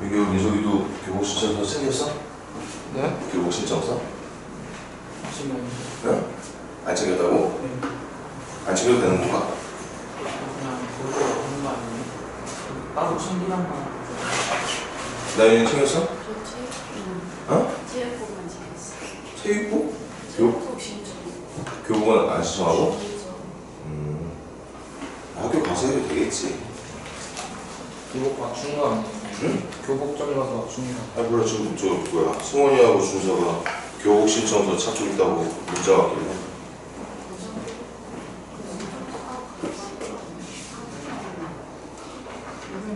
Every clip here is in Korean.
민규, 민석이도 교복 신청서 챙겼어? 네? 교복 신청서? 잠시만요. 응? 안 챙겼다고? 네. 안 챙겨도 되는 건가? 그냥 그거 하는 거 아니에요? 따로 챙기란 거. 나연이 챙겼어? 저 체육복, 어? 체육복만 챙겼어요. 체육복? 체육복 신청. 교복은 안 신청하고? 신청. 학교 가서 해도 되겠지. 교복 맞춘 거 아니에요? 응? 교복점 가서 맞춘 거. 아 몰라 지금 저 뭐야 승원이하고 준서가 교복 신청서 찾고 있다고 문자 왔길래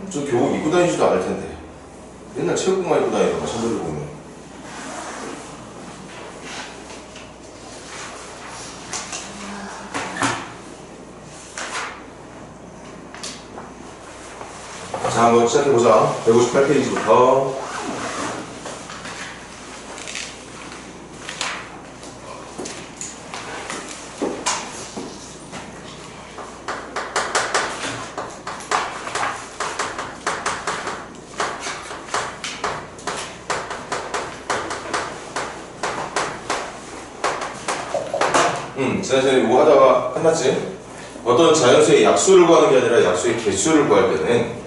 저 교복 입고 다니지도 않을 텐데 맨날 체육복만 입고 다니다가 선배들 보면 자 한번 시작해보자. 158페이지부터 지난 시간에 이거 하다가 끝났지? 어떤 자연수의 약수를 구하는 게 아니라 약수의 개수를 구할 때는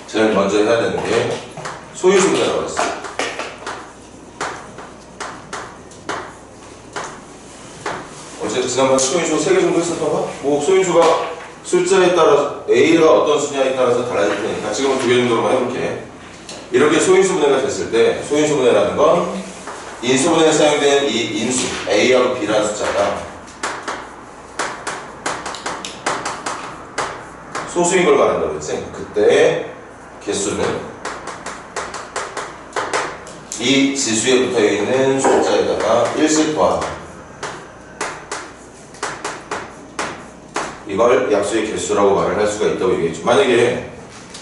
제일 먼저 해야 되는 게 소인수분해라고 했어. 어제 지난번 소인수 3개 정도 했었던가? 뭐 소인수가 숫자에 따라서 A가 어떤 수냐에 따라서 달라질 테니까 지금은 2개 정도로만 해볼게. 이렇게 소인수분해가 됐을 때 소인수분해라는 건 인수분해에 사용되는 이 인수 A하고 B라는 숫자가 소수인 걸 말한다고 했지? 그때의 개수는 이 지수에 붙어있는 숫자에다가 1씩 더한다. 이걸 약수의 개수라고 말을 할 수가 있다고 얘기했죠. 만약에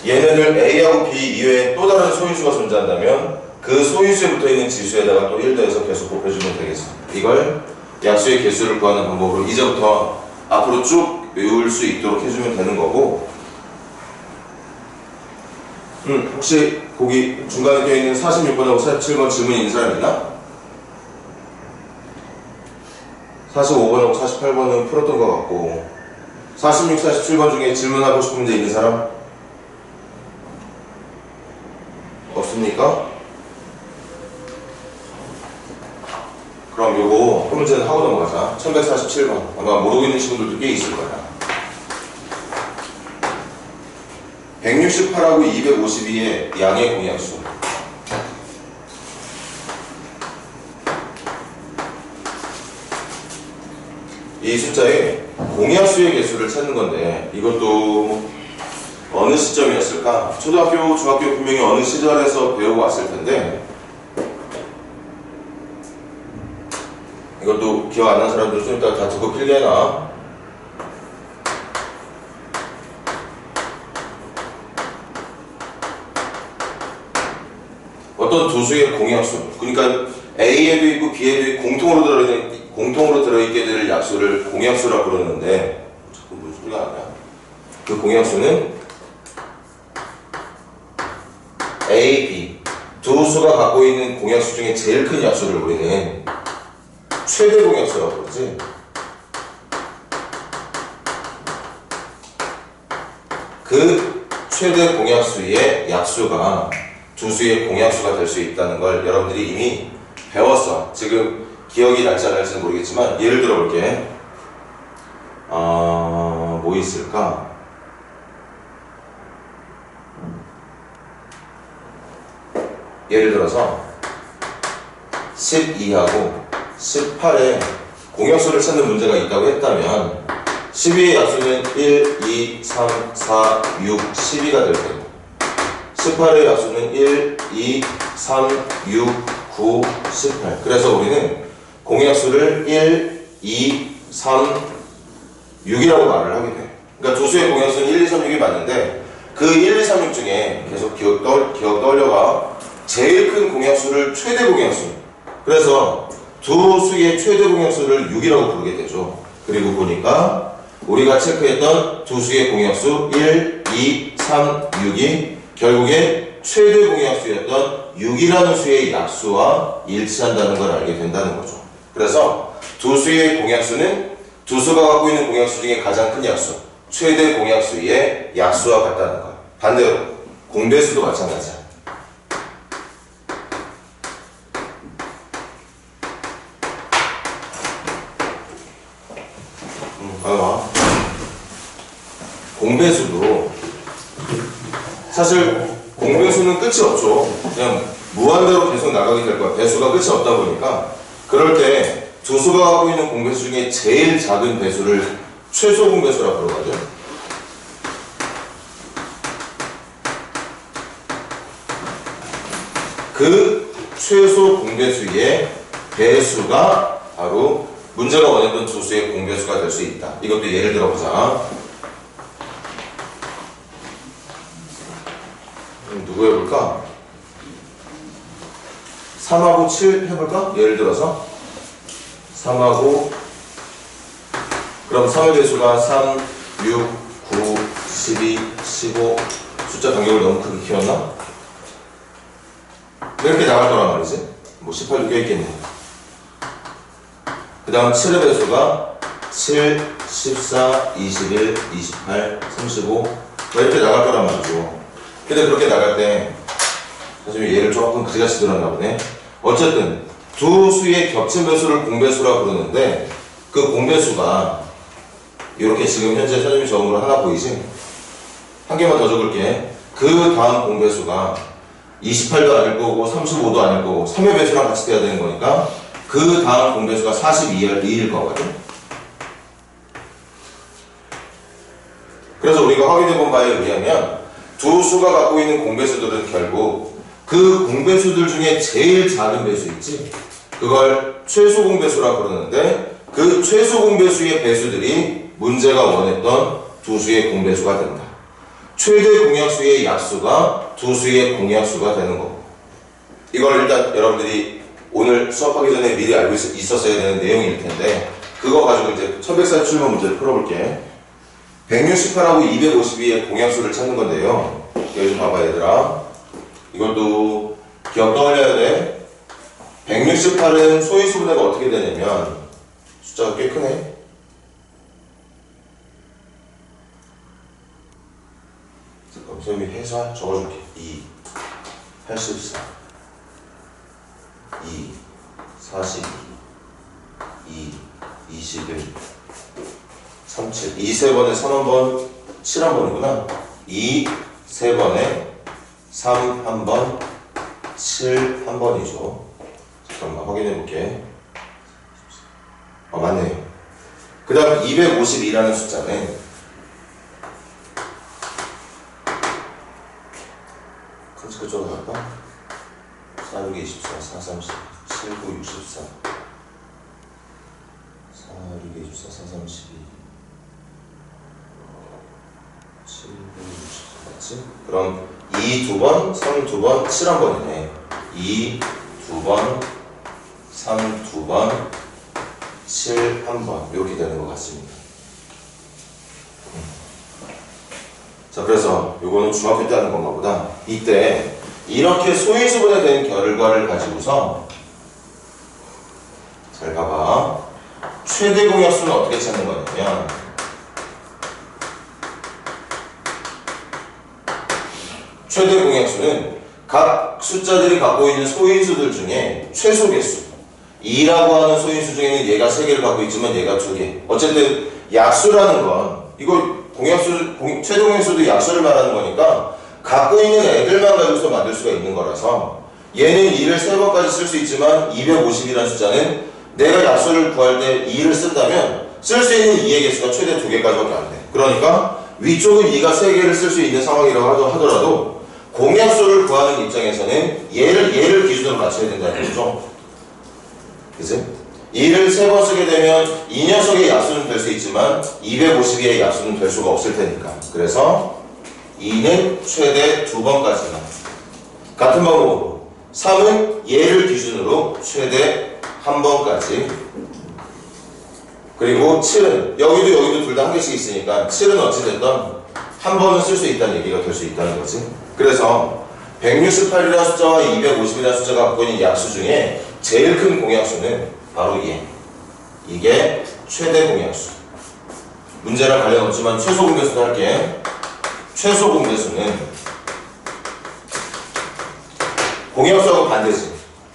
얘네들 A하고 B 이외에 또 다른 소인수가 존재한다면 그 소인수에 붙어있는 지수에다가 또 1 더해서 계속 곱해주면 되겠어. 이걸 약수의 개수를 구하는 방법으로 이제부터 앞으로 쭉 외울 수 있도록 해주면 되는 거고 혹시 거기 중간에 껴있는 46번하고 47번 질문 있는 사람 있나? 45번하고 48번은 풀었던 것 같고 46, 47번 중에 질문하고 싶은 문제 있는 사람? 없습니까? 그럼 요거 한 문제는 하고 넘어가자. 1147번 아마 모르고 있는 친구들도 꽤 있을 거야. 168하고 252의 양의 공약수. 이 숫자에 공약수의 개수를 찾는 건데 이것도 어느 시점이었을까? 초등학교, 중학교 분명히 어느 시절에서 배우고 왔을 텐데 이것도 기억 안 나는 사람들 좀 이따가 다 듣고 필기해놔. 어떤 두 수의 공약수, 그러니까 A에도 있고 B에도 있고 공통으로 들어있게 될 약수를 공약수라고 그러는데 자꾸 무슨 소리가 나냐? 그 공약수는 A, B 두 수가 갖고 있는 공약수 중에 제일 큰 약수를 우리는 최대 공약수라고 그러지. 그 최대 공약수의 약수가 두 수의 공약수가 될 수 있다는 걸 여러분들이 이미 배웠어. 지금 기억이 날지 안 날지는 모르겠지만 예를 들어 볼게. 뭐 있을까? 예를 들어서 12하고 18에 공약수를 찾는 문제가 있다고 했다면 12의 약수는 1, 2, 3, 4, 6, 12가 될 테고 18의 약수는 1, 2, 3, 6, 9, 18. 그래서 우리는 공약수를 1, 2, 3, 6이라고 말을 하게 돼. 그러니까 두 수의 공약수는 1, 2, 3, 6이 맞는데 그 1, 2, 3, 6 중에 계속 기억 떠올려봐. 제일 큰 공약수를 최대 공약수. 그래서 두 수의 최대 공약수를 6이라고 부르게 되죠. 그리고 보니까 우리가 체크했던 두 수의 공약수 1, 2, 3, 6이 결국에 최대 공약수였던 6이라는 수의 약수와 일치한다는 걸 알게 된다는 거죠. 그래서 두 수의 공약수는 두 수가 갖고 있는 공약수 중에 가장 큰 약수, 최대 공약수의 약수와 같다는 거. 반대로 공배수도 마찬가지야. 공배수도 사실 공배수는 끝이 없죠. 그냥 무한대로 계속 나가게 될 거야. 배수가 끝이 없다 보니까. 그럴 때 두 수가 갖고 있는 공배수 중에 제일 작은 배수를 최소 공배수라고 그러거든. 그 최소 공배수의 배수가 바로 문제가 원했던 두 수의 공배수가 될 수 있다. 이것도 예를 들어보자. 누구 해볼까? 3하고 7 해볼까? 예를 들어서 3하고 그럼 3의 배수가 3, 6, 9, 12, 15 숫자 간격을 너무 크게 키웠나? 이렇게 나갈 거란 말이지. 뭐 18도 껴있겠네. 그 다음 7의 배수가 7, 14, 21, 28, 35 이렇게 나갈 거란 말이죠. 근데 그렇게 나갈 때 사실 얘를 조금 그지같이 들었나 보네. 어쨌든 두 수의 겹친 배수를 공배수라고 부르는데 그 공배수가 이렇게 지금 현재 선생님이 적은 걸 하나 보이지? 한 개만 더 적을게. 그 다음 공배수가 28도 아닐 거고 35도 아닐 거고 3의 배수랑 같이 돼야 되는 거니까 그 다음 공배수가 42일 거거든. 그래서 우리가 확인해 본 바에 의하면 두 수가 갖고 있는 공배수들은 결국 그 공배수들 중에 제일 작은 배수 있지? 그걸 최소 공배수라고 그러는데 그 최소 공배수의 배수들이 문제가 원했던 두 수의 공배수가 된다. 최대 공약수의 약수가 두 수의 공약수가 되는 거고. 이걸 일단 여러분들이 오늘 수업하기 전에 미리 알고 있었어야 되는 내용일 텐데 그거 가지고 이제 1147번 문제를 풀어볼게. 168하고 252의 공약수를 찾는 건데요. 여기 좀 봐봐 얘들아. 이것도 기억 떠올려야 돼. 168은 소인수분해가 어떻게 되냐면 숫자가 꽤 크네. 잠깐 선생님이 해서 적어줄게. 2, 84, 2, 42, 2, 21, 37. 2 세 번에 3 한 번, 7 한 번이구나. 2 세 번에 3 한 번, 7 한 번이죠. 잠깐만 확인해 볼게. 맞네요. 그 다음 252라는 숫자는 그쪽으로 갈까? 4, 6, 24, 4, 30, 7, 9, 64 4, 6, 24, 4, 32 7, 9, 64 맞지? 그럼 2 두 번, 3 두 번, 7 한 번이네. 2 두 번, 3 두 번, 7 한 번 이렇게 되는 것 같습니다. 자, 그래서 요거는 중학교 때 하는 건가 보다. 이때 이렇게 소인수분해 된 결과를 가지고서 잘 봐봐. 최대 공약수는 어떻게 찾는 거냐면 최대 공약수는 각 숫자들이 갖고 있는 소인수들 중에 최소 개수 2라고 하는 소인수 중에는 얘가 3개를 갖고 있지만 얘가 2개. 어쨌든 약수라는 건 이거 공약수, 최대 공약수도 약수를 말하는 거니까 갖고 있는 애들만 가지고서 만들 수가 있는 거라서 얘는 2를 3번까지 쓸 수 있지만 250이라는 숫자는 내가 약수를 구할 때 2를 쓴다면 쓸 수 있는 2의 개수가 최대 2개까지밖에 안 돼. 그러니까 위쪽은 2가 3개를 쓸 수 있는 상황이라고 하더라도 공약수를 구하는 입장에서는 얘를 기준으로 맞춰야 된다는 거죠. 그치? 2를 3번 쓰게 되면 이 녀석의 약수는 될 수 있지만 252의 약수는 될 수가 없을 테니까. 그래서 2는 최대 2번까지만. 같은 방법으로 3은 얘를 기준으로 최대 1번까지. 그리고 7은 여기도 둘 다 한 개씩 있으니까 7은 어찌됐든 한 번은 쓸 수 있다는 얘기가 될 수 있다는 거지. 그래서 168이라는 숫자와 250이라는 숫자가 갖고 있는 약수 중에 제일 큰 공약수는 바로 이게 최대 공약수. 문제랑 관련 없지만 최소 공배수도 할게. 최소 공배수는 공약수하고 반대지.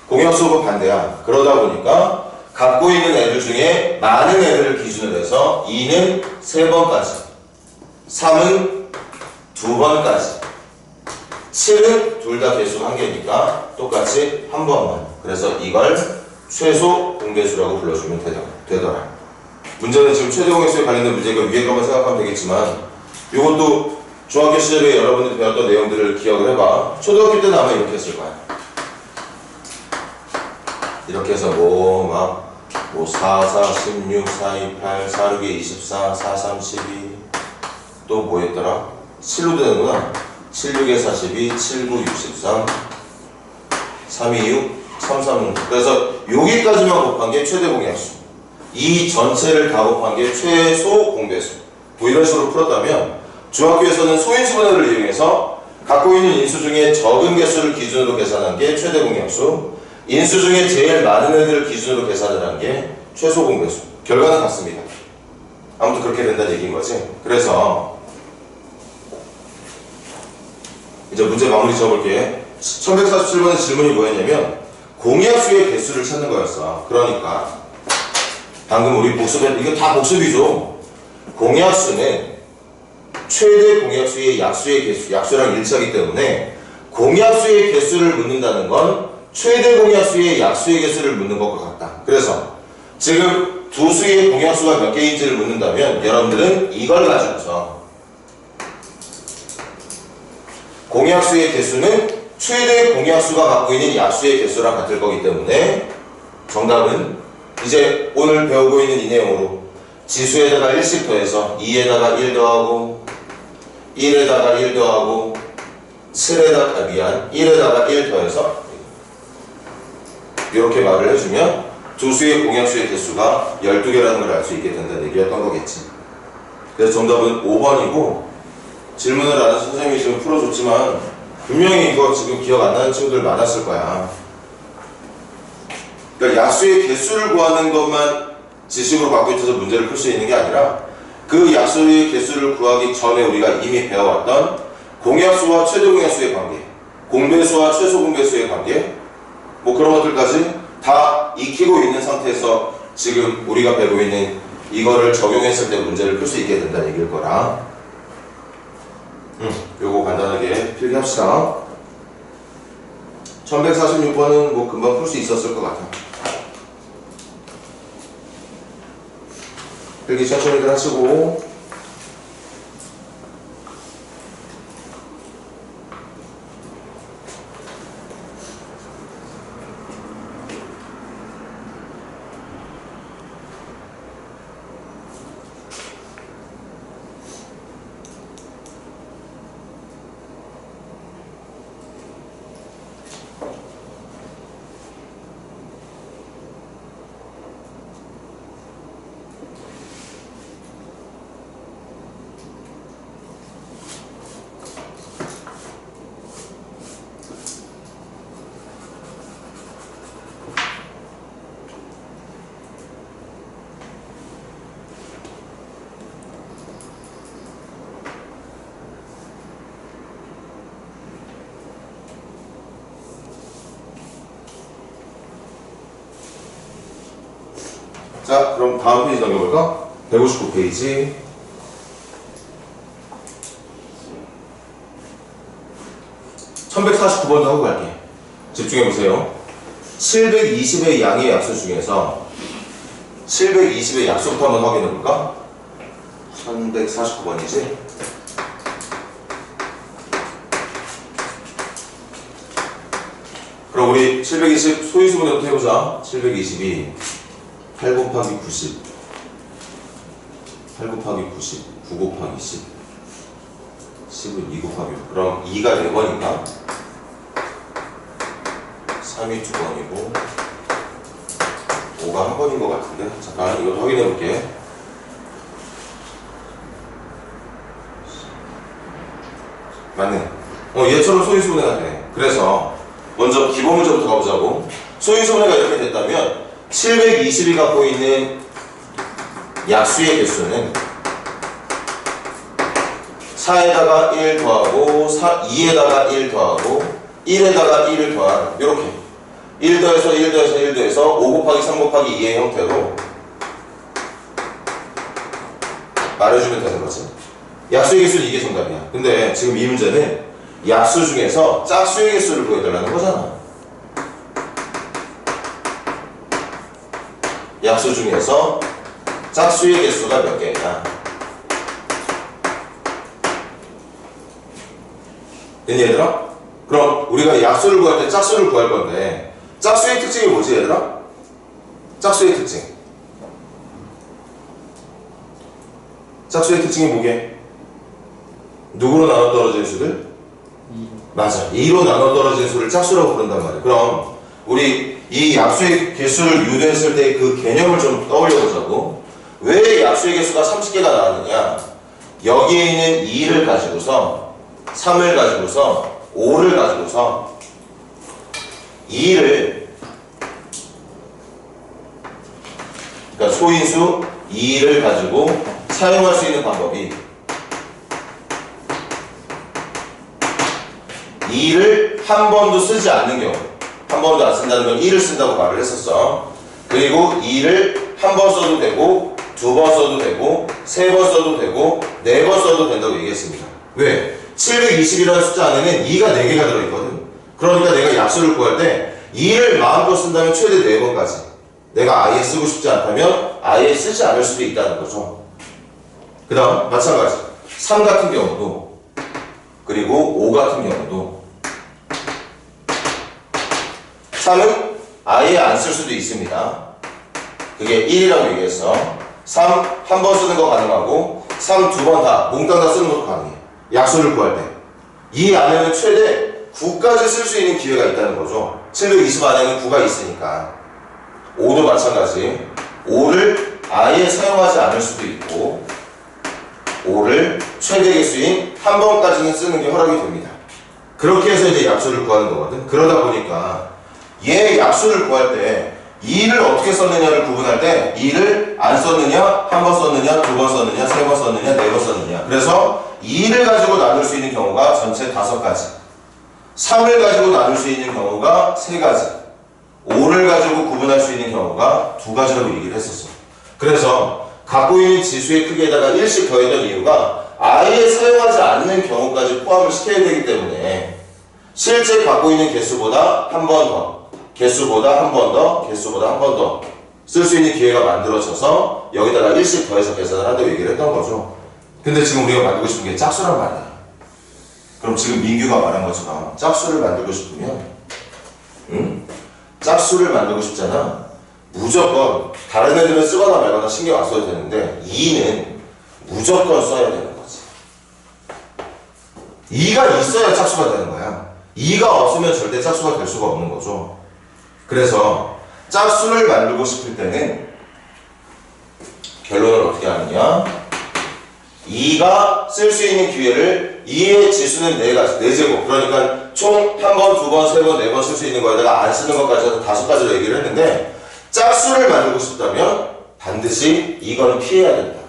공약수하고 반대야. 그러다 보니까 갖고 있는 애들 중에 많은 애들을 기준으로 해서 2는 3번까지, 3은 2번까지, 7은 둘 다 개수 1개니까 똑같이 한 번만. 그래서 이걸 최소 공배수라고 불러주면 되더라. 문제는 지금 최대 공배수에 관련된 문제가 위에 것만 생각하면 되겠지만 이것도 중학교 시절에 여러분들이 배웠던 내용들을 기억을 해봐. 초등학교 때는 아마 이렇게 했을 거야. 이렇게 해서 4, 4, 16, 4, 2, 8, 4, 6, 24, 4, 3, 12 또 뭐 했더라? 7로 되는구나. 7, 6에 42, 7, 9, 63 3, 2, 6, 3, 3, 6 그래서 여기까지만 곱한 게 최대 공약수. 이 전체를 다 곱한 게 최소 공배수. 뭐 이런 식으로 풀었다면 중학교에서는 소인수분해를 이용해서 갖고 있는 인수 중에 적은 개수를 기준으로 계산한 게 최대 공약수, 인수 중에 제일 많은 애들을 기준으로 계산을 한 게 최소 공배수. 결과는 같습니다. 아무튼 그렇게 된다는 얘기인 거지. 그래서 이제 문제 마무리 지어볼게. 1147번의 질문이 뭐였냐면 공약수의 개수를 찾는 거였어. 그러니까 방금 우리 복습했, 이거 다 복습이죠. 공약수는 최대 공약수의 약수의 개수, 약수랑 일치하기 때문에 공약수의 개수를 묻는다는 건 최대 공약수의 약수의 개수를 묻는 것과 같다. 그래서 지금 두 수의 공약수가 몇 개인지를 묻는다면 여러분들은 이걸 가지고서 공약수의 개수는 최대 공약수가 갖고 있는 약수의 개수랑 같을 거기 때문에 정답은 이제 오늘 배우고 있는 이 내용으로 지수에다가 1씩 더해서 2에다가 1 더하고 1에다가 1 더하고 1에다가 1 더해서 이렇게 말을 해주면 두 수의 공약수의 개수가 12개라는 걸 알 수 있게 된다는 얘기였던 거겠지. 그래서 정답은 5번이고 질문을 아는 선생님이 지금 풀어줬지만 분명히 이거 지금 기억 안 나는 친구들 많았을 거야. 그러니까 약수의 개수를 구하는 것만 지식으로 갖고 있어서 문제를 풀 수 있는 게 아니라 그 약수의 개수를 구하기 전에 우리가 이미 배워왔던 공약수와 최대 공약수의 관계, 공배수와 최소 공배수의 관계, 뭐 그런 것들까지 다 익히고 있는 상태에서 지금 우리가 배우고 있는 이거를 적용했을 때 문제를 풀 수 있게 된다는 얘기일 거라. 요거 간단하게 필기합시다. 1146번은 뭐 금방 풀 수 있었을 것 같아. 필기 천천히들 하시고. 자, 그럼 다음 페이지 넘겨볼까? 159페이지. (1149번도) 하고 갈게. 집중해보세요. 720의 양의 약수 중에서 720의 약수부터 한번 확인해볼까? 1149번이지? 그럼 우리 720 소인수분해부터 해보자. 722 8 곱하기 90 8 곱하기 90 9 곱하기 10 10은 2 곱하기 6 그럼 2가 4번인가? 3이 2번이고 5가 1번인 것 같은데 잠깐 이것도 확인해 볼게. 맞네. 얘처럼 소인수분해가 돼. 그래서 먼저 기본 문제부터 가보자고. 소인소매가 이렇게 됐다면 720이 갖고 있는 약수의 개수는 4에다가 1 더하고 2에다가 1 더하고 1에다가 1을 더하는 이렇게 1 더해서 1 더해서 1 더해서 5 곱하기 3 곱하기 2의 형태로 말해주면 되는 거지. 약수의 개수는 이게 정답이야. 근데 지금 이 문제는 약수 중에서 짝수의 개수를 구해달라는 거잖아. 약수 중에서 짝수의 개수가 몇 개냐. 됐니 얘들아? 그럼 우리가 약수를 구할 때 짝수를 구할 건데 짝수의 특징이 뭐지 얘들아? 짝수의 특징. 짝수의 특징이 뭐게? 누구로 나눠 떨어진 수들? 2. 맞아. 2로 나눠 떨어진 수를 짝수라고 부른단 말이야. 그럼 우리 이 약수의 개수를 유도했을 때 그 개념을 좀 떠올려 보자고. 왜 약수의 개수가 30개가 나왔느냐? 여기에 있는 2를 가지고서 3을 가지고서 5를 가지고서 2를 그러니까 소인수 2를 가지고 사용할 수 있는 방법이 2를 한 번도 쓰지 않는 경우, 한 번도 안 쓴다는 건 1을 쓴다고 말을 했었어. 그리고 2를 한 번 써도 되고, 2번 써도 되고, 3번 써도 되고, 4번 써도 된다고 얘기했습니다. 왜? 720이라는 숫자 안에는 2가 4개가 들어있거든. 그러니까 내가 약수를 구할 때 2를 마음껏 쓴다면 최대 4번까지. 내가 아예 쓰고 싶지 않다면 아예 쓰지 않을 수도 있다는 거죠. 그 다음 마찬가지 3 같은 경우도, 그리고 5 같은 경우도 3은 아예 안 쓸 수도 있습니다. 그게 1이라고 얘기했어. 3 한 번 쓰는 거 가능하고 3 두 번 다 몽땅 다 쓰는 것도 가능해. 약수를 구할 때 이 안에는 최대 9까지 쓸 수 있는 기회가 있다는 거죠. 720 안에는 9가 있으니까. 5도 마찬가지. 5를 아예 사용하지 않을 수도 있고 5를 최대 개수인 한 번까지는 쓰는 게 허락이 됩니다. 그렇게 해서 이제 약수를 구하는 거거든. 그러다 보니까 얘 약수를 구할 때 2를 어떻게 썼느냐를 구분할 때 2를 안 썼느냐, 한 번 썼느냐, 2번 썼느냐, 3번 썼느냐, 4번 썼느냐. 그래서 2를 가지고 나눌 수 있는 경우가 전체 5가지, 3을 가지고 나눌 수 있는 경우가 3가지, 5를 가지고 구분할 수 있는 경우가 2가지라고 얘기를 했었어. 그래서 갖고 있는 지수의 크기에다가 1씩 더했던 이유가 아예 사용하지 않는 경우까지 포함을 시켜야 되기 때문에 실제 갖고 있는 개수보다 한 번 더, 개수보다 한 번 더, 개수보다 한 번 더 쓸 수 있는 기회가 만들어져서 여기다가 1씩 더해서 계산을 한다고 얘기를 했던 거죠. 근데 지금 우리가 만들고 싶은 게 짝수란 말이야. 그럼 지금 민규가 말한 것처럼 짝수를 만들고 싶으면 짝수를 만들고 싶잖아. 무조건 다른 애들은 쓰거나 말거나 신경 안 써도 되는데 2는 무조건 써야 되는 거지. 2가 있어야 짝수가 되는 거야. 2가 없으면 절대 짝수가 될 수가 없는 거죠. 그래서 짝수를 만들고 싶을 때는 결론을 어떻게 하느냐, 2가 쓸 수 있는 기회를 2의 지수는 4가지, 4제곱, 그러니까 총 한 번, 2번, 3번, 4번 쓸 수 있는 거에다가 안 쓰는 것까지 해서 5가지로 얘기를 했는데 짝수를 만들고 싶다면 반드시 이거는 피해야 된다.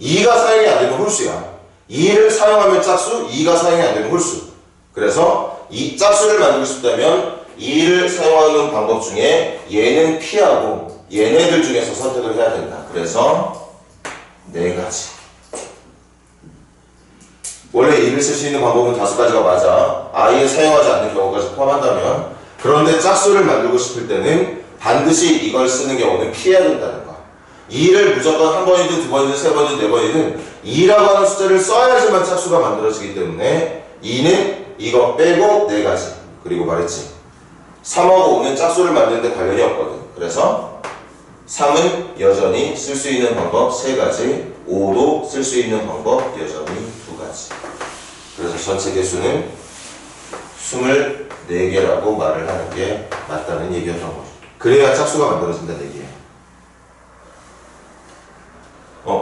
2가 사용이 안 되면 홀수야. 2를 사용하면 짝수, 2가 사용이 안 되면 홀수. 그래서 이 짝수를 만들고 싶다면 2를 사용하는 방법 중에 얘는 피하고 얘네들 중에서 선택을 해야 된다. 그래서 4가지. 원래 2를 쓸 수 있는 방법은 5가지가 맞아. 아예 사용하지 않는 경우까지 포함한다면. 그런데 짝수를 만들고 싶을 때는 반드시 이걸 쓰는 경우는 피해야 된다는 거야. 2를 무조건 한 번이든 2번이든 3번이든 4번이든 2라고 하는 숫자를 써야지만 짝수가 만들어지기 때문에 2는 이거 빼고 4가지. 그리고 말했지, 3하고 5는 짝수를 만드는데 관련이 없거든. 그래서 3은 여전히 쓸 수 있는 방법 3가지, 5도 쓸 수 있는 방법 여전히 2가지. 그래서 전체 개수는 24개라고 말을 하는 게 맞다는 얘기였던 거죠. 그래야 짝수가 만들어진다는 얘기예요.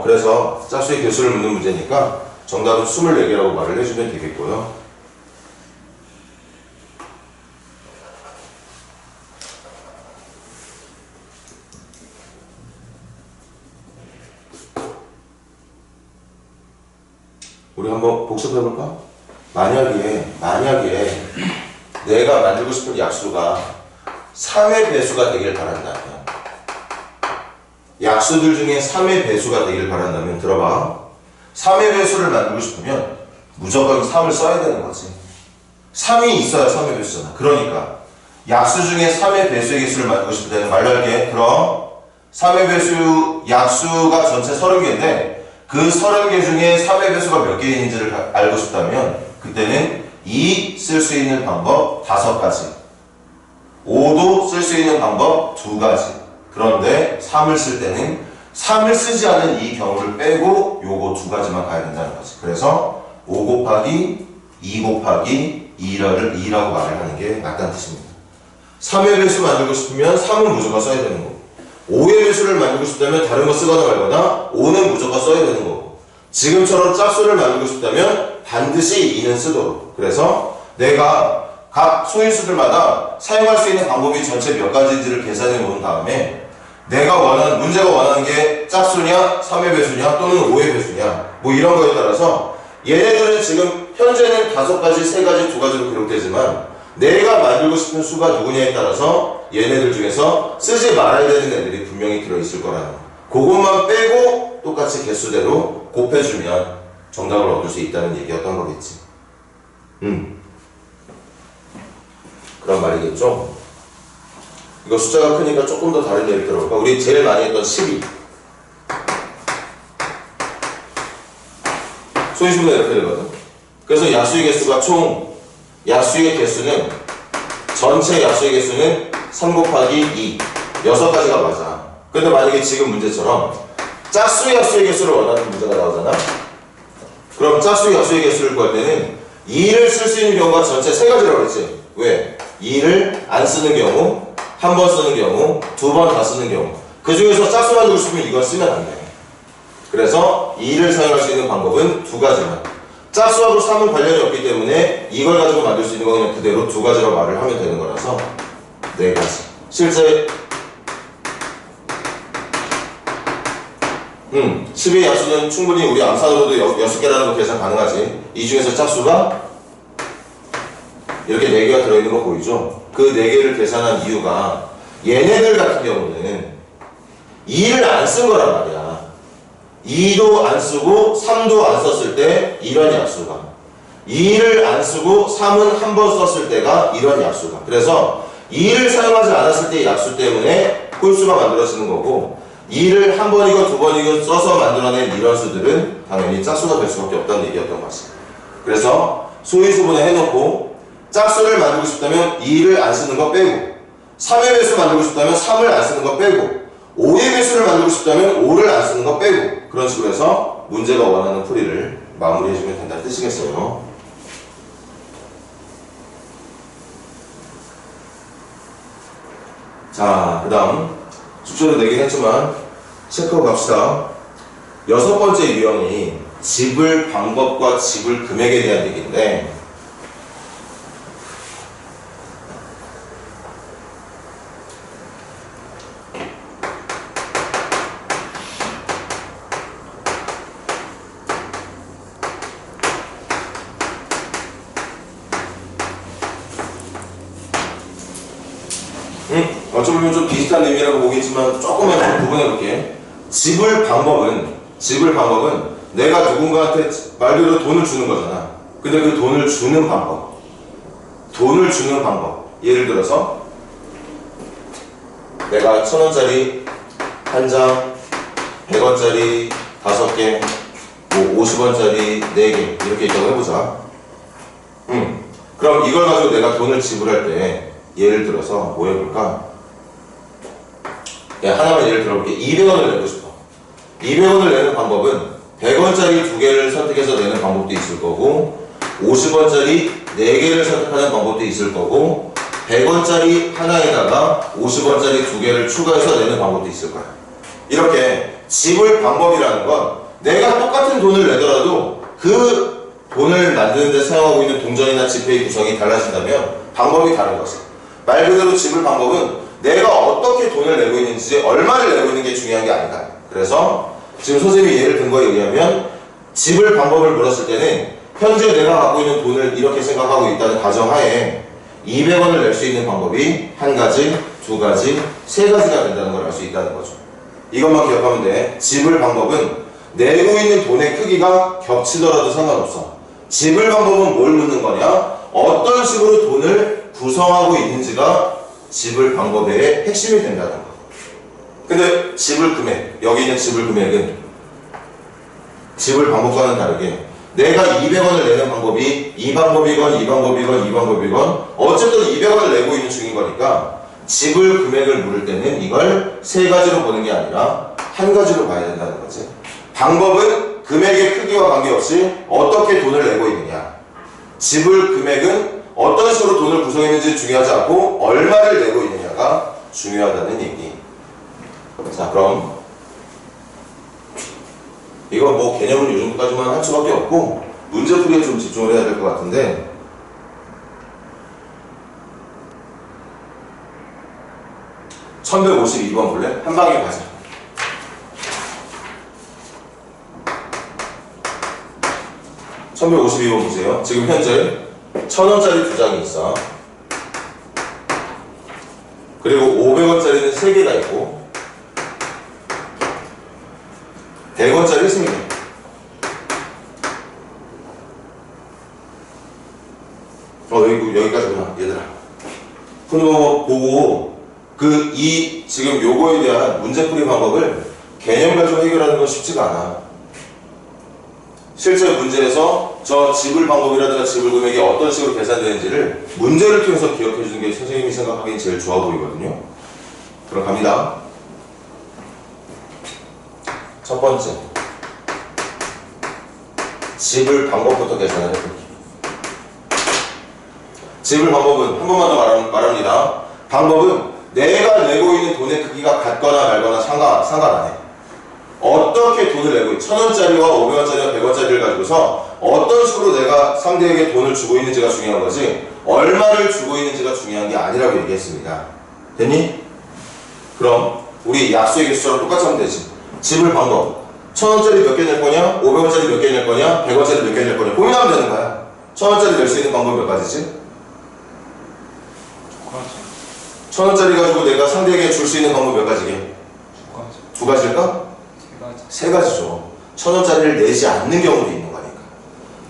그래서 짝수의 개수를 묻는 문제니까 정답은 24개라고 말을 해주면 되겠고요. 우리 한번 복습해볼까? 만약에 내가 만들고 싶은 약수가 3의 배수가 되길 바란다면, 약수들 중에 3의 배수가 되길 바란다면, 들어봐. 3의 배수를 만들고 싶으면 무조건 3을 써야 되는 거지. 3이 있어야 3의 배수잖아. 그러니까 약수 중에 3의 배수의 개수를 만들고 싶을 때는 말로 할게. 그럼 3의 배수 약수가 전체 30개인데 그 30개 중에 3의 배수가 몇 개인지를 알고 싶다면 그때는 2 쓸 수 있는 방법 5가지, 5도 쓸 수 있는 방법 2가지. 그런데 3을 쓸 때는 3을 쓰지 않은 이 경우를 빼고 요거 2가지만 가야 된다는 거지. 그래서 5 곱하기 2 곱하기 2라고 말을 하는 게 맞다는 뜻입니다. 3의 배수 만들고 싶으면 3은 무조건 써야 되는 거고, 5의 배수를 만들고 싶다면 다른 거 쓰거나 말거나 5는 무조건 써야 되는 거고, 지금처럼 짝수를 만들고 싶다면 반드시 2는 쓰도록. 그래서 내가 각 소인수들마다 사용할 수 있는 방법이 전체 몇 가지인지를 계산해 놓은 다음에 문제가 원하는 게 짝수냐, 3의 배수냐, 또는 5의 배수냐, 뭐 이런 거에 따라서 얘네들은 지금 현재는 5가지, 3가지, 2가지로 기록되지만 내가 만들고 싶은 수가 누구냐에 따라서 얘네들 중에서 쓰지 말아야 되는 애들이 분명히 들어있을 거라는 거. 그것만 빼고 똑같이 개수대로 곱해주면 정답을 얻을 수 있다는 얘기였던 거겠지. 그런 말이겠죠? 이거 숫자가 크니까 조금 더 다른 얘기 들어볼까? 우리 제일 많이 했던 12. 소인수분해 이렇게 되거든. 그래서 약수의 개수가 약수의 개수는 전체 약수의 개수는 3 곱하기 2 6가지가 맞아. 근데 만약에 지금 문제처럼 짝수 약수의 개수를 원하는 문제가 나오잖아. 그럼 짝수 약수의 개수를 구할 때는 2를 쓸 수 있는 경우가 전체 3가지라고 했지. 왜? 2를 안 쓰는 경우, 한 번 쓰는 경우, 2번 다 쓰는 경우. 그 중에서 짝수 만들고 싶으면 이걸 쓰면 안 돼. 그래서 2를 사용할 수 있는 방법은 2가지만. 짝수하고 3은 관련이 없기 때문에 이걸 가지고 만들 수 있는 건 그냥 그대로 2가지로 말을 하면 되는 거라서 4가지. 실제 10의 약수는 충분히 우리 암산으로도 6개라는 거 계산 가능하지. 이 중에서 짝수가 이렇게 4개가 들어있는 거 보이죠? 그 4개를 계산한 이유가 얘네들 같은 경우는 2를 안 쓴 거란 말이야. 2도 안 쓰고 3도 안 썼을 때 이런 약수가, 2를 안 쓰고 3은 한 번 썼을 때가 이런 약수가. 그래서 2를 사용하지 않았을 때의 약수 때문에 홀수가 만들어지는 거고, 2를 한 번이고 2번이고 써서 만들어낸 이런 수들은 당연히 짝수가 될 수밖에 없다는 얘기였던 거지. 그래서 소인수분해 해놓고 짝수를 만들고 싶다면 2를 안 쓰는 거 빼고, 3의 배수 만들고 싶다면 3을 안 쓰는 거 빼고, 5의 배수를 만들고 싶다면 5를 안 쓰는 거 빼고, 그런 식으로 해서 문제가 원하는 풀이를 마무리해주면 된다는 뜻이겠어요. 자, 그 다음 숙제도 내긴 했지만 체크하고 갑시다. 6번째 유형이 지불 방법과 지불 금액에 대한 얘기인데, 어찌 보면 좀 비슷한 의미라고 보겠지만 조금만 좀 구분해볼게. 지불 방법은 내가 누군가한테 말 그대로 돈을 주는 거잖아. 근데 그 돈을 주는 방법, 예를 들어서 내가 1,000원짜리 한 장, 100원짜리 5개, 뭐 50원짜리 4개 이렇게 있다고 해보자. 그럼 이걸 가지고 내가 돈을 지불할 때 예를 들어서 뭐 해볼까? 하나만 예를 들어볼게. 200원을 내고 싶어. 200원을 내는 방법은 100원짜리 2개를 선택해서 내는 방법도 있을 거고, 50원짜리 4개를 선택하는 방법도 있을 거고, 100원짜리 하나에다가 50원짜리 2개를 추가해서 내는 방법도 있을 거야. 이렇게 지불 방법이라는 건 내가 똑같은 돈을 내더라도 그 돈을 만드는 데 사용하고 있는 동전이나 지폐의 구성이 달라진다면 방법이 다른 거지. 말 그대로 지불 방법은 내가 어떻게 돈을 내고 있는지, 얼마를 내고 있는 게 중요한 게 아니다. 그래서 지금 선생님이 예를 든 거에 의하면 지불 방법을 물었을 때는 현재 내가 갖고 있는 돈을 이렇게 생각하고 있다는 가정하에 200원을 낼 수 있는 방법이 한 가지, 두 가지, 세 가지가 된다는 걸 알 수 있다는 거죠. 이것만 기억하면 돼. 지불 방법은 내고 있는 돈의 크기가 겹치더라도 상관없어. 지불 방법은 뭘 묻는 거냐? 어떤 식으로 돈을 구성하고 있는지가 지불 방법의 핵심이 된다는 거. 근데 지불 금액, 여기 있는 지불 금액은 지불 방법과는 다르게 내가 200원을 내는 방법이 이 방법이건 이 방법이건 이 방법이건 어쨌든 200원을 내고 있는 중인 거니까 지불 금액을 물을 때는 이걸 세 가지로 보는 게 아니라 한 가지로 봐야 된다는 거지. 방법은 금액의 크기와 관계없이 어떻게 돈을 내고 있느냐. 지불 금액은 어떤 식으로 돈을 구성했는지 중요하지 않고 얼마를 내고 있느냐가 중요하다는 얘기. 자, 그럼 이거 뭐 개념은 요 정도까지만 할 수밖에 없고 문제풀이에 좀 집중을 해야 될 것 같은데 1152번 볼래? 한 방에 가자. 1152번 보세요. 지금 현재 1000원짜리 두 장이 있어. 그리고 500원짜리는 3개가 있고 100원짜리 3개. 여기까지구나, 얘들아. 그거 보고 지금 요거에 대한 문제풀이 방법을 개념 가지고 해결하는 건 쉽지가 않아. 실제 문제에서 저 지불 방법이라든가 지불 금액이 어떤 식으로 계산되는지를 문제를 통해서 기억해 주는 게 선생님이 생각하기엔 제일 좋아 보이거든요. 그럼 갑니다. 첫 번째, 지불 방법부터 계산을 해볼게요. 지불 방법은 한 번만 더 말합니다. 방법은 내가 내고 있는 돈의 크기가 같거나 말거나 상관 안 해. 어떻게 돈을 내고 있지? 1000원짜리와 500원짜리와 100원짜리를 가지고서 어떤 식으로 내가 상대에게 돈을 주고 있는지가 중요한 거지 얼마를 주고 있는지가 중요한 게 아니라고 얘기했습니다. 됐니? 그럼 우리 약수의 개수처럼 똑같이 하면 되지. 지불 방법 1000원짜리 몇 개 낼 거냐? 500원짜리 몇 개 낼 거냐? 100원짜리 몇 개 낼 거냐? 고민하면 되는 거야. 1000원짜리 낼 수 있는 방법 몇 가지지? 1000원짜리 가지고 내가 상대에게 줄 수 있는 방법 몇 가지게? 두 가지일까? 세 가지죠. 1000원짜리를 내지 않는 경우도 있는 거니까.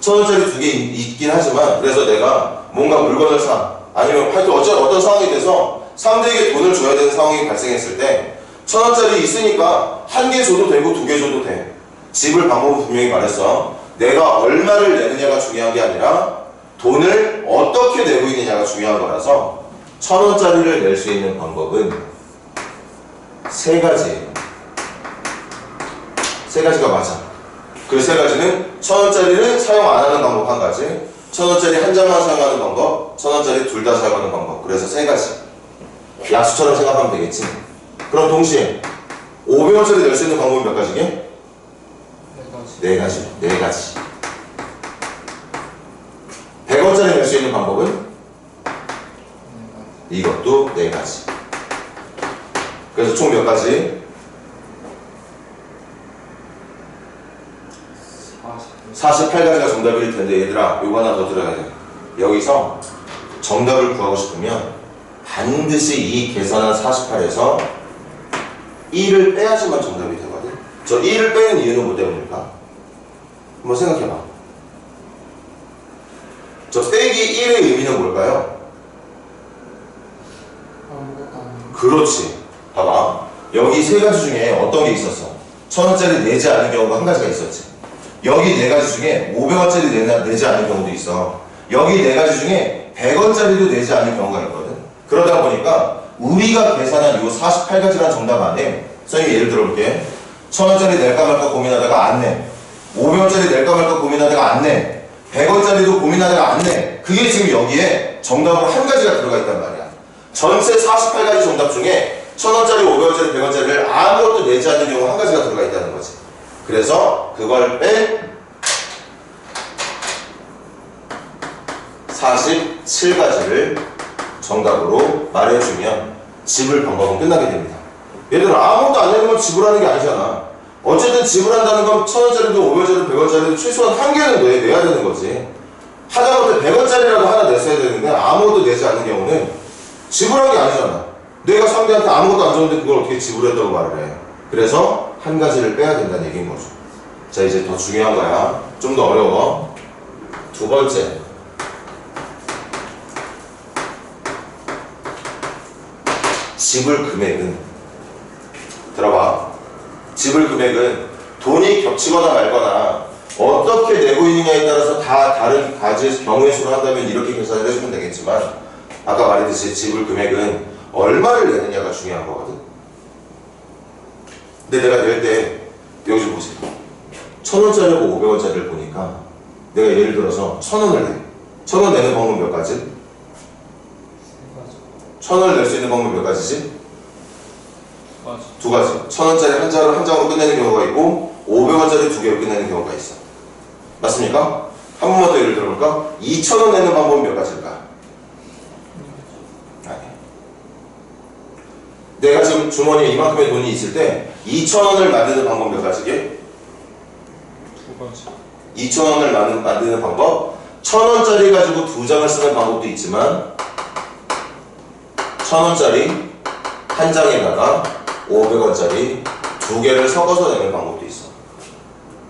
1000원짜리 두 개 있긴 하지만 그래서 내가 뭔가 물건을 사 아니면 하여튼 어떤 상황이 돼서 상대에게 돈을 줘야 되는 상황이 발생했을 때 1000원짜리 있으니까 한 개 줘도 되고 두 개 줘도 돼. 지불 방법은 분명히 말했어. 내가 얼마를 내느냐가 중요한 게 아니라 돈을 어떻게 내고 있느냐가 중요한 거라서 1000원짜리를 낼 수 있는 방법은 세 가지예요. 세 가지가 맞아. 그 세 가지는 1000원짜리를 사용 안 하는 방법 한 가지, 1000원짜리 한 장만 사용하는 방법, 1000원짜리 둘 다 사용하는 방법. 그래서 세 가지. 약수처럼 생각하면 되겠지. 그럼 동시에 500원짜리 낼 수 있는 방법은 몇 가지게? 네 가지. 네 가지. 100원짜리 낼 수 있는 방법은? 이것도 네 가지. 그래서 총 몇 가지? 48가지가 정답일 텐데 얘들아 이거 하나 더 들어야 돼. 여기서 정답을 구하고 싶으면 반드시 이 계산한 48에서 1을 빼야지만 정답이 되거든. 저 1을 빼는 이유는 뭐 때문일까? 한번 생각해봐. 저 빼기 1의 의미는 뭘까요? 그렇지. 봐봐. 여기 세 가지 중에 어떤 게 있었어? 1000원짜리 내지 않은 경우가 한 가지가 있었지. 여기 네 가지 중에 500원짜리 내지 않은 경우도 있어. 여기 네 가지 중에 100원짜리도 내지 않은 경우가 있거든. 그러다 보니까 우리가 계산한 이 48가지라는 정답 안에 선생님이 예를 들어볼게. 1000원짜리 낼까 말까 고민하다가 안 내. 500원짜리 낼까 말까 고민하다가 안 내. 100원짜리도 고민하다가 안 내. 그게 지금 여기에 정답으로 한 가지가 들어가 있단 말이야. 전체 48가지 정답 중에 1000원짜리, 500원짜리, 100원짜리를 아무것도 내지 않는 경우 한 가지가 들어가 있다는 거지. 그래서 그걸 뺀 47가지를 정답으로 말해주면 지불 방법은 끝나게 됩니다. 얘들아 아무것도 안 내는 건 지불하는 게 아니잖아. 어쨌든 지불한다는 건 1,000원짜리도 500원짜리도 100원짜리도 최소한 한 개는 내야 되는 거지. 하다못해 100원짜리라도 하나 냈어야 되는데 아무것도 내지 않는 경우는 지불한 게 아니잖아. 내가 상대한테 아무것도 안 줬는데 그걸 어떻게 지불했다고 말을 해. 그래서 한 가지를 빼야 된다는 얘기인 거죠. 자, 이제 더 중요한 거야. 좀 더 어려워. 두 번째. 지불 금액은, 들어봐. 지불 금액은 돈이 겹치거나 말거나 어떻게 내고 있느냐에 따라서 다 다른 가지의 경우의 수로 한다면 이렇게 계산을 해주면 되겠지만, 아까 말했듯이 지불 금액은 얼마를 내느냐가 중요한 거거든. 근데 내가 낼 때 여기 좀 보세요. 1,000원짜리하고 500원짜리를 보니까 내가 예를 들어서 1,000원을 내. 1,000원 내는 방법 몇 가지? 1,000원을 낼 수 있는 방법 몇 가지지? 두 가지. 1,000원짜리 한 장으로 끝내는 경우가 있고 500원짜리 두 개로 끝내는 경우가 있어. 맞습니까? 한 번만 더 예를 들어볼까? 2,000원 내는 방법은 몇 가지일까? 아니. 내가 지금 주머니에 이만큼의 돈이 있을 때 2,000원을 만드는 방법 몇 가지게? 두 가지. 2,000원을 만드는 방법, 1,000원짜리 가지고 두 장을 쓰는 방법도 있지만 1,000원짜리 한 장에다가 500원짜리 두 개를 섞어서 내는 방법도 있어.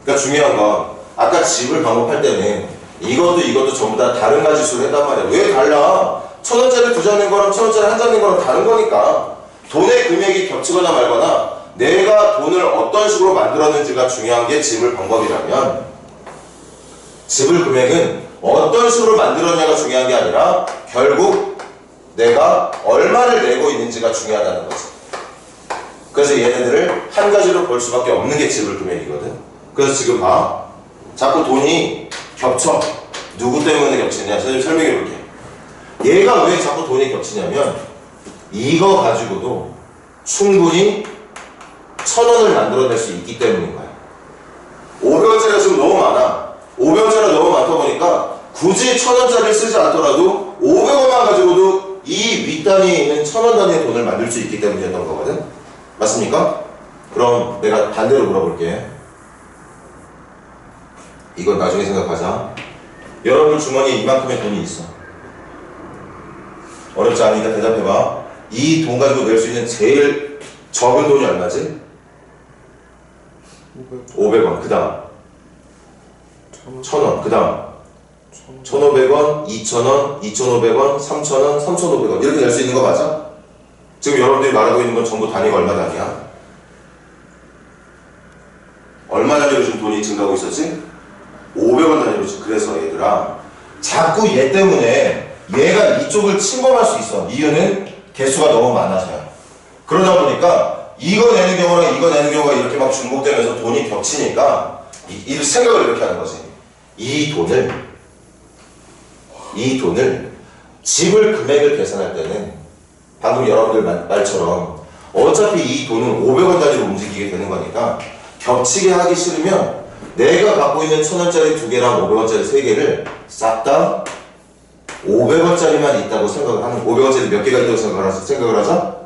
그러니까 중요한 건 아까 지불 방법 할 때는 이것도 전부 다 다른 가지 수를 했단 말이야. 왜 달라? 1,000원짜리 두 장 낸 거랑 1,000원짜리 한 장 낸 거랑 다른 거니까. 돈의 금액이 겹치거나 말거나 내가 돈을 어떤 식으로 만들었는지가 중요한 게 지불 방법이라면, 지불 금액은 어떤 식으로 만들었냐가 중요한 게 아니라 결국 내가 얼마를 내고 있는지가 중요하다는 거지. 그래서 얘네들을 한 가지로 볼 수밖에 없는 게 지불 금액이거든. 그래서 지금 봐. 자꾸 돈이 겹쳐. 누구 때문에 겹치냐? 선생님 설명해 볼게. 얘가 왜 자꾸 돈이 겹치냐면 이거 가지고도 충분히 1,000원을 만들어낼 수 있기 때문인 거야. 500원짜리가 지금 너무 많아. 500원짜리가 너무 많다 보니까 굳이 1,000원짜리를 쓰지 않더라도 500원만 가지고도 이 윗단위에 있는 1,000원 단위의 돈을 만들 수 있기 때문이었던 거거든. 맞습니까? 그럼 내가 반대로 물어볼게. 이건 나중에 생각하자. 여러분 주머니에 이만큼의 돈이 있어. 어렵지 않으니까 대답해봐. 이 돈 가지고 낼 수 있는 제일 적은 돈이 얼마지? 500원. 그 다음 1,000원. 그 다음 1,500원, 2,000원, 2,500원, 3,000원, 3,500원 이렇게 낼 수 있는 거 맞아? 지금 여러분들이 말하고 있는 건 전부 단위가 얼마 단위야? 얼마 단위로 지금 돈이 증가하고 있었지? 500원 단위로. 그래서 얘들아 자꾸 얘 때문에 얘가 이쪽을 침범할 수 있어. 이유는 개수가 너무 많아서야. 그러다 보니까 이거 내는 경우랑 이거 내는 경우가 이렇게 막 중복되면서 돈이 겹치니까 이 생각을 이렇게 하는 거지. 이 돈을 지불 금액을 계산할 때는 방금 여러분들 말처럼 어차피 이 돈은 500원 단위로 움직이게 되는 거니까 겹치게 하기 싫으면 내가 갖고 있는 1,000원짜리 두 개랑 500원짜리 세 개를 싹 다 500원짜리만 있다고 생각을 하는, 500원짜리 몇 개가 있다고 생각을 하자?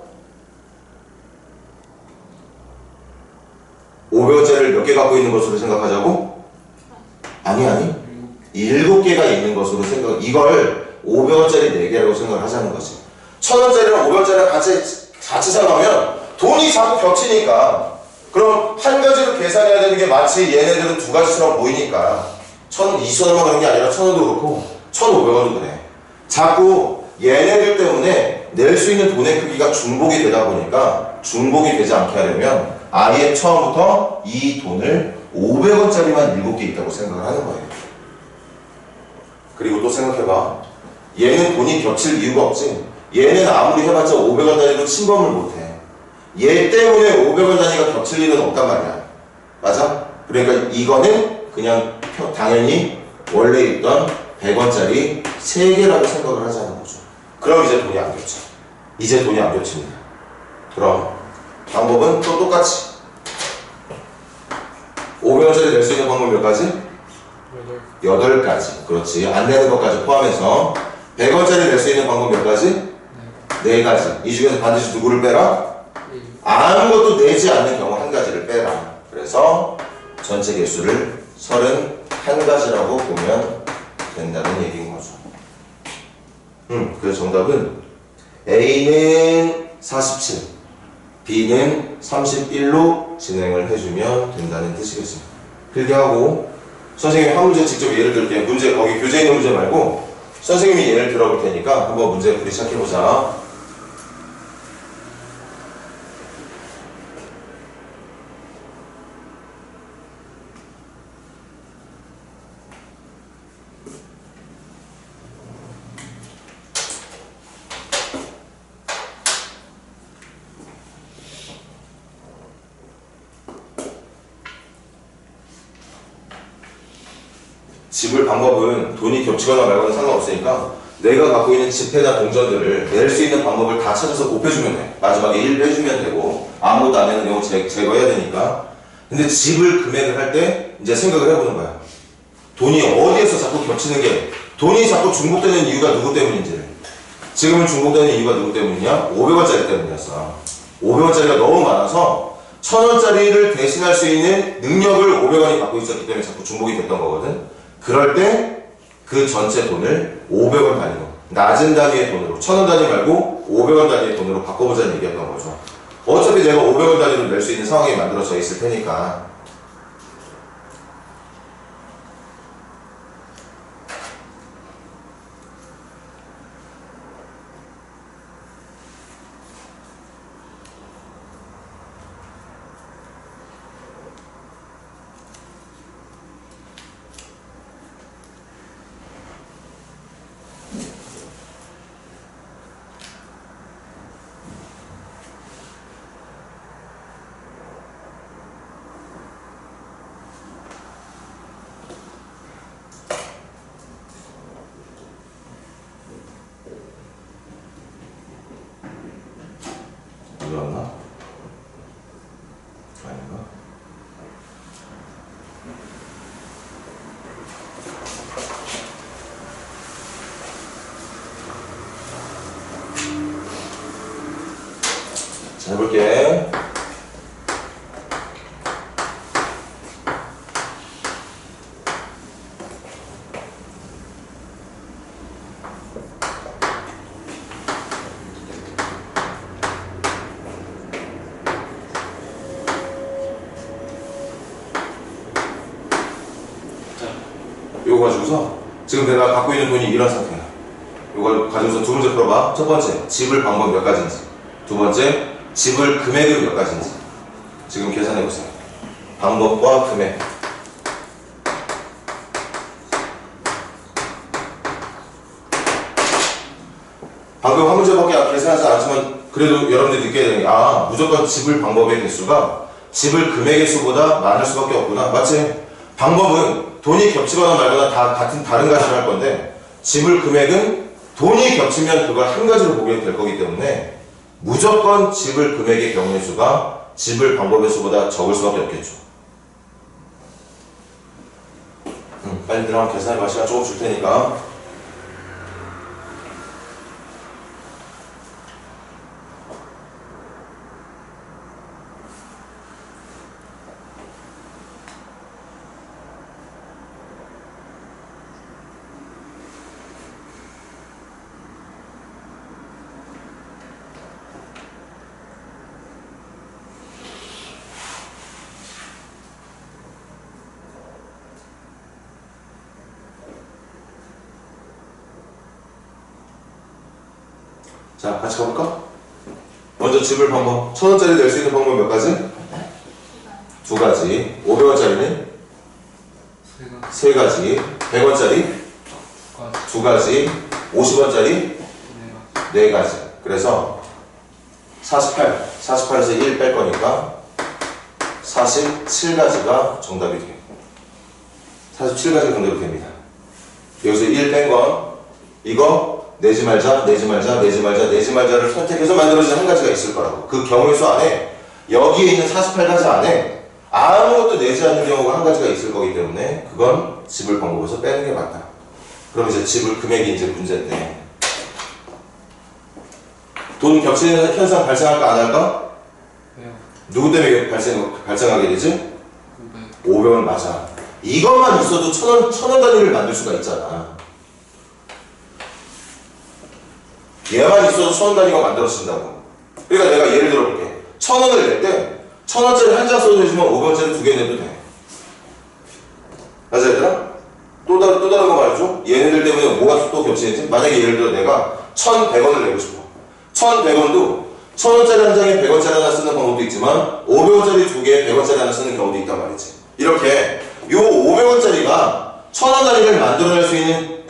500원짜리를 몇 개 갖고 있는 것으로 생각하자고? 아니 7개가 있는 것으로 이걸 500원짜리 4개라고 생각을 하자는 거지. 1,000원짜리랑 500원짜리랑 같이 생각하면 돈이 자꾸 겹치니까 그럼 한 가지로 계산해야 되는 게 마치 얘네들은 두 가지처럼 보이니까 2,000원만 그런 게 아니라 1,000원도 그렇고 1,500원도 그래. 자꾸 얘네들 때문에 낼 수 있는 돈의 크기가 중복이 되다 보니까 중복이 되지 않게 하려면 아예 처음부터 이 돈을 500원짜리만 7개 있다고 생각을 하는 거예요. 그리고 또 생각해봐. 얘는 돈이 겹칠 이유가 없지. 얘는 아무리 해봤자 500원 단위로 침범을 못해. 얘 때문에 500원 단위가 겹칠 일은 없단 말이야. 맞아? 그러니까 이거는 그냥 당연히 원래 있던 100원짜리 3개라고 생각을 하자는 거죠. 그럼 이제 돈이 안 겹쳐. 이제 돈이 안 겹칩니다. 그럼 방법은 또 똑같이 500원짜리 낼 수 있는 방법 몇 가지? 8가지. 그렇지. 안 내는 것까지 포함해서 100원짜리 낼 수 있는 방법 몇 가지? 4가지. 이 중에서 반드시 누구를 빼라? 아무것도 내지 않는 경우 한 가지를 빼라. 그래서 그래서 전체 개수를 31가지라고 보면 된다는 얘기인 거죠. 그래서 정답은 A는 47, B는 31로 진행을 해주면 된다는 뜻이겠습니다. 그렇게 하고 선생님이 한 문제 직접 예를 들게요. 문제 거기 교재에 있는 문제 말고 선생님이 예를 들어볼 테니까 한번 문제 풀이 시작해보자. 집을 방법은 돈이 겹치거나 말거나 상관없으니까 내가 갖고 있는 지폐나 동전들을 낼 수 있는 방법을 다 찾아서 곱해주면 돼. 마지막에 1 빼주면 되고 아무것도 안 내는 경우 제거해야 되니까. 근데 집을 금액을 할 때 이제 생각을 해보는 거야. 돈이 어디에서 자꾸 겹치는 게 돈이 자꾸 중복되는 이유가 누구 때문인지를. 지금은 중복되는 이유가 누구 때문이냐? 500원짜리 때문이었어. 500원짜리가 너무 많아서 1000원짜리를 대신할 수 있는 능력을 500원이 갖고 있었기 때문에 자꾸 중복이 됐던 거거든. 그럴 때 그 전체 돈을 500원 단위로, 낮은 단위의 돈으로, 1000원 단위 말고 500원 단위의 돈으로 바꿔보자는 얘기였던 거죠. 어차피 내가 500원 단위로 낼 수 있는 상황이 만들어져 있을 테니까. 어디였나? 아닌가? 자, 해볼게. 요거 가지고서 지금 내가 갖고 있는 돈이 이런 상태야. 요거 가지고서 두 문제 풀어봐. 첫 번째, 집을 방법 몇 가지인지. 두 번째, 집을 금액으로 몇 가지인지. 지금 계산해보세요. 방법과 금액. 방금 한 문제밖에 계산하지 않았지만 그래도 여러분들이 느껴야 되는 게 무조건 집을 방법의 개수가 집을 금액의 수보다 많을 수밖에 없구나. 맞지? 방법은 돈이 겹치거나 말거나 다 같은 다른 가지를 할 건데 집을 금액은 돈이 겹치면 그걸 한 가지로 보게 될 거기 때문에 무조건 집을 금액의 경우의 수가 집을 방법의 수보다 적을 수밖에 없겠죠. 빨리 들어가면 계산해봐. 시간 조금 줄 테니까. 자, 같이 가볼까? 먼저 집을 방법. 1000원짜리 낼 수 있는 방법 몇 가지? 두 가지. 500원짜리는? 세 가지. 100원짜리? 두 가지. 50원짜리? 네 가지. 그래서 48에서 1 뺄 거니까 47가지가 정답이 돼요. 47가지가 정답이 됩니다. 여기서 1 뺀 건 이거 내지 말자를 선택해서 만들어진 한 가지가 있을 거라고. 그 경우의 수 안에 여기에 있는 48가지 안에 아무것도 내지 않는 경우가 한 가지가 있을 거기 때문에 그건 집을 방법에서 빼는 게 맞다. 그럼 이제 집을 금액이 이제 문제인데 돈 겹치는 현상 발생할까 안 할까? 왜요? 누구 때문에 발생하게 되지? 500원 맞아. 이것만 있어도 1000원 단위를 만들 수가 있잖아. 얘만 있어도 1000원 단위가 만들어진다고. 그러니까 내가 예를 들어 볼게. 1000원을 낼 때 1000원짜리 한 장 써도 되지만 500원짜리 2개 내도 돼. 맞아 얘들아? 또 다른 거 말해줘. 얘네들 때문에 뭐가 또 겹치는지. 만약에 예를 들어 내가 1100원을 내고 싶어. 1100원도 1000원짜리 한 장에 100원짜리 하나 쓰는 방법도 있지만 500원짜리 2개에 100원짜리 하나 쓰는 경우도 있단 말이지. 이렇게 요 500원짜리가 1000원 단위를 만들어낼 수 있는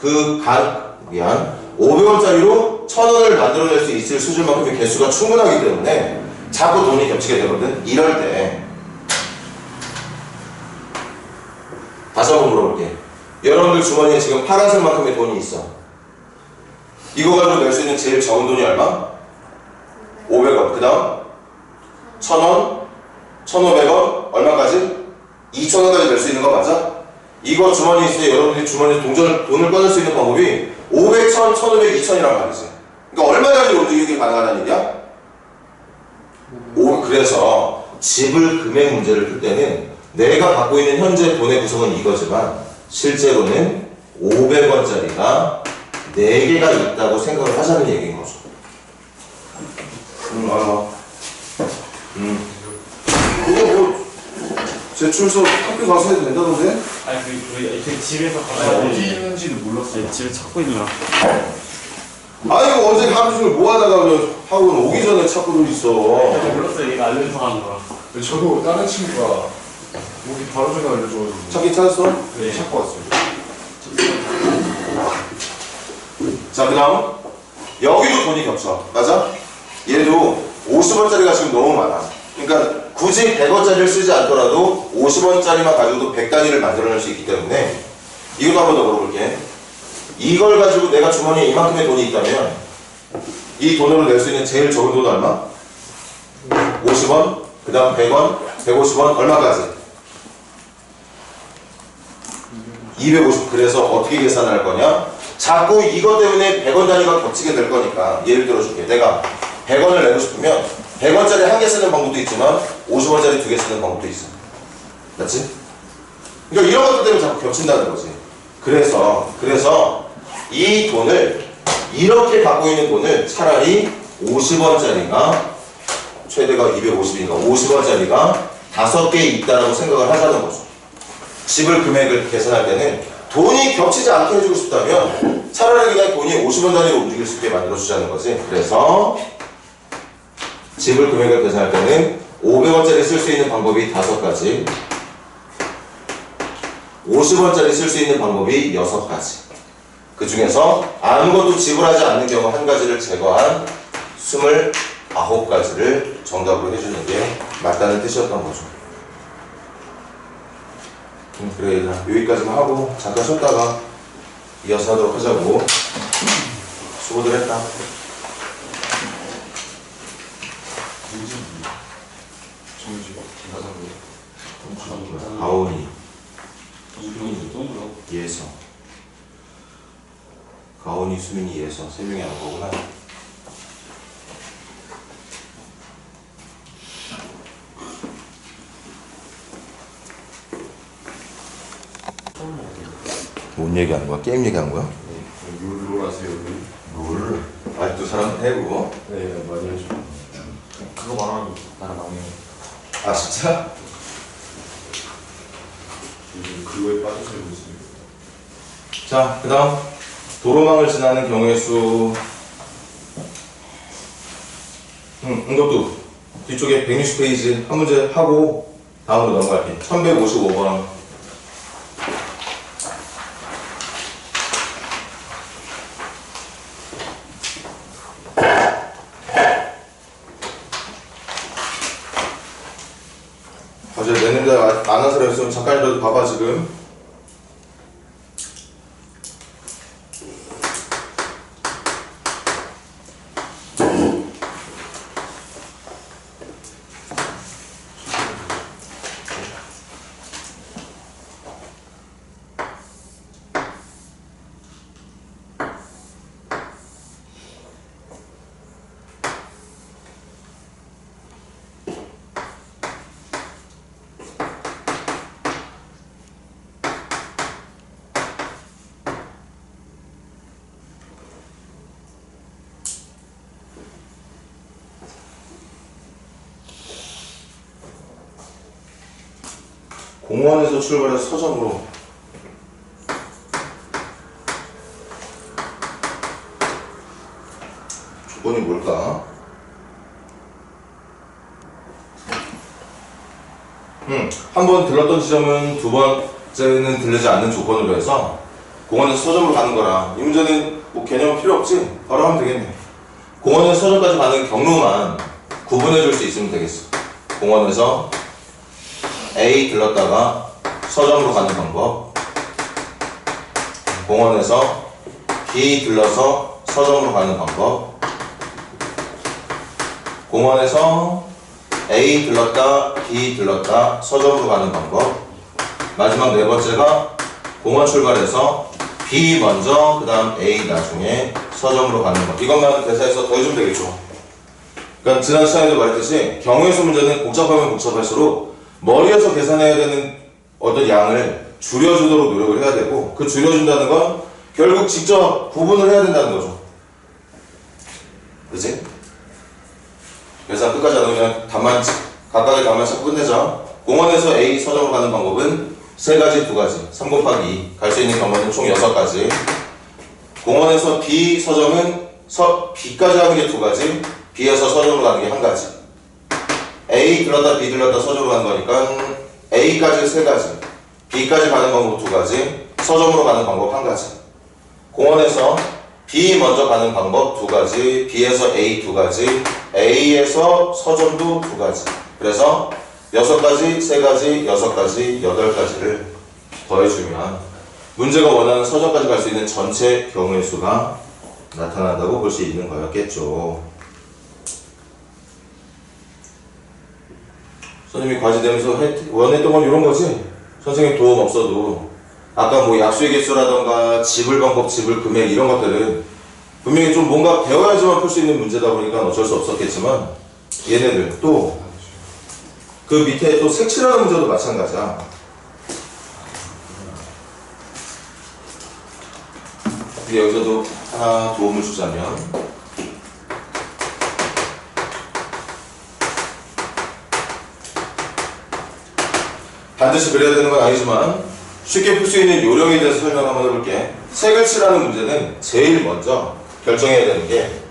500원짜리로 1000원을 만들어낼 수 있을 수준만큼의 개수가 충분하기 때문에 자꾸 돈이 겹치게 되거든. 이럴 때 다시 한번 물어볼게. 여러분들 주머니에 지금 파란색만큼의 돈이 있어. 이거 가지고 낼 수 있는 제일 적은 돈이 얼마? 500원. 그 다음 1000원, 1500원, 얼마까지? 2000원까지 낼 수 있는 거 맞아? 이거 주머니에 있을 때 여러분들이 주머니에 돈을 꺼낼 수 있는 방법이 500, 1000, 1500, 2000이란 말이지. 그러니까 얼마까지 움직이기 가능하다는 얘기야? 그래서 지불 금액 문제를 풀 때는 내가 갖고 있는 현재 돈의 구성은 이거지만 실제로는 500원짜리가 4개가 있다고 생각을 하자는 얘기인 거죠. 그거 뭐 제출서 학교 가서 해도 된다던데? 아니 그 집에서 어디 있는지는 몰랐어요. 집에 찾고 있나? 아니 이거 어제 하루 종일 뭐 하다가 그냥 학원 오기 전에 찾고도 있어. 몰랐어요. 얘가 알려줘서 하는 거라. 저도 다른 친구가 목이 바로 전에 알려줘가지고 찾긴 찾았어? 네. 찾고 왔어요. 자, 그 다음 여기도 돈이 겹쳐. 맞아? 얘도 50원짜리가 지금 너무 많아. 그러니까 굳이 100원짜리를 쓰지 않더라도 50원짜리만 가지고도 100단위를 만들어낼 수 있기 때문에 이것도 한 번 더 물어볼게. 이걸 가지고 내가 주머니에 이만큼의 돈이 있다면 이 돈으로 낼 수 있는 제일 적은 돈은 얼마? 50원, 그 다음 100원, 150원, 얼마까지? 250. 그래서 어떻게 계산할 거냐? 자꾸 이것 때문에 100원 단위가 겹치게 될 거니까 예를 들어줄게. 내가 100원을 내고 싶으면 100원짜리 한 개 쓰는 방법도 있지만 50원짜리 2개 쓰는 방법도 있어. 맞지? 그러니까 이런 것들 때문에 자꾸 겹친다는 거지. 그래서 이 돈을 이렇게 갖고 있는 돈을 차라리 50원짜리가 최대가 250이니까 50원짜리가 5개 있다라고 생각을 하자는 거죠. 지불 금액을 계산할 때는 돈이 겹치지 않게 해주고 싶다면 차라리 그냥 돈이 50원 단위로 움직일 수 있게 만들어주자는 거지. 그래서 지불 금액을 계산할 때는 500원짜리 쓸 수 있는 방법이 5가지, 50원짜리 쓸 수 있는 방법이 6가지. 그 중에서 아무것도 지불하지 않는 경우 한 가지를 제거한 29가지를 정답으로 해주는 게 맞다는 뜻이었던 거죠. 그래 얘들아 여기까지만 하고 잠깐 쉬었다가 이어서 하도록 하자고. 수고들 했다. 정지. 가온이, 예서, 가온이, 수민이, 예서 3명이 하는 거구나. 뭔 얘기하는 거야? 게임 얘기하는 거야? 롤 하세요, 롤? 롤? 아직도 사람들 해 그거? 네, 많이 하죠. 그거 말하는 나랑 많이 해. 아 진짜? 요즘 그거에 빠져서 하고 있어요. 자, 그 다음 도로망을 지나는 경우의 수. 이것도 뒤쪽에 160페이지 한 문제 하고 다음으로 넘어갈게. 1155번. 어제 내는데 안 한 사람 있으면 잠깐이라도 봐봐 지금. 공원에서 출발해서 서점으로 조건이 뭘까? 한 번 들렀던 지점은 두 번째는 들르지 않는 조건으로 해서 공원에서 서점으로 가는 거라. 이 문제는 뭐 개념은 필요 없지? 바로 하면 되겠네. 공원에서 서점까지 가는 경로만 구분해 줄 수 있으면 되겠어. 공원에서 A 들렀다가 서점으로 가는 방법, 공원에서 B 들러서 서점으로 가는 방법, 공원에서 A 들렀다 B 들렀다 서점으로 가는 방법, 마지막 네 번째가 공원 출발해서 B 먼저 그 다음 A 나중에 서점으로 가는 법. 이것만 대사해서 더해주면 되겠죠. 그러니까 지난 시간에도 말했듯이 경우의 문제는 복잡하면 복잡할수록 머리에서 계산해야 되는 어떤 양을 줄여주도록 노력을 해야 되고, 그 줄여준다는 건 결국 직접 구분을 해야 된다는 거죠. 그치? 그래서 끝까지 안 오면 각각의 답만 찾고 끝내자. 공원에서 A 서점으로 가는 방법은 세 가지, 두 가지. 3 곱하기 2. 갈 수 있는 경우는 총 6가지. 공원에서 B 서점은 B까지 하는 게 2가지, B에서 서점으로 가는 게 1가지. A 들렀다 B 들렀다 서점으로 가는 거니까 A까지 3가지, B까지 가는 방법 2가지, 서점으로 가는 방법 1가지. 공원에서 B 먼저 가는 방법 2가지, B에서 A 2가지, A에서 서점도 2가지. 그래서 6가지, 3가지, 6가지, 8가지를 더해주면 문제가 원하는 서점까지 갈 수 있는 전체 경우의 수가 나타난다고 볼 수 있는 거였겠죠. 선생님이 과제되면서 원했던 건 이런 거지? 선생님 도움 없어도 아까 뭐 약수의 개수라던가 지불 방법, 지불 금액 이런 것들은 분명히 좀 뭔가 배워야지만 풀 수 있는 문제다 보니까 어쩔 수 없었겠지만, 얘네들 또 그 밑에 또 색칠하는 문제도 마찬가지야. 여기서도 하나 도움을 주자면, 반드시 그래야 되는 건 아니지만 쉽게 풀 수 있는 요령에 대해서 설명 한번 해볼게. 색을 칠하는 문제는 제일 먼저 결정해야 되는 게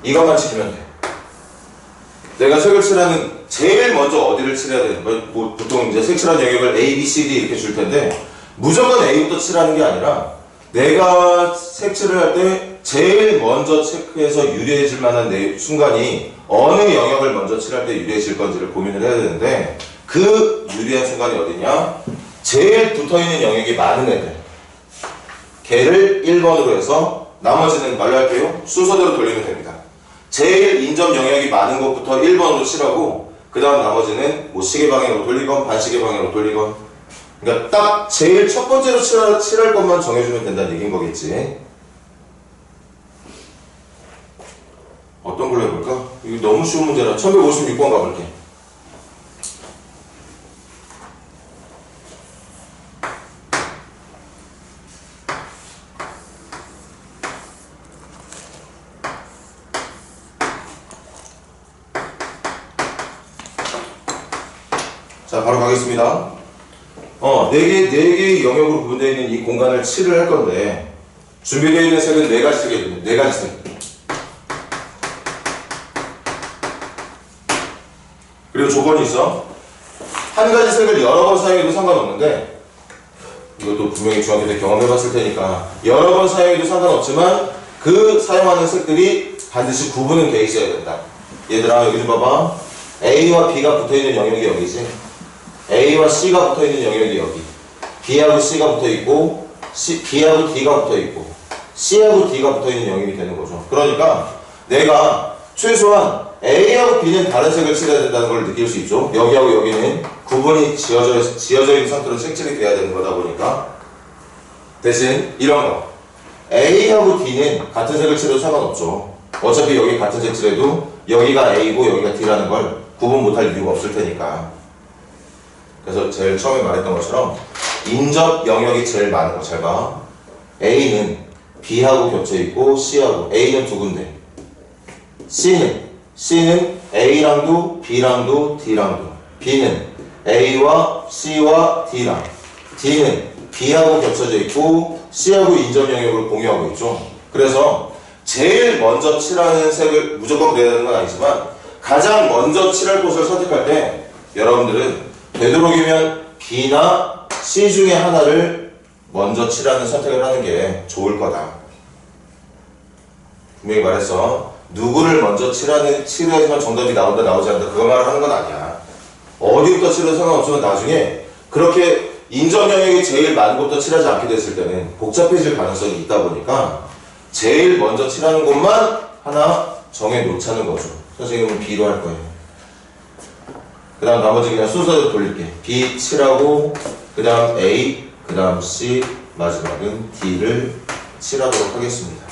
이것만 지키면 돼. 내가 색을 칠하는 제일 먼저 어디를 칠해야 되는 거야? 뭐 보통 이제 색칠하는 영역을 A, B, C, D 이렇게 줄 텐데 무조건 A부터 칠하는 게 아니라 내가 색칠을 할 때 제일 먼저 체크해서 유리해질 만한 순간이 어느 영역을 먼저 칠할 때 유리해질 건지를 고민을 해야 되는데, 그 유리한 순간이 어디냐? 제일 붙어있는 영역이 많은 애들, 걔를 1번으로 해서 나머지는 말로 할게요. 순서대로 돌리면 됩니다. 제일 인접 영역이 많은 것부터 1번으로 칠하고 그 다음 나머지는 뭐 시계 방향으로 돌리건 반시계 방향으로 돌리건, 그러니까 딱 제일 첫 번째로 칠할 것만 정해주면 된다는 얘기인 거겠지. 어떤 걸로 해볼까? 이거 너무 쉬운 문제라 1156번 가볼게. 자, 바로 가겠습니다. 네 개의 영역으로 구분되어 있는 이 공간을 칠을 할 건데, 준비되어 있는 색은 4가지 색이거든요. 4가지 색. 그리고 조건이 있어. 한 가지 색을 여러 번 사용해도 상관없는데, 이것도 분명히 중학교 때 경험해봤을 테니까, 여러 번 사용해도 상관없지만, 그 사용하는 색들이 반드시 구분은 돼 있어야 된다. 얘들아, 여기 좀 봐봐. A와 B가 붙어있는 영역이 여기지. A와 C가 붙어있는 영역이 여기, B하고 C가 붙어있고 B하고 D가 붙어있고 C하고 D가 붙어있는 영역이 되는 거죠. 그러니까 내가 최소한 A하고 B는 다른 색을 칠해야 된다는 걸 느낄 수 있죠. 여기하고 여기는 구분이 지어져 있는 상태로 색칠이 돼야 되는 거다 보니까, 대신 이런 거 A하고 D는 같은 색을 칠해도 상관없죠. 어차피 여기 같은 색 칠해도 여기가 A고 여기가 D라는 걸 구분 못할 이유가 없을 테니까. 그래서 제일 처음에 말했던 것처럼 인접 영역이 제일 많은 거 잘 봐. A는 B하고 겹쳐있고 C하고 A는 두 군데. C는 A랑도 B랑도 D랑도. B는 A와 C와 D랑. D는 B하고 겹쳐져 있고 C하고 인접 영역을 공유하고 있죠. 그래서 제일 먼저 칠하는 색을 무조건 그래야 되는 건 아니지만 가장 먼저 칠할 곳을 선택할 때 여러분들은 되도록이면 B나 C 중에 하나를 먼저 칠하는 선택을 하는 게 좋을 거다. 분명히 말했어. 누구를 먼저 칠해야지만 정답이 나온다 나오지 않는다 그거 말을 하는 건 아니야. 어디부터 칠해도 상관없지만 나중에 그렇게 인접 영역이 제일 많은 곳부터 칠하지 않게 됐을 때는 복잡해질 가능성이 있다 보니까 제일 먼저 칠하는 곳만 하나 정해 놓자는 거죠. 선생님은 B로 할 거예요. 그 다음 나머지 그냥 순서대로 돌릴게. B 칠하고 그 다음 A 그 다음 C 마지막은 D를 칠하도록 하겠습니다.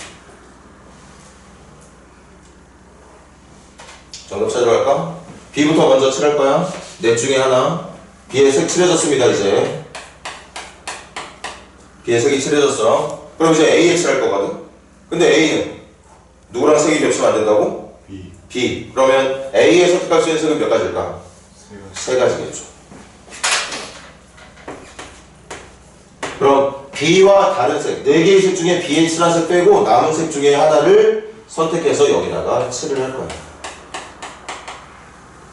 정답 찾으러 갈까? B부터 먼저 칠할 거야. 넷 중에 하나. B의 색 칠해졌습니다. 이제 B의 색이 칠해졌어. 그럼 이제 A에 칠할 거거든. 근데 A는 누구랑 색이 겹치면 안 된다고? B. 그러면 A에 선택할 수 있는 색은 몇 가지일까? 세 가지겠죠. 그럼 B와 다른 색, 네 개의 색 중에 B에 칠한 색 빼고 남은 색 중에 하나를 선택해서 여기다가 칠을 할 거야.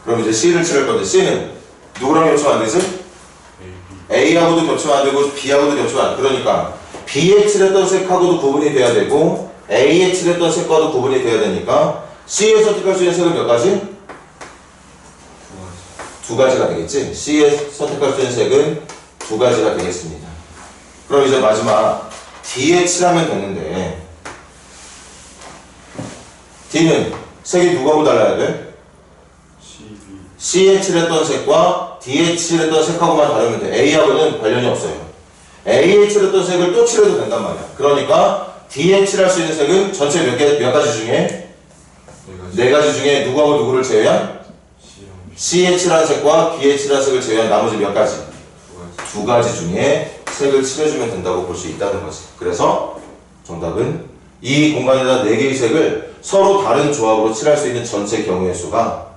그럼 이제 C를 칠할 건데 C는 누구랑 겹치면 안 되지? A하고도 겹치면 안 되고 B하고도 겹치면 안 돼. 그러니까 B에 칠했던 색하고도 구분이 돼야 되고 A에 칠했던 색과도 구분이 돼야 되니까 C에 선택할 수 있는 색은 몇 가지? 두 가지가 되겠지? C에 선택할 수 있는 색은 두 가지가 되겠습니다. 그럼 이제 마지막 D에 칠하면 되는데 D는 색이 누구하고 달라야 돼? C에 칠했던 색과 D에 칠했던 색하고만 다르면 돼. A하고는 관련이 없어요. A에 칠했던 색을 또 칠해도 된단 말이야. 그러니까 D에 칠할 수 있는 색은 전체 몇 가지 중에? 네 가지 중에 누구하고 누구를 제외한? C에 칠한 색과 B에 칠한 색을 제외한 나머지 몇 가지? 두 가지 중에 색을 칠해주면 된다고 볼 수 있다는 거지. 그래서 정답은 이 공간에다 네 개의 색을 서로 다른 조합으로 칠할 수 있는 전체 경우의 수가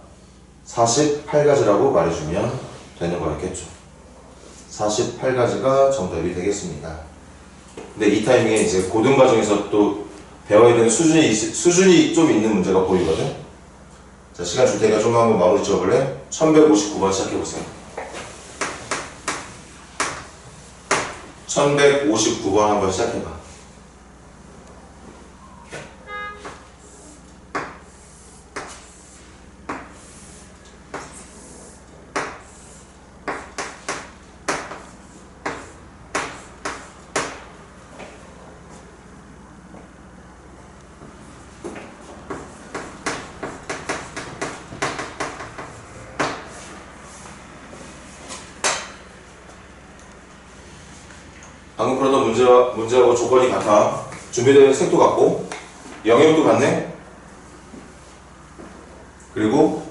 48가지라고 말해주면 되는 거였겠죠. 48가지가 정답이 되겠습니다. 근데 이 타이밍에 이제 고등과정에서 또 배워야 되는 수준이 좀 있는 문제가 보이거든. 자, 시간 줄 테니까 좀 한번 마무리 지어볼래? 1159번 시작해보세요. 1159번 한번 시작해봐. 방금 풀었던 문제하고 조건이 같아. 준비되는 색도 같고 영역도 같네. 그리고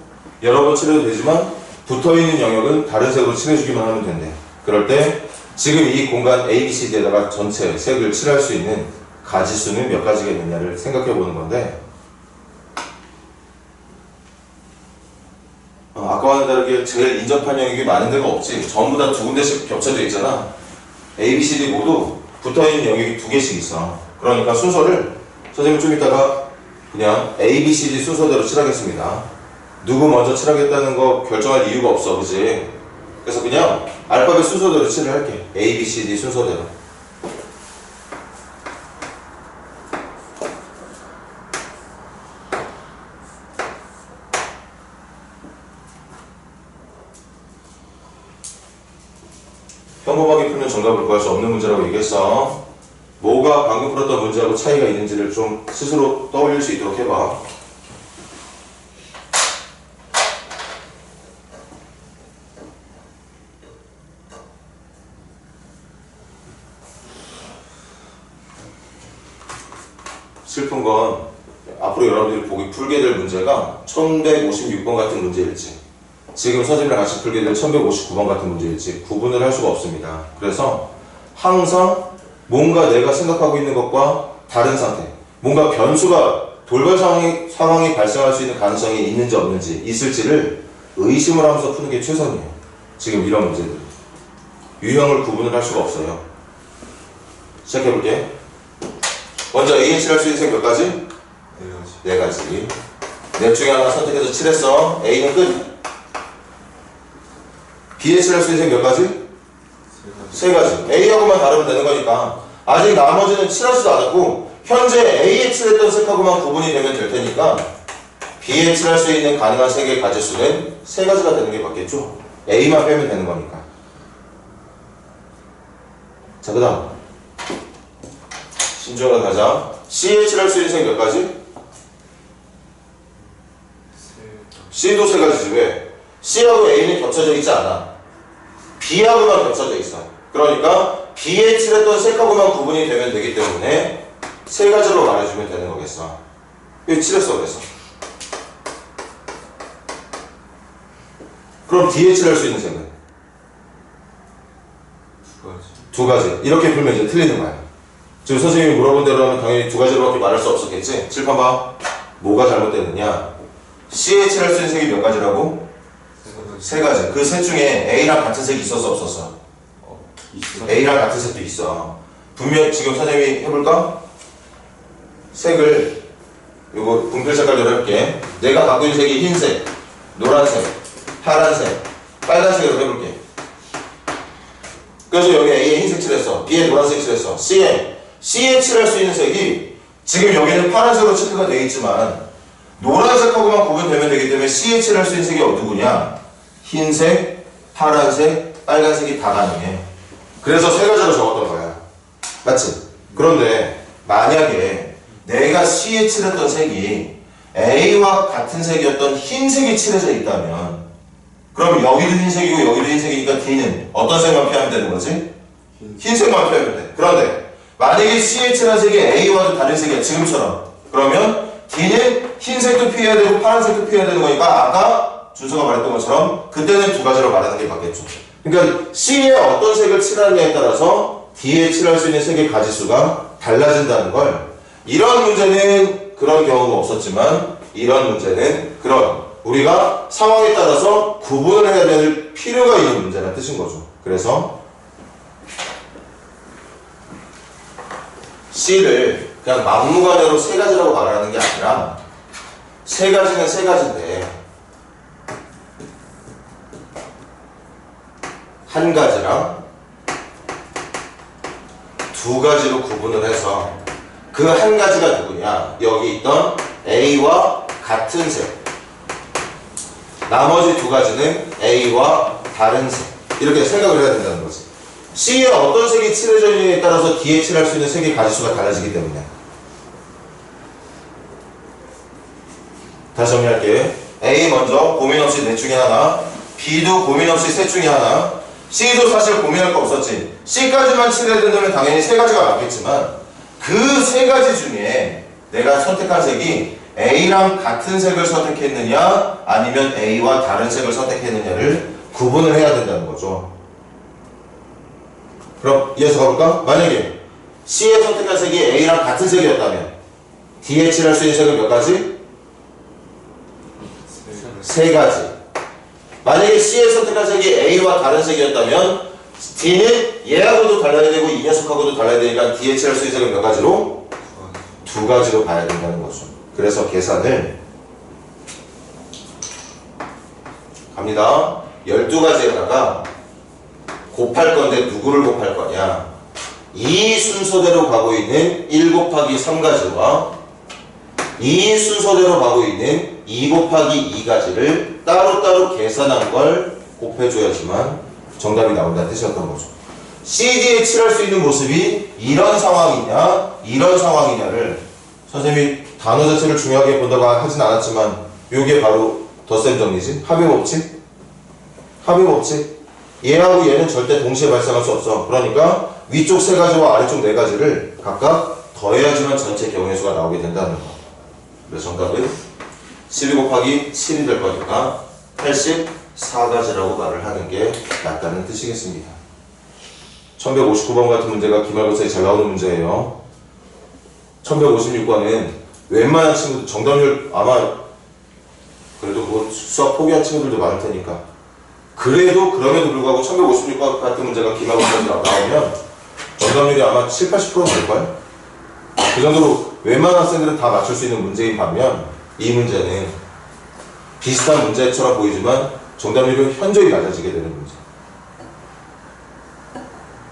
여러 번 칠해도 되지만 붙어있는 영역은 다른 색으로 칠해주기만 하면 된대. 그럴 때 지금 이 공간 ABCD에다가 전체 색을 칠할 수 있는 가지수는 몇 가지가 있느냐를 생각해 보는 건데 아까와는 다르게 제일 인접한 영역이 많은 데가 없지. 전부 다 두 군데씩 겹쳐져 있잖아. A, B, C, D 모두 붙어있는 영역이 두 개씩 있어. 그러니까 순서를 선생님 좀 이따가 그냥 A, B, C, D 순서대로 칠하겠습니다. 누구 먼저 칠하겠다는 거 결정할 이유가 없어, 그치? 그래서 그냥 알파벳 순서대로 칠을 할게. A, B, C, D 순서대로. 평범하게 풀면 정답을 구할 수 없는 문제라고 얘기했어. 뭐가 방금 풀었던 문제하고 차이가 있는지를 좀 스스로 떠올릴 수 있도록 해봐. 슬픈 건 앞으로 여러분들이 보기 풀게 될 문제가 1156번 같은 문제일지 지금 선생님이랑 같이 풀게 될 1159번 같은 문제일지 구분을 할 수가 없습니다. 그래서 항상 뭔가 내가 생각하고 있는 것과 다른 상태, 뭔가 변수가 돌발 상황이 발생할 수 있는 가능성이 있는지 없는지 있을지를 의심을 하면서 푸는 게 최선이에요. 지금 이런 문제들 유형을 구분을 할 수가 없어요. 시작해볼게. 먼저 A에 칠할 수 있는 색 몇 가지? 네 가지. 넷 중에 하나 선택해서 칠했어. A는 끝. B에 칠할 수 있는 색 몇 가지? 세 가지. A하고만 다르면 되는 거니까 아직 나머지는 칠하지도 않았고 현재 A에 칠했던 색하고만 구분이 되면 될 테니까 B에 칠할 수 있는 가능한 색의 가지수는 세 가지가 되는 게 맞겠죠? A만 빼면 되는 거니까. 자, 그 다음 신중하게 가자. C에 칠할 수 있는 색 몇 가지? C도 세 가지지. 왜? C하고 A는 겹쳐져 있지 않아. B하고만 겹쳐져 있어. 그러니까 B에 칠했던 색하고만 구분이 되면 되기 때문에 세 가지로 말해주면 되는 거겠어. 왜 칠했어 그래서? 그럼 D에 칠할 수 있는 색은? 두 가지. 이렇게 풀면 이제 틀리는 거야. 지금 선생님이 물어본 대로 하면 당연히 두 가지로밖에 말할 수 없었겠지? 칠판 봐. 뭐가 잘못되느냐? C에 칠할 수 있는 색이 몇 가지라고? 세 가지. 그 셋 중에 A랑 같은 색이 있었어 없었어? A랑 같은 색도 있어. 분명 지금 선생님이 해볼까? 색을 요거 분필 색깔로 해볼게. 내가 갖고 있는 색이 흰색, 노란색, 파란색, 빨간색으로 해볼게. 그래서 여기 A에 흰색 칠했어. B에 노란색 칠했어. C에 칠할 수 있는 색이 지금 여기는 파란색으로 체크가 되어 있지만 노란색하고만 구분되면 되기 때문에 C에 칠할 수 있는 색이 누구냐? 흰색, 파란색, 빨간색이 다 가능해. 그래서 세 가지로 적었던 거야. 맞지? 그런데 만약에 내가 C에 칠했던 색이 A와 같은 색이었던 흰색이 칠해져 있다면 그럼 여기도 흰색이고 여기도 흰색이니까 D는 어떤 색만 피하면 되는 거지? 흰색만 피하면 돼. 그런데 만약에 C에 칠한 색이 A와도 다른 색이야. 지금처럼. 그러면 D는 흰색도 피해야 되고 파란색도 피해야 되는 거니까 아까 준서가 말했던 것처럼 그때는 두 가지로 말하는 게 맞겠죠. 그러니까 C에 어떤 색을 칠하느냐에 따라서 D에 칠할 수 있는 색의 가지수가 달라진다는 걸 이런 문제는 그런 경우가 없었지만 이런 문제는 그런 우리가 상황에 따라서 구분을 해야 될 필요가 있는 문제라는 뜻인 거죠. 그래서 C를 그냥 막무가내로 세 가지라고 말하는 게 아니라 세 가지는 세 가지인데 한 가지랑 두 가지로 구분을 해서 그 한 가지가 누구냐? 여기 있던 A와 같은 색, 나머지 두 가지는 A와 다른 색 이렇게 생각을 해야 된다는 거지. C에 어떤 색이 칠해져 있느냐에 따라서 D에 칠할 수 있는 색의 가지수가 달라지기 때문에. 다시 정리할게. A 먼저 고민 없이 넷 중에 하나, B도 고민 없이 셋 중에 하나, C도 사실 고민할 거 없었지. C까지만 칠해야 된다면 당연히 세 가지가 맞겠지만 그 세 가지 중에 내가 선택한 색이 A랑 같은 색을 선택했느냐 아니면 A와 다른 색을 선택했느냐를 구분을 해야 된다는 거죠. 그럼 이어서 가볼까? 만약에 C에 선택한 색이 A랑 같은 색이었다면 D에 칠할 수 있는 색은 몇 가지? 세 가지. 만약에 C에 선택한 색이 A와 다른 색이었다면 D는 얘하고도 달라야 되고 이 녀석하고도 달라야 되니까 D에 칠할 수 있는 색은 몇 가지로? 두 가지로 봐야 된다는 거죠. 그래서 계산을 갑니다. 12가지에다가 곱할 건데 누구를 곱할 거냐? 이 순서대로 가고 있는 1 곱하기 3가지와 이 순서대로 가고 있는 2 곱하기 2가지를 따로따로 계산한 걸 곱해줘야지만 정답이 나온다는 뜻이었던 거죠. CD에 칠할 수 있는 모습이 이런 상황이냐 이런 상황이냐를 선생님이 단어 자체를 중요하게 본다고 하진 않았지만 이게 바로 덧셈 정리지. 합의 법칙. 합의 법칙. 얘하고 얘는 절대 동시에 발생할 수 없어. 그러니까 위쪽 세 가지와 아래쪽 네 가지를 각각 더해야지만 전체 경우의 수가 나오게 된다는 거. 그래서 정답은 12 곱하기 7이 될 거니까 84 4가지라고 말을 하는 게 낫다는 뜻이겠습니다. 1159번 같은 문제가 기말고사에 잘 나오는 문제예요. 1156번은 웬만한 친구들 정답률 아마 그래도 뭐 수학 포기한 친구들도 많을 테니까 그래도 그럼에도 불구하고 1156번 같은 문제가 기말고사에 나오면 정답률이 아마 7, 80%는 될까요? 그 정도로 웬만한 학생들은 다 맞출 수 있는 문제인 반면 이 문제는 비슷한 문제처럼 보이지만 정답률이 현저히 낮아지게 되는 문제.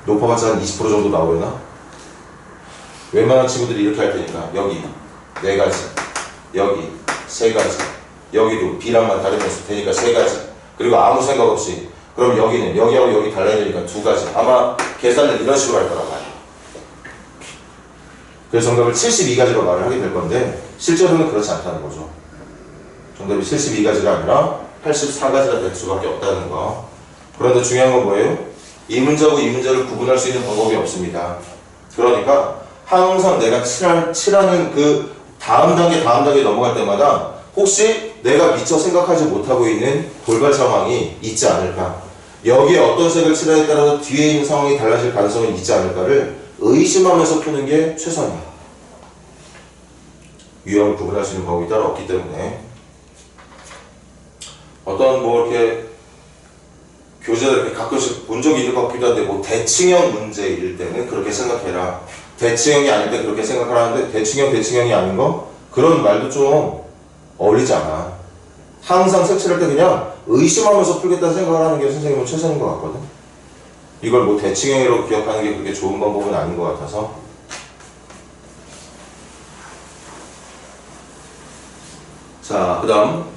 높아봤자 한 20% 정도 나오려나? 웬만한 친구들이 이렇게 할 테니까 여기 4가지, 여기 3가지, 여기도 B랑만 다르면서 되니까 3가지, 그리고 아무 생각 없이 그럼 여기는 여기하고 여기 달라지니까 2가지. 아마 계산을 이런 식으로 할 거란 말이에요. 그래서 정답을 72가지로 말을 하게 될 건데 실제로는 그렇지 않다는 거죠. 정답이 72가지가 아니라 84가지가 될 수밖에 없다는 거. 그런데 중요한 건 뭐예요? 이 문제하고 이 문제를 구분할 수 있는 방법이 없습니다. 그러니까 항상 내가 칠하는 그 다음 단계 넘어갈 때마다 혹시 내가 미처 생각하지 못하고 있는 돌발 상황이 있지 않을까, 여기에 어떤 색을 칠하에 따라서 뒤에 있는 상황이 달라질 가능성이 있지 않을까를 의심하면서 푸는 게 최선이야. 유형을 구분할 수 있는 방법이 따로 없기 때문에 어떤 뭐 이렇게 교재를 이렇게 가끔씩 본 적이 있는 것 같기도 한데 뭐 대칭형 문제일 때는 그렇게 생각해라, 대칭형이 아닐 때 그렇게 생각하라는데 대칭형이 아닌 거? 그런 말도 좀 어울리지 않아. 항상 색칠할 때 그냥 의심하면서 풀겠다는 생각을 하는 게 선생님은 최선인 것 같거든. 이걸 뭐 대칭형으로 기억하는 게 그렇게 좋은 방법은 아닌 것 같아서. 자, 그 다음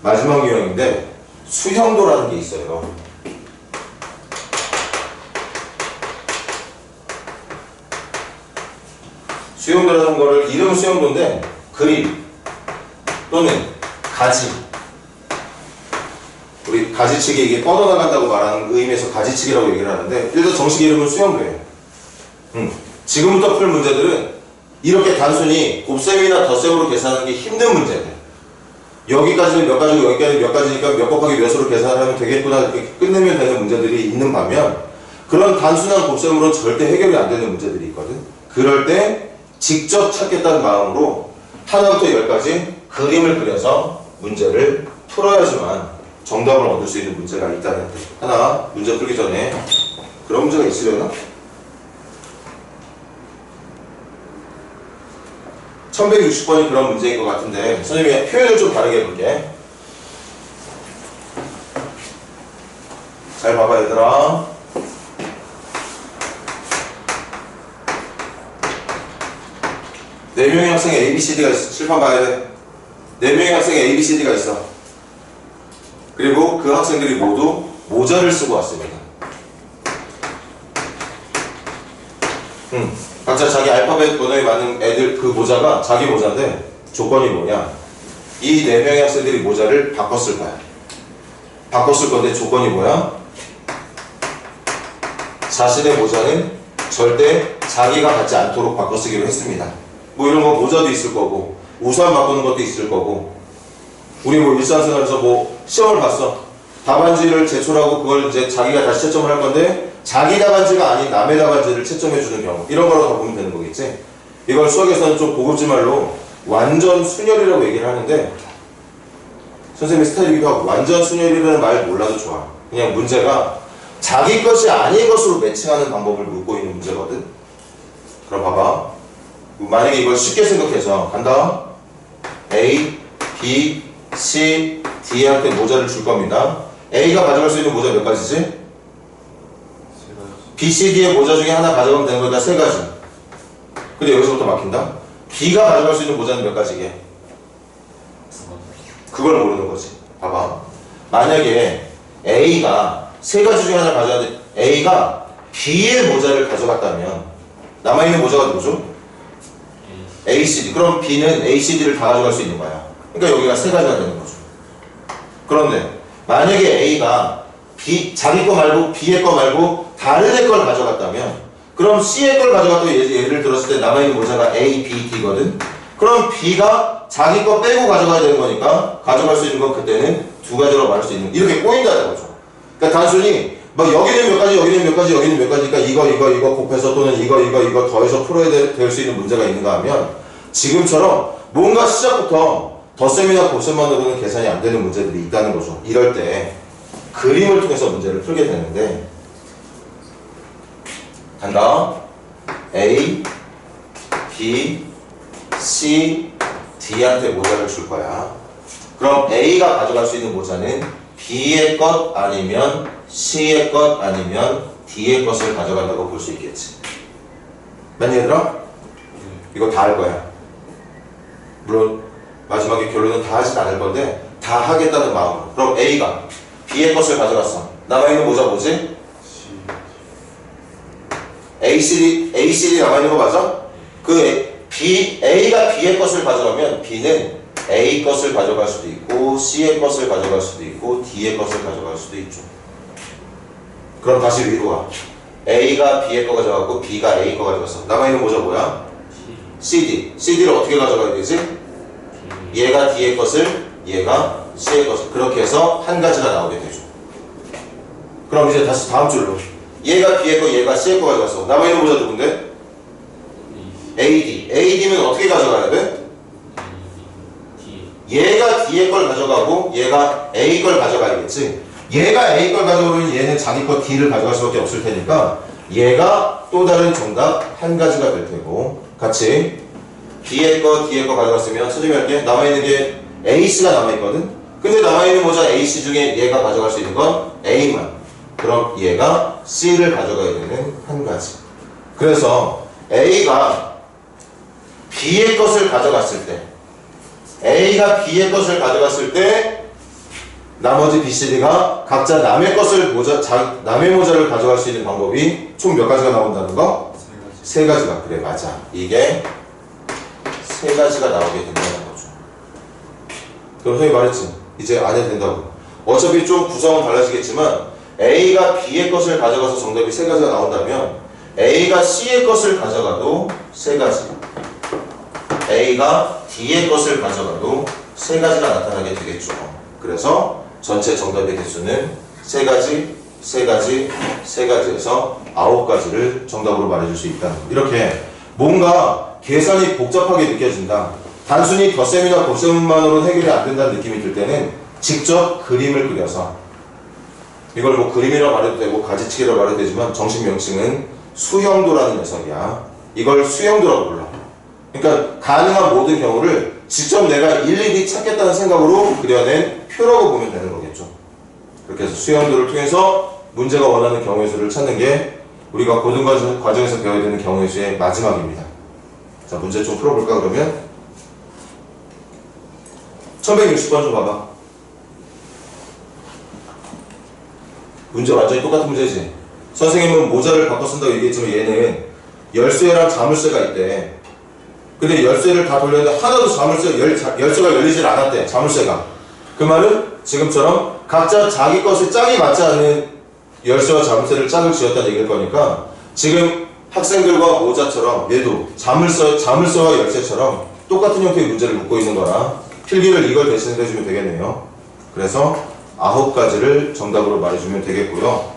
마지막 유형인데 수형도라는 게 있어요. 수형도라는 거를 이름은 수형도인데 그림 또는 가지, 우리 가지치기 이게 뻗어나간다고 말하는 의미에서 가지치기라고 얘기를 하는데 일단 정식 이름은 수형도예요. 지금부터 풀 문제들은 이렇게 단순히 곱셈이나 덧셈으로 계산하는 게 힘든 문제들, 여기까지는 몇 가지고 여기까지는 몇 가지니까 몇 곱하기 몇으로 계산하면 되겠구나 이렇게 끝내면 되는 문제들이 있는 반면 그런 단순한 곱셈으로는 절대 해결이 안 되는 문제들이 있거든. 그럴 때 직접 찾겠다는 마음으로 하나부터 10까지 그림을 그려서 문제를 풀어야지만 정답을 얻을 수 있는 문제가 있다는 뜻. 하나 문제 풀기 전에 그런 문제가 있으려나? 1160번이 그런 문제인 것 같은데 선생님이 표현을 좀 다르게 해볼게. 잘 봐봐 얘들아. 네 명의 학생에 ABCD가 있어. 칠판 봐야 돼. 4명의 학생에 ABCD가 있어. 그리고 그 학생들이 모두 모자를 쓰고 왔습니다. 각자 자기 알파벳 번호에 맞는 애들 그 모자가 자기 모자인데 조건이 뭐냐? 이 4명의 학생들이 모자를 바꿨을 거야. 바꿨을 건데 조건이 뭐야? 자신의 모자는 절대 자기가 갖지 않도록 바꿔 쓰기로 했습니다. 뭐 이런 거 모자도 있을 거고 우산 바꾸는 것도 있을 거고, 우리 뭐 일상생활에서 뭐 시험을 봤어. 답안지를 제출하고 그걸 이제 자기가 다시 채점을 할 건데 자기 답안지가 아닌 남의 답안지를 채점해주는 경우, 이런 거로 다 보면 되는 거겠지. 이걸 수학에서는 좀 고급진 말로 완전 순열이라고 얘기를 하는데 선생님의 스타일이기도 하고, 완전 순열이라는 말 몰라도 좋아. 그냥 문제가 자기 것이 아닌 것으로 매칭하는 방법을 묻고 있는 문제거든. 그럼 봐봐. 만약에 이걸 쉽게 생각해서 간다. A, B, C, D한테 모자를 줄 겁니다. A가 가져갈 수 있는 모자 몇 가지지? B, C, D의 모자 중에 하나 가져가면 되는 거다. 3가지. 근데 여기서부터 막힌다. B가 가져갈 수 있는 모자는 몇 가지게? 그걸 모르는 거지. 봐봐. 만약에 A가 3가지 중에 하나 가져가는데 A가 B의 모자를 가져갔다면 남아있는 모자가 누구죠? ACD. 그럼 B는 ACD를 다 가져갈 수 있는 거야. 그러니까 여기가 3가지가 되는 거죠. 그런데 만약에 A가 B, 자기 거 말고 B의 거 말고 다른 애 걸 가져갔다면, 그럼 C의 걸 가져갔다고 예를 들었을 때 남아있는 모자가 A, B, D거든. 그럼 B가 자기 거 빼고 가져가야 되는 거니까 가져갈 수 있는 건 그때는 두 가지로 말할 수 있는 이렇게 꼬인다는 거죠. 그러니까 단순히 막 여기는 몇 가지, 여기는 몇 가지, 여기는 몇 가지니까 이거 곱해서 또는 이거 더해서 풀어야 될 수 있는 문제가 있는가 하면 지금처럼 뭔가 시작부터 덧셈이나 곱셈만으로는 계산이 안 되는 문제들이 있다는 거죠. 이럴 때 그림을 통해서 문제를 풀게 되는데 간다. A, B, C, D한테 모자를 줄 거야. 그럼 A가 가져갈 수 있는 모자는 B의 것 아니면 C의 것 아니면 D의 것을 가져간다고 볼 수 있겠지. 맞니 얘들아? 이거 다 할 거야. 물론 마지막에 결론은 다 하진 않을 건데 다 하겠다는 마음으로. 그럼 A가 B의 것을 가져갔어. 남아있는 모자 뭐지? ACD 남아있는 거 맞아? A가 B의 것을 가져가면 B는 A 것을 가져갈 수도 있고 C의 것을 가져갈 수도 있고 D의 것을 가져갈 수도 있죠. 그럼 다시 위로 와. A가 B의 거 가져갔고 B가 A 거 가져갔어. 남아있는 모자 뭐야? CD. CD를 어떻게 가져가야 되지? 얘가 D의 것을, 얘가 C의 것을. 그렇게 해서 한 가지가 나오게 되죠. 그럼 이제 다시 다음 줄로. 얘가 B의 거, 얘가 C의 거 가져갔어. 남아있는 모자 누군데? AD. AD는 어떻게 가져가야 돼? 얘가 D의 걸 가져가고 얘가 A 걸 가져가야겠지. 얘가 A 걸 가져오면 얘는 자기 거 D를 가져갈 수밖에 없을 테니까 얘가 또 다른 정답 한 가지가 될 테고 같이 B의 거, D의 거 가져갔으면 선생님이 할게. 남아있는 게 AC가 남아있거든? 근데 남아있는 모자 AC 중에 얘가 가져갈 수 있는 건 A만. 그럼 얘가 C를 가져가야 되는 한 가지. 그래서 A가 B의 것을 가져갔을 때 A가 B의 것을 가져갔을 때 나머지 B, C, D가 각자 남의 것을 남의 모자를 가져갈 수 있는 방법이 총 몇 가지가 나온다는 거? 세 가지가. 그래 맞아. 이게 세 가지가 나오게 된다는 거죠. 그럼 선생님이 말했지. 이제 안 해도 된다고. 어차피 좀 구성은 달라지겠지만 A가 B의 것을 가져가서 정답이 세 가지가 나온다면 A가 C의 것을 가져가도 세 가지, A가 D의 것을 가져가도 세 가지가 나타나게 되겠죠. 그래서 전체 정답의 개수는 세 가지, 세 가지, 세 가지에서 9가지를 정답으로 말해줄 수 있다. 이렇게 뭔가 계산이 복잡하게 느껴진다. 단순히 덧셈이나 곱셈만으로는 해결이 안 된다는 느낌이 들 때는 직접 그림을 그려서 이걸 뭐 그림이라고 말해도 되고 가지치기라고 말해도 되지만 정식 명칭은 수형도라는 녀석이야. 이걸 수형도라고 불러. 그러니까 가능한 모든 경우를 직접 내가 일일이 찾겠다는 생각으로 그려낸 표라고 보면 되는 거겠죠. 그렇게 해서 수형도를 통해서 문제가 원하는 경우의 수를 찾는 게 우리가 고등 과정에서 배워야 되는 경우의 수의 마지막입니다. 자, 문제 좀 풀어볼까 그러면? 1160번 좀 봐봐. 문제 완전히 똑같은 문제지. 선생님은 모자를 바꿔 쓴다고 얘기했지만 얘는 열쇠랑 자물쇠가 있대. 근데 열쇠를 다 돌렸는데 하나도 열쇠가 열리질 않았대. 자물쇠가. 그 말은 지금처럼 각자 자기 것에 짝이 맞지 않는 열쇠와 자물쇠를 짝을 지었다는 얘기일 거니까 지금 학생들과 모자처럼 얘도 자물쇠와 열쇠처럼 똑같은 형태의 문제를 묻고 있는 거라 필기를 이걸 대신해 주면 되겠네요. 그래서 9가지를 정답으로 말해주면 되겠고요.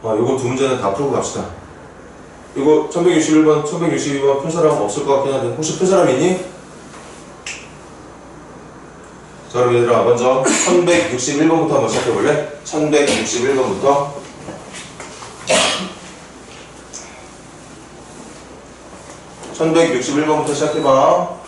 요거 두 문제는 다 풀고 갑시다. 이거 1161번, 1162번 푼 사람 없을 것 같긴 한데 혹시 푼 사람 있니? 자, 그럼 얘들아 먼저 1161번부터 한번 시작해볼래? 1161번부터 1161번부터 시작해봐.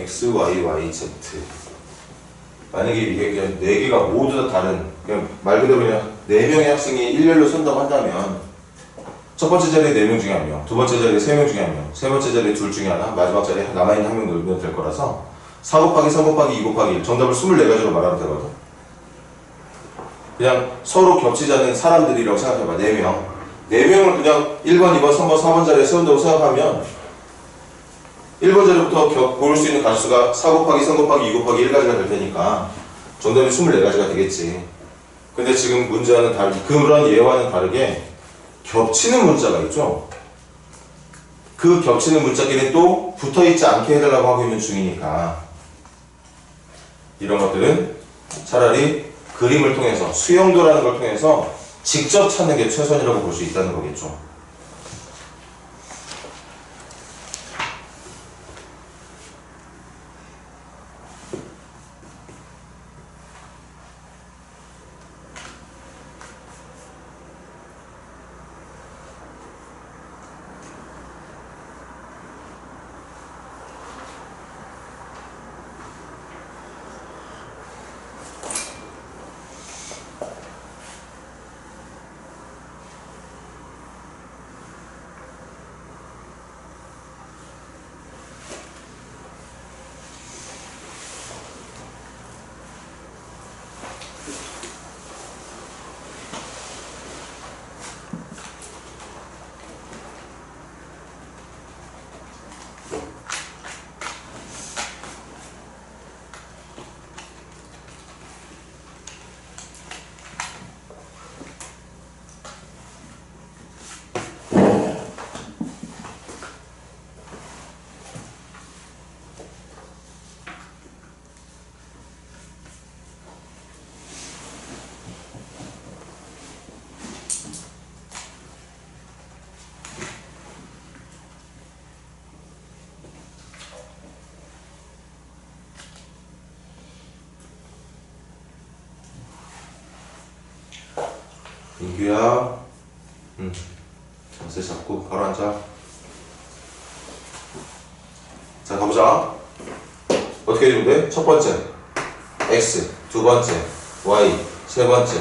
x, y, y, z. 만약에 이게 그냥 4개가 모두 다 다른, 그냥 말 그대로 그냥 4명의 학생이 일렬로 선다고 한다면 첫 번째 자리에 4명 중에 1명, 두 번째 자리에 3명 중에 1명, 세 번째 자리에 둘 중에 하나, 마지막 자리에 남아있는 1명 넣으면 될 거라서 4 곱하기 3 곱하기 2 곱하기 1, 정답을 24가지로 말하면 되거든. 그냥 서로 겹치지 않는 사람들이라고 생각해봐. 4명. 4명을 그냥 1번, 2번, 3번, 4번 자리에 세운다고 생각하면 1번 자리부터 고를 수 있는 가수가 4 곱하기 3 곱하기 2 곱하기 1까지가 될 테니까 정답이 24가지가 되겠지. 근데 지금 문제와는 그런 예와는 다르게 겹치는 문자가 있죠. 그 겹치는 문자끼리 또 붙어있지 않게 해달라고 하고 있는 중이니까 이런 것들은 차라리 그림을 통해서 수영도라는 걸 통해서 직접 찾는 게 최선이라고 볼 수 있다는 거겠죠. 민규야, 자세 잡고 바로 앉아. 자, 가보자. 어떻게 해주면 돼? 첫 번째 x, 두 번째 y, 세 번째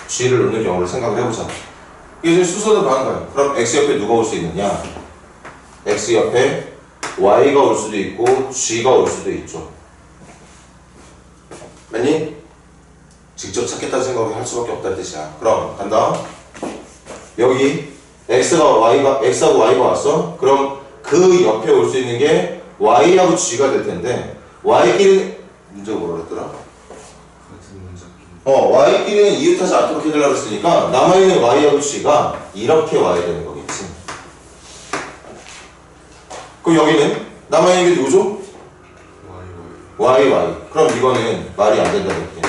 g를 넣는 경우를 생각을 해보자. 이게 지금 순서대로 가는 거야. 그럼 x 옆에 누가 올 수 있느냐? x 옆에 y가 올 수도 있고 g가 올 수도 있죠. 맞니? 직접 찾겠다는 생각을 할 수밖에 없다는 뜻이야. 그럼 간다. 여기 x하고 y가 왔어? 그럼 그 옆에 올 수 있는 게 y하고 g가 될 텐데 y끼리 문제가 뭐라 그랬더라? 같은 문자끼리. y끼리는 이웃하지 않도록 해달라고 했으니까 남아있는 y하고 g가 이렇게 와야 되는 거겠지. 그럼 여기는 남아있는 게 누구죠? y. 그럼 이거는 말이 안 된다는 얘기야.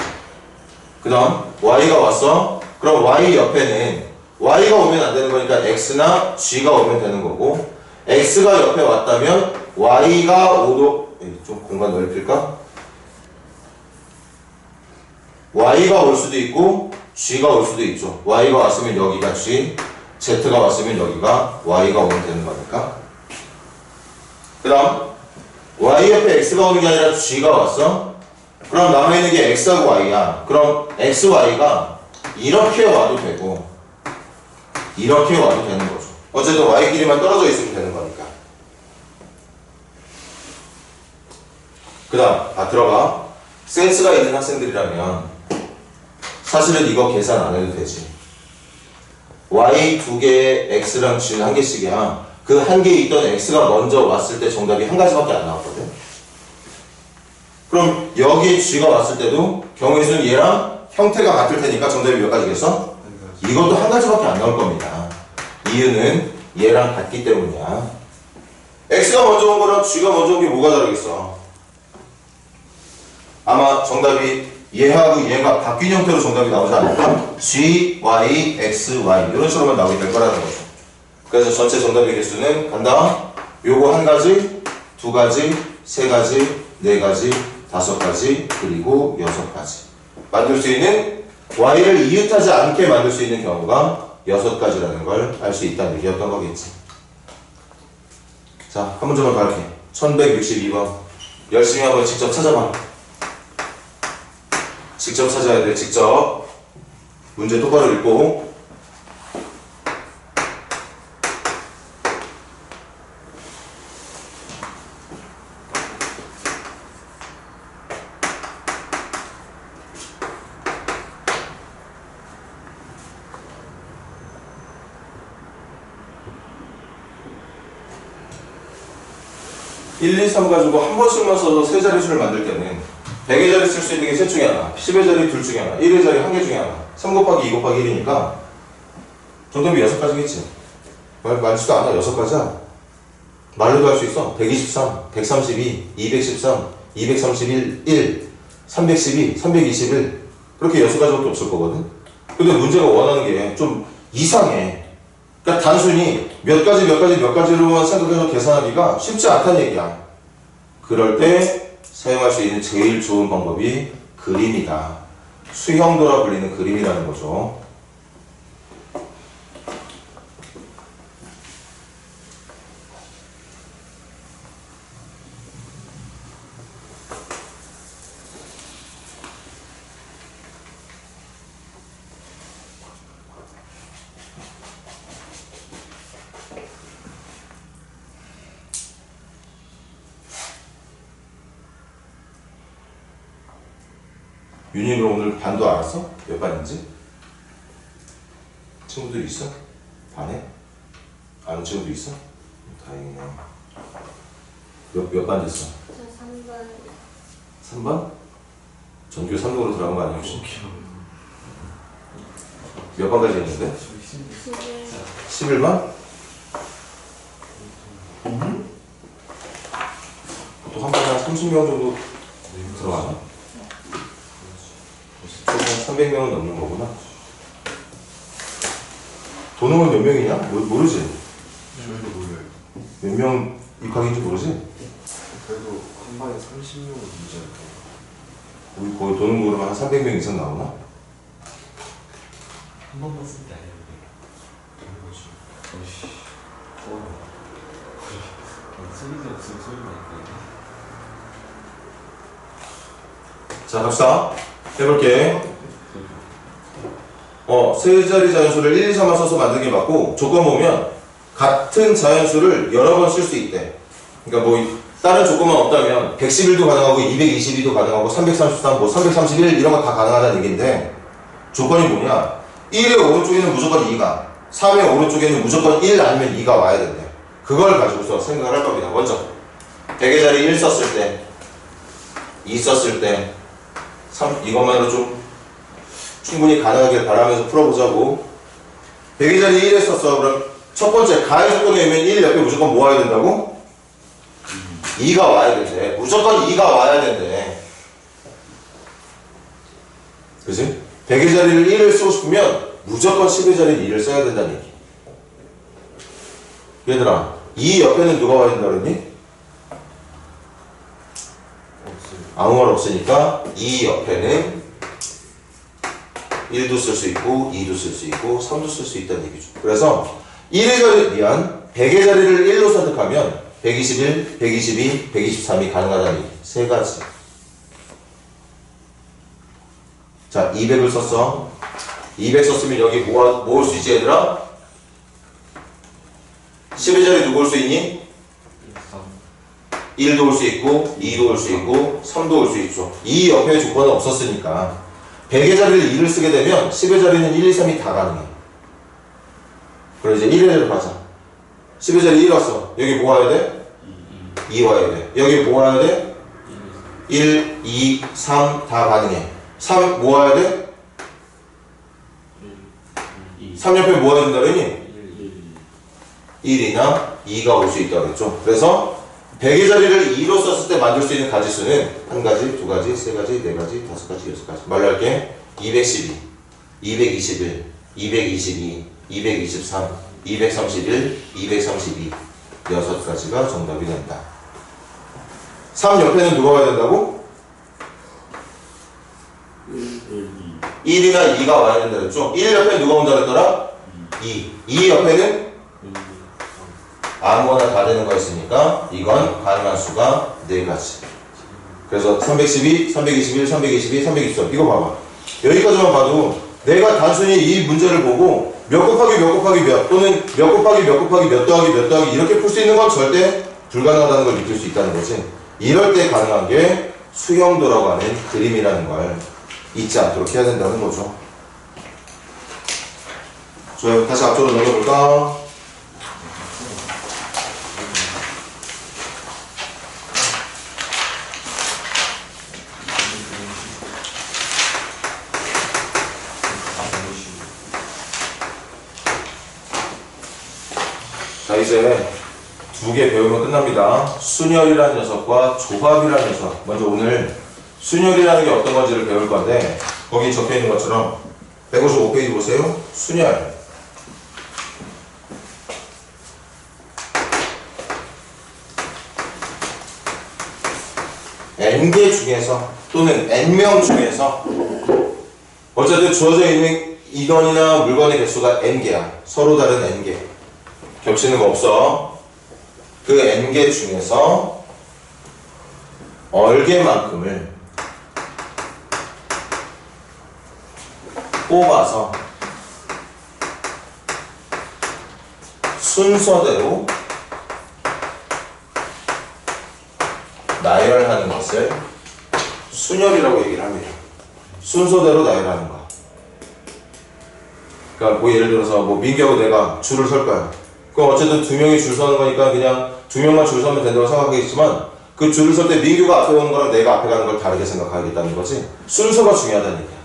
그 다음 y가 왔어? 그럼 y 옆에는 y가 오면 안 되는 거니까 x나 g가 오면 되는 거고 x가 옆에 왔다면 y가 오도 좀 공간 넓힐까? y가 올 수도 있고 g가 올 수도 있죠. y가 왔으면 여기가 g, z가 왔으면 여기가 y가 오면 되는 거니까. 그 다음 y 옆에 x가 오는 게 아니라 g가 왔어? 그럼 남아있는 게 x하고 y야. 그럼 x, y가 이렇게 와도 되고 이렇게 와도 되는 거죠. 어쨌든 y끼리만 떨어져 있으면 되는 거니까. 그 다음 들어가. 센스가 있는 학생들이라면 사실은 이거 계산 안 해도 되지. y 2개에 x랑 g는 1개씩이야. 그 1개 있던 x가 먼저 왔을 때 정답이 한 가지밖에 안 나왔거든. 그럼 여기에 g가 왔을 때도 경우의 수는 얘랑 형태가 같을 테니까 정답이 몇 가지겠어? 이것도 한 가지밖에 안 나올 겁니다. 이유는 얘랑 같기 때문이야. x가 먼저 온 거랑 g가 먼저 온 게 뭐가 다르겠어? 아마 정답이 얘하고 얘가 바뀐 형태로 정답이 나오지 않을까? g, y, x, y 이런 식으로만 나오게 될 거라는 거죠. 그래서 전체 정답의 개수는 간다. 요거 한 가지, 두 가지, 세 가지, 네 가지, 다섯 가지, 그리고 여섯 가지. 만들 수 있는 y를 이웃하지 않게 만들 수 있는 경우가 여섯 가지라는 걸 알 수 있다는 얘기였던 거겠지. 자, 한 문제만 더 할게. 1162번. 열심히 한번 직접 찾아봐. 직접 찾아야 돼. 직접 문제 똑바로 읽고. (1, 2, 3) 가지고 한 번씩만 써서 세 자리 수를 만들 때는 100의 자리 쓸 수 있는 게 셋 중에 하나, 10의 자리 둘 중에 하나, 1의 자리 한 개 중에 하나. 3 곱하기 2 곱하기 1이니까 정답이 6가지겠지. 말지도 않아. 6가지야. 말로도 할 수 있어. 123, 132, 213, 231, 1, 312, 321. 그렇게 6가지밖에 없을 거거든. 근데 문제가 원하는 게 좀 이상해. 그러니까 단순히 몇 가지로만 생각해서 계산하기가 쉽지 않다는 얘기야. 그럴 때 사용할 수 있는 제일 좋은 방법이 그림이다. 수형도라 불리는 그림이라는 거죠. 윤희는 오늘 반도 알았어? 몇 반인지? 친구들 있어? 반에? 아는 친구도 있어? 다행이네. 몇 반 됐어? 저 3번. 3반? 전교 3등으로 들어간 거 아니야 혹시? 몇 반까지 했는데? 11. 11반? 보통 한 반에 한 30명 정도 들어가나? 총 300명은 넘는 거구나. 도농은 몇 명이냐? 모르지? 저희도 몰라요. 몇 명 입학인지 모르지? 그래도 한 반에 30명은 되지 않을까요? 우리 거기 도농 그러면 한 300명 이상 나오나? 한 번만 쓴 게 아닌데. 당연하지. 어이씨. 소리도 없으면 소리 나니까. 자 갑시다. 해볼게. 세 자리 자연수를 1, 2, 3만 써서 만든 게 맞고, 조건 보면 같은 자연수를 여러 번 쓸 수 있대. 그러니까 뭐 다른 조건만 없다면 111도 가능하고 222도 가능하고 333, 뭐 331 이런 거 다 가능하다는 얘기인데, 조건이 뭐냐? 1의 오른쪽에는 무조건 2가, 3의 오른쪽에는 무조건 1 아니면 2가 와야 된대. 그걸 가지고서 생각을 할 겁니다. 먼저 100의 자리 1 썼을 때, 2 썼을 때, 3, 이것만으로 좀 충분히 가능하길 바라면서 풀어보자고. 100의 자리 1에 썼어. 그럼 첫 번째 가의 조건에 오면 1 옆에 무조건 뭐 와야 된다고? 2가 와야 된대. 무조건 2가 와야 된대. 그치? 100의 자리를 1을 쓰고 싶으면 무조건 10의 자리를 2를 써야 된다는 얘기. 얘들아, 2 옆에는 누가 와야 된다 그랬니? 아무 말 없으니까 2 옆에는 1도 쓸 수 있고 2도 쓸 수 있고 3도 쓸 수 있다는 얘기죠. 그래서 1의 자리, 100의 자리를 1로 선택하면 121, 122, 123이 가능하다는 얘기. 세 가지. 자, 200을 썼어. 200 썼으면 여기 뭐 올 수 있지 얘들아? 10의 자리 누구 올 수 있니? 1도 올 수 있고 2도 올 수 있고 3도 올 수 있죠. 이 옆에 조건은 없었으니까 100의 자리를 2를 쓰게 되면 10의 자리는 1, 2, 3이 다 가능해. 그럼 이제 1의 자리를 가자. 10의 자리 1 왔어. 여기 뭐 와야 돼? 2 와야 돼. 여기 뭐 와야 돼? 1, 2, 3 다 가능해. 3 뭐 와야 돼? 3 옆에 뭐 와야 된다 그러니? 1이나 2가 올 수 있다고 했죠. 그래서 100의 자리를 2로 썼을 때 만들 수 있는 가지수는 1가지, 2가지, 3가지, 4가지, 5가지, 6가지. 말로 할게. 212, 221, 222, 223, 231, 232. 6가지가 정답이 된다. 3 옆에는 누가 와야 된다고? 1이나 2가 와야 된다 그랬죠? 1 옆에 누가 온다 그랬더라? 2 옆에는 아무거나 다 되는 거 있으니까 이건 가능한 수가 4가지. 그래서 312, 321, 322, 323 이거 봐봐. 여기까지만 봐도 내가 단순히 이 문제를 보고 몇 곱하기 몇 곱하기 몇 또는 몇 곱하기 몇 곱하기 몇 더하기 몇 더하기 이렇게 풀 수 있는 건 절대 불가능하다는 걸 느낄 수 있다는 거지. 이럴 때 가능한 게 수형도라고 하는 그림이라는 걸 잊지 않도록 해야 된다는 거죠. 좋아요. 다시 앞쪽으로 넘겨볼까? 자, 이제 두 개 배우면 끝납니다. 순열이라는 녀석과 조합이라는 녀석. 먼저 오늘 순열이라는 게 어떤 건지를 배울 건데 거기 적혀 있는 것처럼 155페이지 보세요. 순열. n개 중에서 또는 n명 중에서 어쨌든 주어져 있는 인원이나 물건의 개수가 n개야. 서로 다른 n개. 겹치는 거 없어. 그 n개 중에서 얼개만큼을 뽑아서 순서대로 나열하는 것을 순열이라고 얘기를 합니다. 순서대로 나열하는 거. 그러니까 뭐 예를 들어서 뭐 민규하고 내가 줄을 설 거야. 그럼 어쨌든 두 명이 줄 서는 거니까 그냥 두 명만 줄 서면 된다고 생각하겠지만 그 줄을 설 때 민규가 앞에 오는 거랑 내가 앞에 가는 걸 다르게 생각하겠다는 거지. 순서가 중요하다는 얘기야.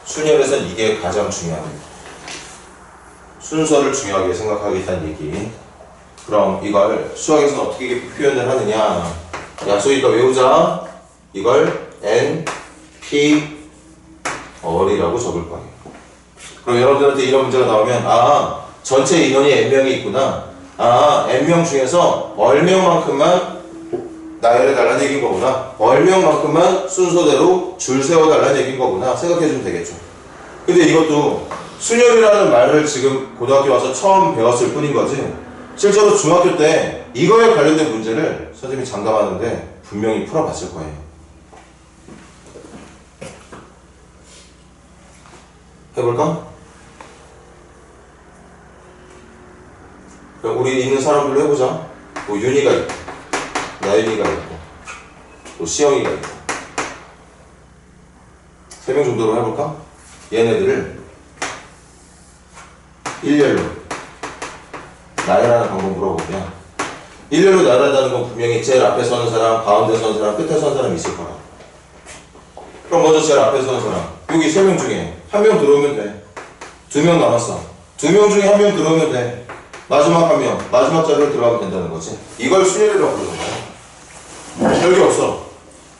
순열에서는 이게 가장 중요합니다. 순서를 중요하게 생각하겠다는 얘기. 그럼 이걸 수학에서는 어떻게 표현을 하느냐. 약속이니까 외우자. 이걸 n, p, 얼이라고 적을 거예요. 그럼 여러분들한테 이런 문제가 나오면 아 전체 인원이 n명이 있구나. 아 n명 중에서 얼명만큼만 나열해달라는 얘기인 거구나. 얼명만큼만 순서대로 줄 세워달라는 얘기인 거구나 생각해주면 되겠죠. 근데 이것도 순열이라는 말을 지금 고등학교 와서 처음 배웠을 뿐인 거지 실제로 중학교 때 이거에 관련된 문제를 선생님이 장담하는데 분명히 풀어봤을 거예요. 해볼까? 그럼 우리 있는 사람들로 해보자. 뭐 윤희가 있고 나윤이가 있고 또 시영이가 있고 3명 정도로 해볼까? 얘네들을 일렬로 나열하는 방법 물어보면 일렬로 나열한다는 건 분명히 제일 앞에 서는 사람, 가운데 서는 사람, 끝에 서는 사람이 있을 거야. 그럼 먼저 제일 앞에 서는 사람 여기 3명 중에 1명 들어오면 돼. 2명 남았어. 2명 중에 1명 들어오면 돼. 마지막 1명, 마지막 자리로 들어가면 된다는 거지. 이걸 순열이라고 부르는 거야. 별게 없어.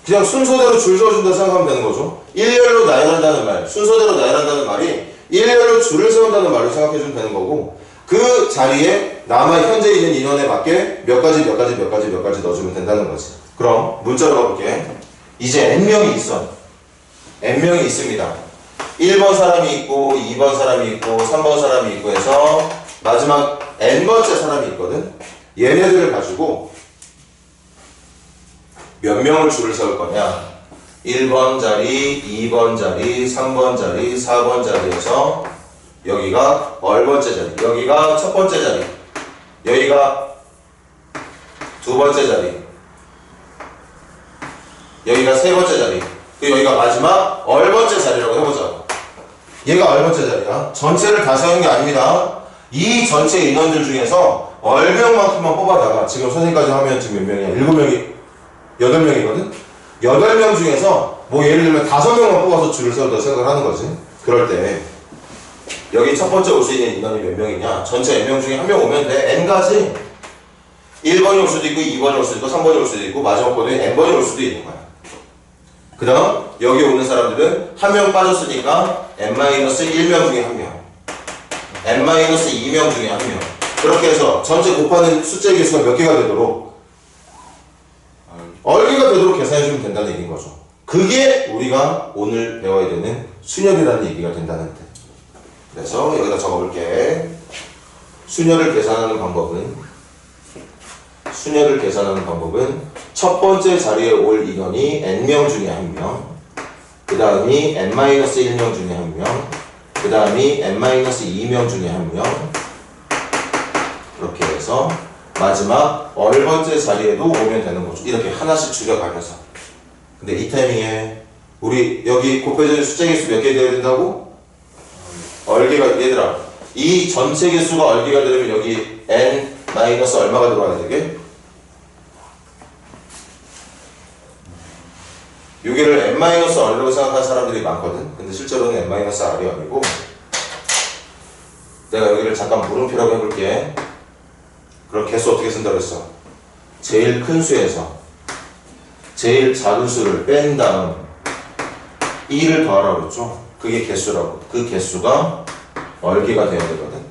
그냥 순서대로 줄 서준다 생각하면 되는 거죠. 일렬로 나열한다는 말, 순서대로 나열한다는 말이 일렬로 줄을 세운다는 말로 생각해주면 되는 거고 그 자리에 남아 현재 있는 인원에 맞게 몇 가지 넣어주면 된다는 거지. 그럼 문자로 가볼게. 이제 n명이 있어. n명이 있습니다. 1번 사람이 있고 2번 사람이 있고 3번 사람이 있고 해서 마지막 n번째 사람이 있거든. 얘네들을 가지고 몇 명을 줄을 세울 거냐. 1번 자리, 2번 자리, 3번 자리, 4번 자리에서 여기가 얼번째 자리, 여기가 첫 번째 자리, 여기가 두 번째 자리, 여기가 세 번째 자리, 그리고 여기가 마지막 얼번째 자리라고 해보자. 얘가 얼번째 자리야. 전체를 다 세우는 게 아닙니다. 이 전체 인원들 중에서 얼명만큼만 뽑아다가 지금 선생님까지 하면 지금 몇 명이야? 7명이 8명이거든? 8명 중에서 뭐 예를 들면 5명만 뽑아서 줄을 세운다고 생각을 하는 거지. 그럴 때 여기 첫 번째 올 수 있는 인원이 몇 명이냐? 전체 n명 중에 1명 오면 돼. n가지. 1번이 올 수도 있고 2번이 올 수도 있고 3번이 올 수도 있고 마지막 번에 n번이 올 수도 있는 거야. 그 다음 여기 오는 사람들은 1명 빠졌으니까 n-1명 중에 1명, n-2명 중에 1명. 그렇게 해서 전체 곱하는 숫자의 개수가 몇 개가 되도록 얼개가 되도록 계산해주면 된다는 얘기인 거죠. 그게 우리가 오늘 배워야 되는 순열이라는 얘기가 된다는 뜻. 그래서 여기다 적어볼게. 순열을 계산하는 방법은 순열을 계산하는 방법은 첫 번째 자리에 올 인원이 n명 중에 1명, 그 다음이 n-1명 중에 1명, 그 다음이 n-2명 중에 1명, 그렇게 해서 마지막 얼번째 자리에도 오면 되는 거죠. 이렇게 하나씩 줄여가면서. 근데 이 타이밍에 우리 여기 곱해진 숫자 개수 몇 개 되어야 된다고? 얼개가, 얘들아, 이 전체 개수가 얼개가 되려면 여기 n 마이너스 얼마가 들어와야 되게? 여기를 n-r이라고 생각하는 사람들이 많거든. 근데 실제로는 n-r이 아니고, 내가 여기를 잠깐 물음표라고 해볼게. 그럼 개수 어떻게 쓴다고 했어? 제일 큰 수에서 제일 작은 수를 뺀 다음 2를 더하라고 그랬죠? 그게 개수라고. 그 개수가 얼개가 되어야 되거든.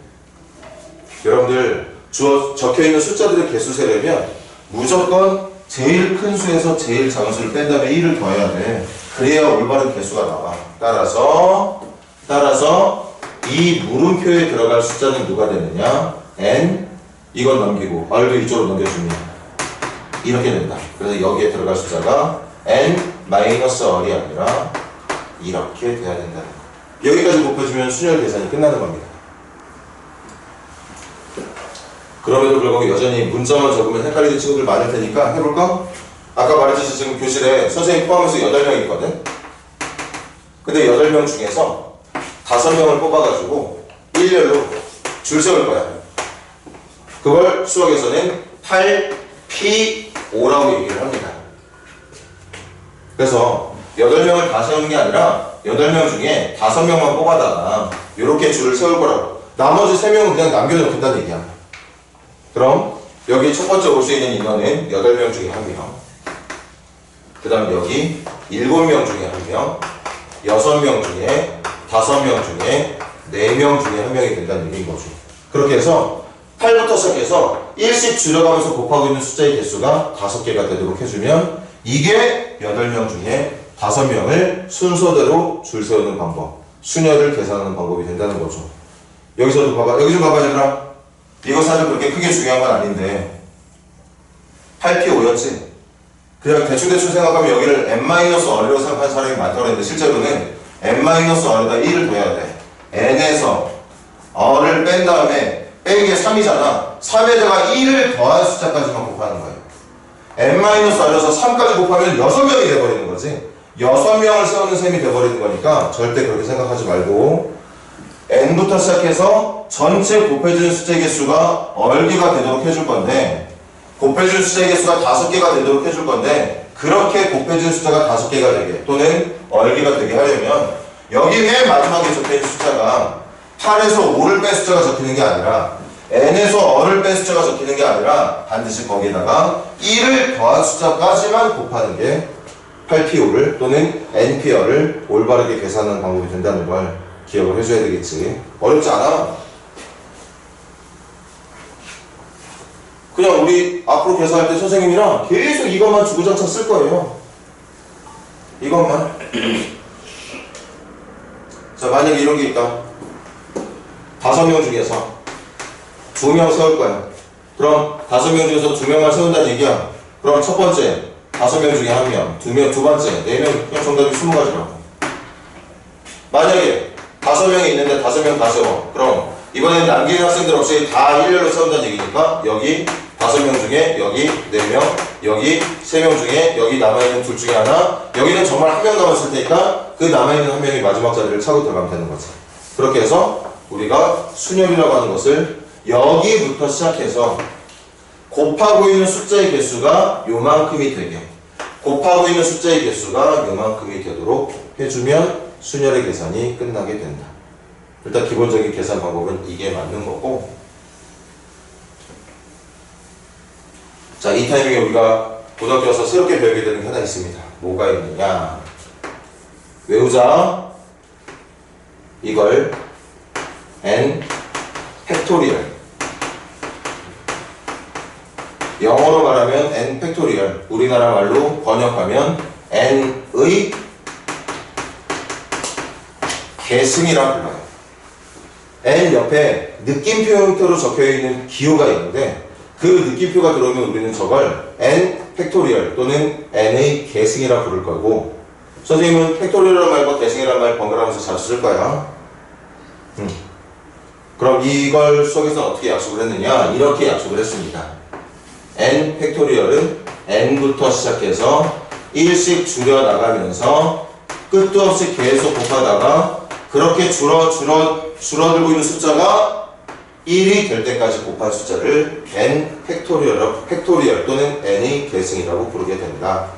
여러분들 적혀있는 숫자들의 개수 세려면 무조건 제일 큰 수에서 제일 작은 수를 뺀 다음에 1을 더해야 돼. 그래야 올바른 개수가 나와. 따라서 이 물음표에 들어갈 숫자는 누가 되느냐? n, 이건 넘기고 r도 이쪽으로 넘겨주면 이렇게 된다. 그래서 여기에 들어갈 숫자가 n-r이 아니라 이렇게 돼야 된다. 여기까지 곱해주면 순열 계산이 끝나는 겁니다. 그럼에도 불구하고 여전히 문자만 적으면 헷갈리는 친구들 많을 테니까 해볼까? 아까 말했듯이 지금 교실에 선생님 포함해서 8명 있거든? 근데 8명 중에서 5명을 뽑아가지고 일렬로 줄 세울 거야. 그걸 수학에서는 8P5라고 얘기를 합니다. 그래서 8명을 다 세우는 게 아니라 8명 중에 5명만 뽑아다가 이렇게 줄을 세울 거라고. 나머지 3명은 그냥 남겨놓겠다는 얘기야. 그럼 여기 첫 번째 올 수 있는 인원은 8명 중에 1명, 그 다음 여기 7명 중에 1명, 6명 중에 5명 중에 4명 중에 1명이 된다는 얘기인 거죠. 그렇게 해서 8부터 시작해서 1씩 줄여가면서 곱하고 있는 숫자의 개수가 5개가 되도록 해주면 이게 8명 중에 5명을 순서대로 줄 세우는 방법, 순열을 계산하는 방법이 된다는 거죠. 여기서도 봐봐. 여기 좀 봐봐 얘들아. 이거 사실 그렇게 크게 중요한 건 아닌데 8P5였지? 그냥 대충 생각하면 여기를 n-r로 생각하는 사람이 많다고 했는데 실제로는 n-r에다 1을 더해야 돼. n에서 r을 뺀 다음에 빼기 3이잖아. 3에다가 1을 더한 숫자까지만 곱하는 거예요. n-r에서 3까지 곱하면 6명이 돼버리는 거지. 6명을 세우는 셈이 돼버리는 거니까 절대 그렇게 생각하지 말고 n부터 시작해서 전체 곱해진 숫자의 개수가 얼개가 되도록 해줄 건데 곱해진 숫자의 개수가 5개가 되도록 해줄 건데 그렇게 곱해진 숫자가 5개가 되게 또는 얼개가 되게 하려면 여기 맨 마지막에 적혀있는 숫자가 8에서 5를 뺀 숫자가 적히는 게 아니라 n에서 어를 뺀 숫자가 적히는 게 아니라 반드시 거기에다가 1을 더한 숫자까지만 곱하는 게 8P5를 또는 NPR을 올바르게 계산하는 방법이 된다는 걸 기억을 해줘야 되겠지. 어렵지 않아. 그냥 우리 앞으로 계산할 때 선생님이랑 계속 이것만 주구장창 쓸 거예요. 이것만. 자, 만약에 이런 게 있다. 5명 중에서 2명 세울 거야. 그럼 5명 중에서 2명만 세운다는 얘기야. 그럼 첫 번째 5명 중에 1명, 두 번째 4명, 그냥 정답이 20가지라고. 만약에 5명이 있는데 5명 다 세워. 그럼 이번엔 남기는 학생들 없이 다 일렬로 세운다는 얘기니까 여기 5명 중에 여기 4명, 여기 3명 중에 여기 남아있는 둘 중에 하나, 여기는 정말 1명 남았을 테니까 그 남아있는 1명이 마지막 자리를 차고 들어가면 되는 거지. 그렇게 해서 우리가 순열이라고 하는 것을 여기부터 시작해서 곱하고 있는 숫자의 개수가 요만큼이 되게, 곱하고 있는 숫자의 개수가 요만큼이 되도록 해주면 순열의 계산이 끝나게 된다. 일단 기본적인 계산 방법은 이게 맞는 거고, 자, 이 타이밍에 우리가 고등학교 와서 새롭게 배우게 되는 게 하나 있습니다. 뭐가 있느냐? 외우자. 이걸 n 팩토리얼, 영어로 말하면 n 팩토리얼, 우리나라 말로 번역하면 n의 계승이라고 불러요. n 옆에 느낌표 형태로 적혀있는 기호가 있는데 그 느낌표가 들어오면 우리는 저걸 n 팩토리얼 또는 n의 계승이라 부를 거고, 선생님은 팩토리얼이라는 말과 계승이라는 말 번갈아가면서 자주 쓸 거야. 그럼 이걸 수학에서 어떻게 약속을 했느냐? 이렇게 약속을 했습니다. n 팩토리얼은 n부터 시작해서 1씩 줄여나가면서 끝도 없이 계속 곱하다가 그렇게 줄어들고 있는 숫자가 1이 될 때까지 곱한 숫자를 n 팩토리얼 또는 n의 계승이라고 부르게 된다.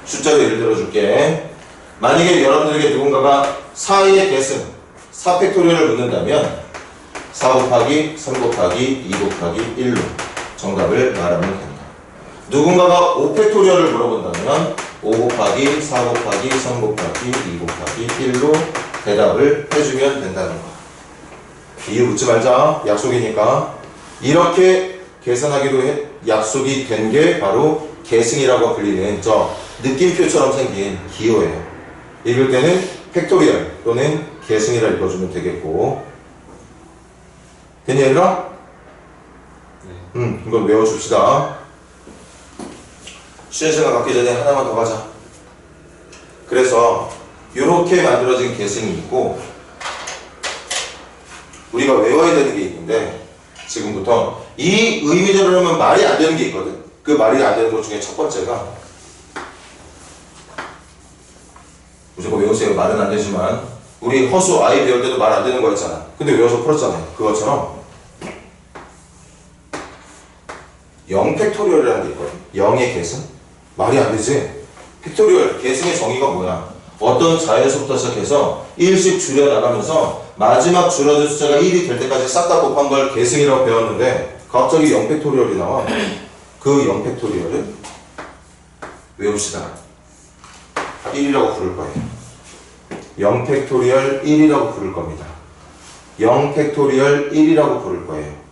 숫자로 예를 들어줄게. 만약에 여러분들에게 누군가가 4의 계승, 4 팩토리얼을 묻는다면 4 곱하기 3 곱하기 2 곱하기 1로 정답을 말하면 된다. 누군가가 5 팩토리얼을 물어본다면 5 곱하기 4 곱하기 3 곱하기 2 곱하기 1로 대답을 해주면 된다는 거야. 이유 묻지 말자. 약속이니까. 이렇게 계산하기로 약속이 된 게 바로 계승이라고 불리는 저 느낌표처럼 생긴 기호예요. 읽을 때는 팩토리얼 또는 계승이라 읽어주면 되겠고. 됐니 얘들아? 네. 이건 외워줍시다. 쉬는 시간 갖기 전에 하나만 더 가자. 그래서 이렇게 만들어진 계승이 있고 우리가 외워야 되는 게 있는데 지금부터 이 의미대로 하면 말이 안 되는 게 있거든. 그 말이 안 되는 것 중에 첫 번째가 무조건 외우세요. 말은 안 되지만 우리 허수 아이 배울 때도 말 안 되는 거 있잖아. 근데 외워서 풀었잖아요. 그것처럼 0 팩토리얼이라는 게 있거든. 0의 계승? 말이 안 되지. 팩토리얼, 계승의 정의가 뭐야? 어떤 자에서부터 시작해서 1씩 줄여나가면서 마지막 줄어든 숫자가 1이 될 때까지 싹 다 곱한 걸 계승이라고 배웠는데 갑자기 0 팩토리얼이 나와. 그 0 팩토리얼은 외웁시다. 1이라고 부를 거예요. 0 팩토리얼 1이라고 부를 겁니다. 0 팩토리얼 1이라고 부를 거예요.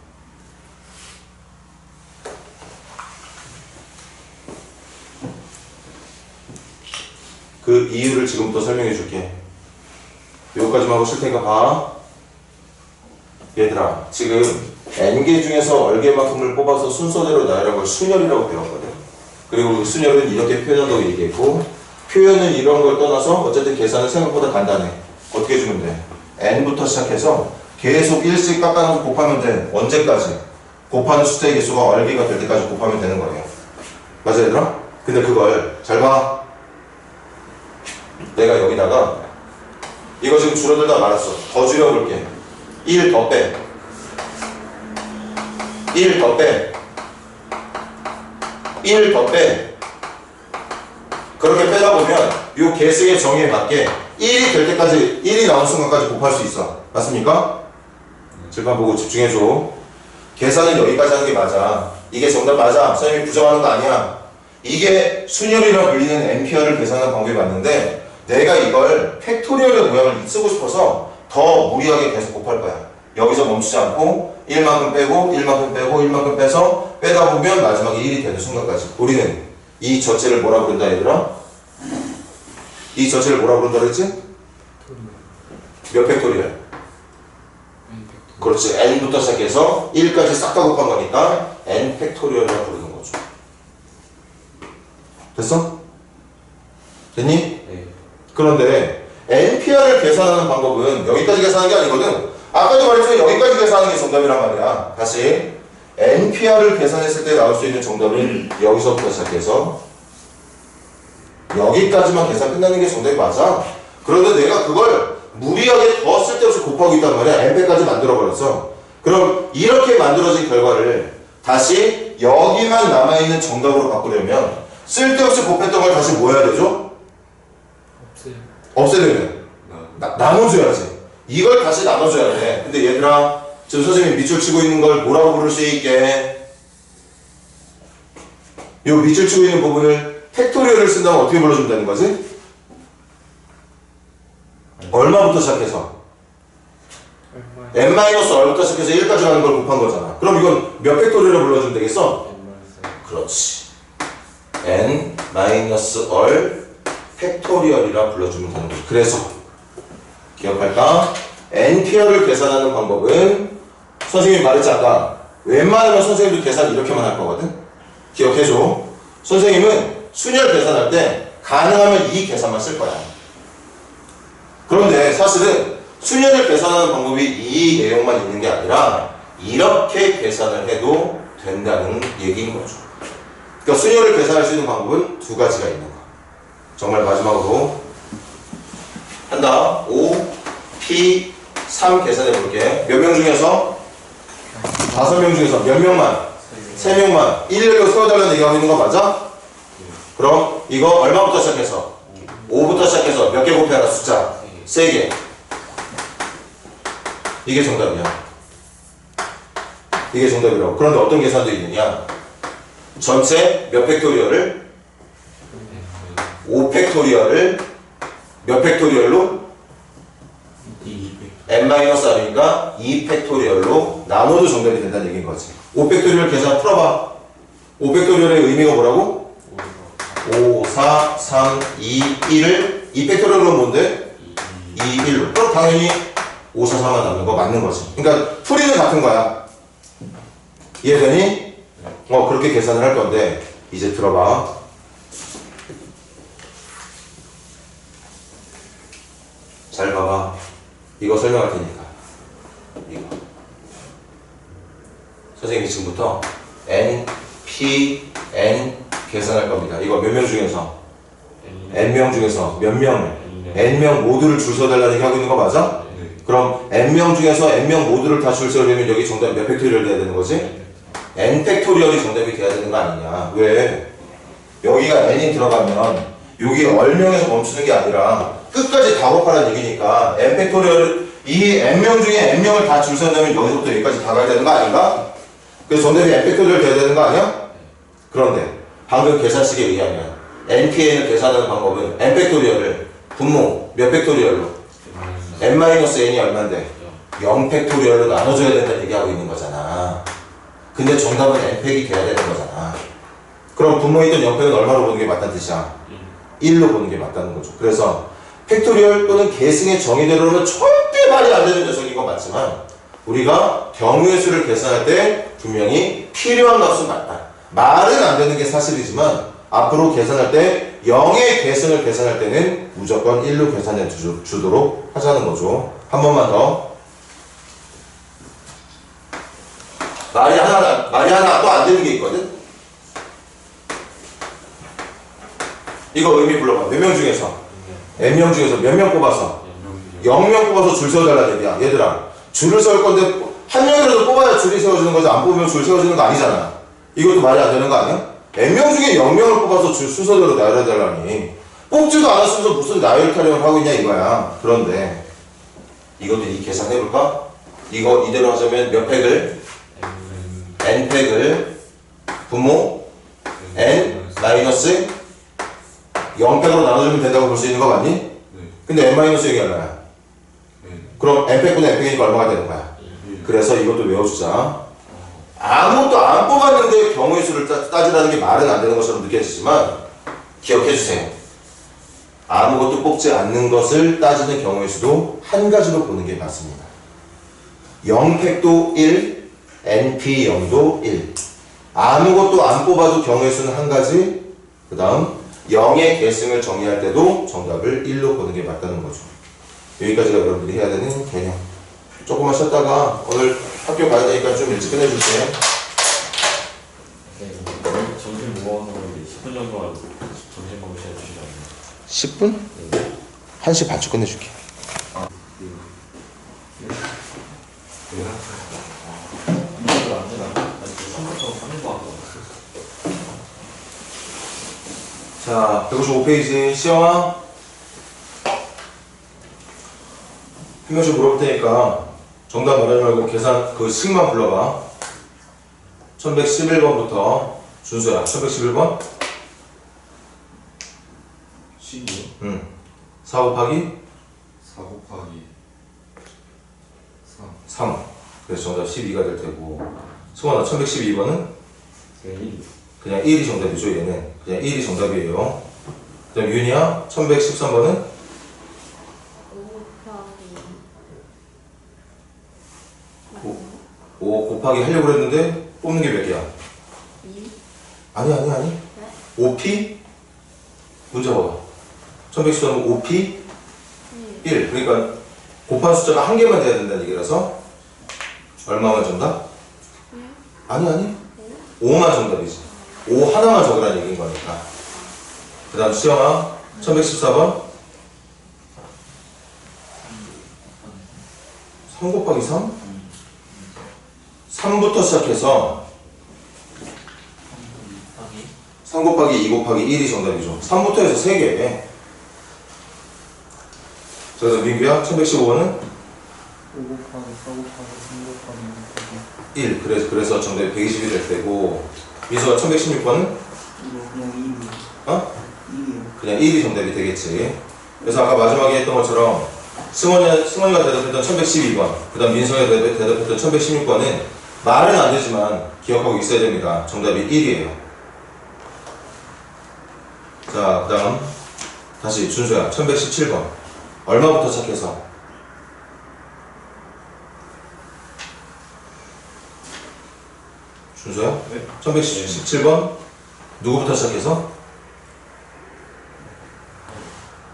그 이유를 지금부터 설명해 줄게. 여기까지만 하고 쓸 테니까 봐. 얘들아, 지금 n개 중에서 얼개만큼을 뽑아서 순서대로 나열한 걸 순열이라고 배웠거든. 그리고 그 순열은 이렇게 표현한다고 얘기했고, 표현은 이런 걸 떠나서 어쨌든 계산은 생각보다 간단해. 어떻게 해주면 돼? n부터 시작해서 계속 1씩 깎아놓고 곱하면 돼. 언제까지? 곱하는 숫자의 개수가 얼개가 될 때까지 곱하면 되는 거예요. 맞아 얘들아? 근데 그걸 잘 봐. 내가 여기다가 이거 지금 줄어들다 말았어. 더 줄여볼게. 1 더 빼. 1 더 빼. 1 더 빼. 그렇게 빼다 보면 이 계승의 정의에 맞게 1이 될 때까지 1이 나온 순간까지 곱할 수 있어. 맞습니까? 질문 보고 집중해줘. 계산은 여기까지 하는 게 맞아. 이게 정답 맞아. 선생님이 부정하는 거 아니야. 이게 순열이라고 불리는 n피어를 계산하는 방법이 맞는데 내가 이걸 팩토리얼의 모양을 쓰고 싶어서 더 무리하게 계속 곱할 거야. 여기서 멈추지 않고 1만큼 빼고 1만큼 빼고 1만큼 빼서 빼다 보면 마지막에 1이 되는 순간까지. 우리는 이 전체를 뭐라 부른다 얘들아? 이 전체를 뭐라 부른다 그랬지? 몇 팩토리얼? 그렇지. n부터 시작해서 1까지 싹 다 곱한 거니까 n 팩토리얼이라고 부르는 거죠. 됐어? 됐니? 네. 그런데 NPR을 계산하는 방법은 여기까지 계산하는 게 아니거든. 아까도 말했지만 여기까지 계산하는 게 정답이란 말이야. 다시 NPR을 계산했을 때 나올 수 있는 정답은 여기서부터 시작해서 여기까지만 계산 끝나는 게 정답이 맞아. 그런데 내가 그걸 무리하게 더 쓸데없이 곱하고 있단 말이야. n배까지 만들어버렸어. 그럼 이렇게 만들어진 결과를 다시 여기만 남아있는 정답으로 바꾸려면 쓸데없이 곱했던 걸 다시 뭐 해야 되죠? 없애야 돼. 나눠줘야지. 이걸 다시 나눠줘야 돼. 근데 얘들아, 지금 선생님이 밑줄 치고 있는 걸 뭐라고 부를 수 있게? 이 밑줄 치고 있는 부분을 팩토리얼을 쓴다면 어떻게 불러준다는 거지? 얼마부터 시작해서? n-r부터 시작해서 1까지 가는 걸 곱한 거잖아. 그럼 이건 몇 팩토리얼을 불러주면 되겠어? 그렇지. n-r 팩토리얼이라 불러주면 되는 거죠. 그래서 기억할까? n피어를 계산하는 방법은 선생님이 말했지 아까 웬만하면 선생님도 계산 이렇게만 할 거거든. 기억해줘. 선생님은 순열 계산할 때 가능하면 이 계산만 쓸 거야. 그런데 사실은 순열을 계산하는 방법이 이 내용만 있는 게 아니라 이렇게 계산을 해도 된다는 얘기인 거죠. 그러니까 순열을 계산할 수 있는 방법은 두 가지가 있는 거야. 정말 마지막으로 한다. 5, P, 3 계산해 볼게. 몇 명 중에서? 5명 중에서 몇 명만? 3명만 일렬로 세워달라는 얘기하고 있는 거 맞아? 그럼 이거 얼마부터 시작해서? 5부터 시작해서 몇 개 곱해라 숫자? 3개. 이게 정답이야. 이게 정답이라고. 그런데 어떤 계산도 있느냐? 전체 몇 팩토리얼을? 5팩토리얼을 몇 팩토리얼로? n-r이니까 2팩토리얼로 나눠도 정답이 된다는 얘기인 거지. 5팩토리얼 계산 풀어봐. 5팩토리얼의 의미가 뭐라고? 5, 4, 3, 2, 1을 2팩토리얼은 뭔데? 2, 1로. 그럼 당연히 5, 4, 4만 남는 거 맞는 거지. 그러니까 풀이는 같은 거야. 이해되니? 그렇게 계산을 할 건데 이제 들어봐. 잘 봐봐. 이거 설명할 테니까. 이거. 선생님이 지금부터 N, P, N 계산할 겁니다. 이거 몇 명 중에서? N명 중에서 몇 명을? N명 모두를 줄 서달라는 얘기 하고 있는 거 맞아? 그럼 N명 중에서 N명 모두를 다 줄 서려면 여기 정답 몇 팩토리얼 돼야 되는 거지? N 팩토리얼이 정답이 돼야 되는 거 아니냐. 왜? 여기가 N이 들어가면 여기 얼명에서 멈추는 게 아니라 끝까지 다 곱하라는 얘기니까 N 팩토리얼 이 N명 중에 N명을 다 줄 서려면 여기서부터 여기까지 다 가야 되는 거 아닌가? 그래서 정답이 N 팩토리얼 돼야 되는 거 아니야? 그런데 방금 계산식에 의하면 NPN을 계산하는 방법은 N 팩토리얼을 분모 몇 팩토리얼로? N-N이 얼만데? 0 팩토리얼로 나눠줘야 된다는 얘기하고 있는 거잖아. 근데 정답은 N팩이 돼야 되는 거잖아. 그럼 분모있던 0팩은 얼마로 보는 게 맞다는 뜻이야? 1로 보는 게 맞다는 거죠. 그래서 팩토리얼 또는 계승의 정의대로는 절대 말이 안 되는 녀석인 건 맞지만 우리가 경우의 수를 계산할 때 분명히 필요한 값은 맞다. 말은 안 되는 게 사실이지만 앞으로 계산할 때 0의 계승을 계산할 때는 무조건 1로 계산해 주도록 하자는 거죠. 한 번만 더. 말이 하나 또 안 되는 게 있거든? 이거 의미 불러봐. 몇 명 중에서? N명 중에서 몇 명 뽑아서? 0명 뽑아서 줄 세워달라는 얘기야. 얘들아, 줄을 세울 건데 한 명이라도 뽑아야 줄이 세워지는 거지. 안 뽑으면 줄 세워지는 거 아니잖아. 이것도 말이 안 되는 거 아니야? N명 중에 0명을 뽑아서 줄 순서대로 나열해달라니. 뽑지도 않았으면서 무슨 나열 타령을 하고 있냐 이거야. 그런데 이것도 이 계산해볼까? 이거 이대로 하자면 몇 팩을? N팩을 분모 N 마이너스 0팩으로 나눠주면 된다고 볼 수 있는 거 맞니? 근데 N 마이너스 0이 얼마야? 그럼 N팩분의 N팩이니까 얼마가 되는 거야? 그래서 이것도 외워주자. 아무것도 안 뽑았는데 경우의 수를 따지라는 게 말은 안 되는 것처럼 느껴지지만 기억해주세요. 아무것도 뽑지 않는 것을 따지는 경우의 수도 한 가지로 보는 게 맞습니다. 0팩도 1, NP0도 1. 아무것도 안 뽑아도 경우의 수는 한 가지. 그 다음 0의 계승을 정의할 때도 정답을 1로 보는 게 맞다는 거죠. 여기까지가 여러분들이 해야 되는 개념. 조금만 쉬었다가 오늘 학교 가야 되니까 좀 일찍 끝내줄게. 네, 점심 모아놓은 10분 정도만 점심 먹으셔야 주시죠. 10분? 1시 반쯤 끝내줄게. 자, 155페이지 시영아, 한 명씩 물어볼 테니까 정답 말하지 말고 계산 그 식만 불러봐. 1111번부터 준수야. 1111번? 12요? 4 곱하기 4 곱하기 3. 그래서 정답 12가 될 테고. 승원아, 1112번은 그냥 1이 정답이죠. 얘는 그냥 1이 정답이에요. 그 다음 윤이야, 1113번은 5 5 곱하기 곱하기 하려고 했는데 뽑는 게 몇 개야? 2. 아니. 5p? 문제 봐봐. 1114는 5p? 1. 그러니까 곱한 숫자가 한 개만 돼야 된다는 얘기라서 얼마만 정답? 아니. 5만 정답이지. 5 하나만 적으라는 얘기인 거니까. 그 다음 수영아 1114번 3 곱하기 3? 3부터 시작해서 3 곱하기 2 곱하기 1이 정답이죠. 3부터 해서 3개. 그래서 민규야 1115번은 5 곱하기 4 곱하기 3 곱하기 1. 그래서 정답이 120이 될 테고 민수가 1116번은 이거 그냥 2. 어? 2이요. 그냥 1이 정답이 되겠지. 그래서 아까 마지막에 했던 것처럼 승원이가 대답했던 1112번 그 다음 민수가 대답했던 1116번은 말은 안 되지만 기억하고 있어야 됩니다. 정답이 1이에요. 자, 그 다음 다시 준수야 1117번 얼마부터 시작해서? 준수야? 네. 1117번 누구부터 시작해서?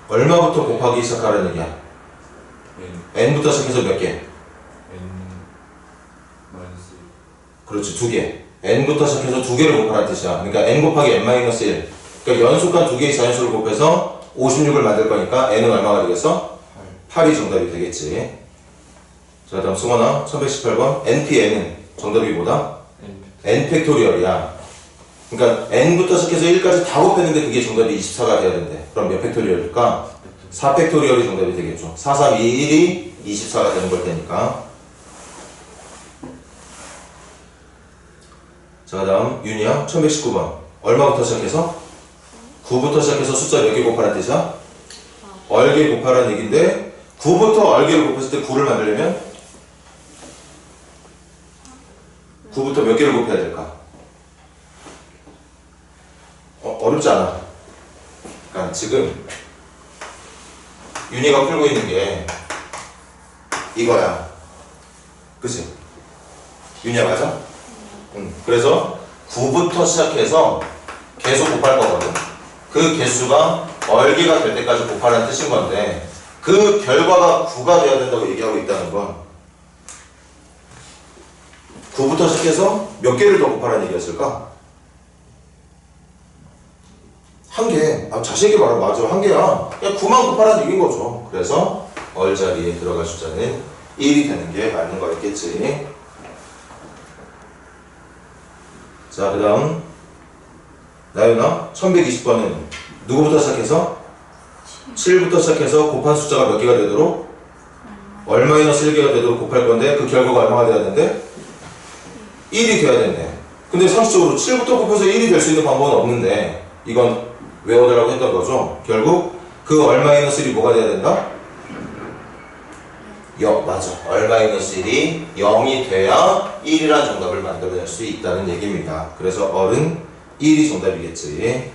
얼마부터 곱하기 시작하라는 얘기야? n부터 시작해서 몇 개? n 마이너스 그렇지, 2개. n부터 시작해서 2개를 곱하라는 뜻이야. 그러니까 n 곱하기 n-1. 그러니까 연속한 2개의 자연수를 곱해서 56을 만들 거니까 n은 얼마가 되겠어? 8이 정답이 되겠지. 자, 다음 승원아 1118번 npn은 정답이 뭐다? n n 팩토리얼이야. 그러니까 n부터 시작해서 1까지 다 곱했는데 그게 정답이 24가 돼야 된대. 그럼 몇 팩토리얼일까? 4 팩토리얼이 정답이 되겠죠. 4, 3, 2, 1이 24가 되는 걸 테니까. 자, 다음 윤이야 1119번 얼마부터 시작해서? 9부터 시작해서 숫자 몇 개 곱하라는 뜻이야? 얼개 곱하라는 얘기인데 9부터 얼개를 곱했을 때 9를 만들려면 9부터 몇 개를 곱해야 될까? 어렵지 않아. 그러니까 지금 윤희가 풀고 있는 게 이거야. 그치? 윤희야 맞아? 응. 그래서 9부터 시작해서 계속 곱할 거거든. 그 개수가 얼개가 될 때까지 곱하라는 뜻인 건데 그 결과가 9가 돼야 된다고 얘기하고 있다는 건 9부터 시작해서 몇 개를 더 곱하라는 얘기였을까? 한 개. 자신 있게 말하면 맞아. 한 개야. 그냥 9만 곱하라는 얘기인 거죠. 그래서 얼 자리에 들어갈 숫자는 1이 되는 게 맞는 거였겠지. 자, 그 다음 나연아 1120번은 누구부터 시작해서? 7부터 시작해서 곱한 숫자가 몇 개가 되도록? 얼-1개가 되도록 곱할 건데 그 결과가 얼마가 돼야 된대? 1이 돼야 된대. 근데 상식적으로 7부터 곱해서 1이 될 수 있는 방법은 없는데 이건 외워달라고 했던 거죠. 결국 그 얼-1이 뭐가 돼야 된다? 맞아. 얼-1이 0이 돼야 1이라는 정답을 만들어낼 수 있다는 얘기입니다. 그래서 얼은 1이 정답이겠지.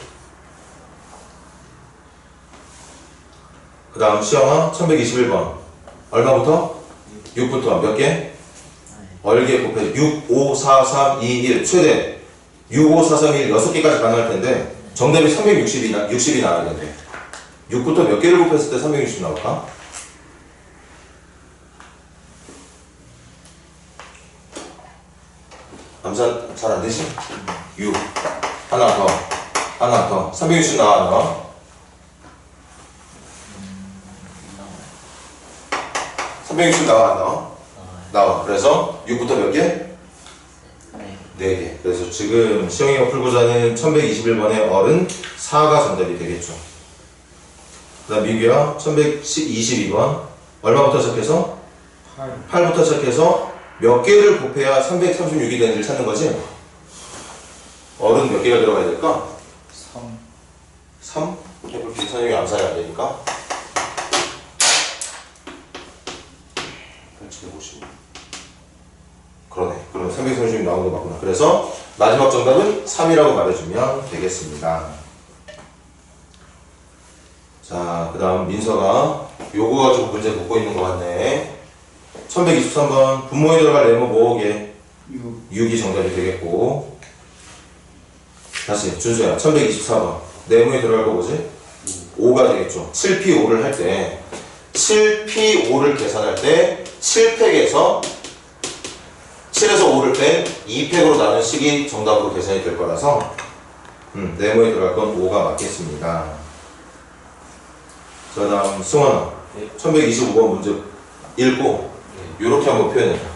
그 다음 시영아 1121번 얼마부터? 6부터 몇 개? 얼개 곱해 6, 5, 4, 3, 2, 1 최대 6, 5, 4, 3, 1 6개까지 가능할 텐데 정답이 360이 나와야 되는데 6부터 몇 개를 곱했을 때 360 나올까? 암산 잘 안 되지? 6 하나 더 360 나와 너 360 나와 안 나와? 나와. 그래서 6부터 몇 개? 4개. 그래서 지금 시영이가 풀고자 하는 1121번의 얼은 4가 정답이 되겠죠. 그 다음 민규야 1122번 얼마부터 시작해서? 8부터 시작해서 몇 개를 곱해야 336이 되는지를 찾는 거지? 얼은 몇 개가 들어가야 될까? 3. 3? 해볼게. 선생님이 암산이 안 되니까 8750 그러네. 그럼 336이 나오는 거 맞구나. 그래서 마지막 정답은 3이라고 말해주면 되겠습니다. 자, 그 다음 민서가 요거 가지고 문제 묻고 있는 것 같네. 1123번 분모에 들어갈 네모 모으게 6. 6이 정답이 되겠고. 다시 준수야 1124번 내문에 들어갈 거 뭐지? 5가 되겠죠. 7P5를 할 때 7P5를 계산할 때 7팩에서 7에서 5를 뺀 2팩으로 나눈 식이 정답으로 계산이 될 거라서 네모에 들어갈 건 5가 맞겠습니다. 자, 다음 승환아 네. 1125번 문제 읽고 요렇게 한번 표현해봐.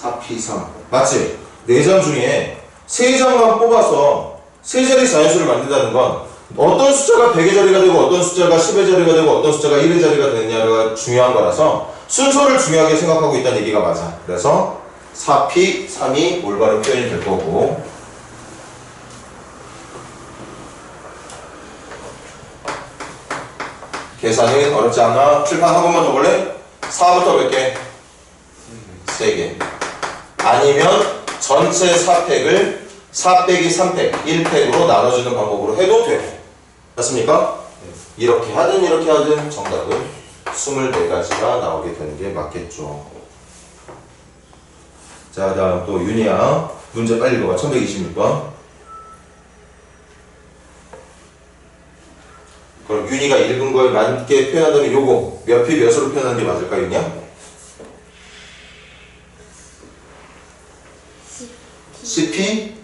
4P3 맞지? 4장 중에 3장만 뽑아서 세 자리 자연수를 만든다는 건 어떤 숫자가 100의 자리가 되고 어떤 숫자가 10의 자리가 되고 어떤 숫자가 1의 자리가 되느냐가 중요한 거라서 순서를 중요하게 생각하고 있다는 얘기가 맞아. 그래서 4P, 3이 올바른 표현이 될 거고. 계산은 어렵지 않아. 칠판 한 번만 더 볼래? 4부터 몇 개? 3개. 아니면 전체 4팩을 4 빼기 3팩, 1팩으로 나눠주는 방법으로 해도 되고. 맞습니까? 이렇게 하든 이렇게 하든 정답은 24가지가 나오게 되는 게 맞겠죠. 자, 다음 또 윤희야. 문제 빨리 읽어봐. 1126번. 그럼 윤희가 읽은 거에 맞게 표현한다면 요거 몇 피 몇으로 표현하는 게 맞을까, 윤희야? 10P?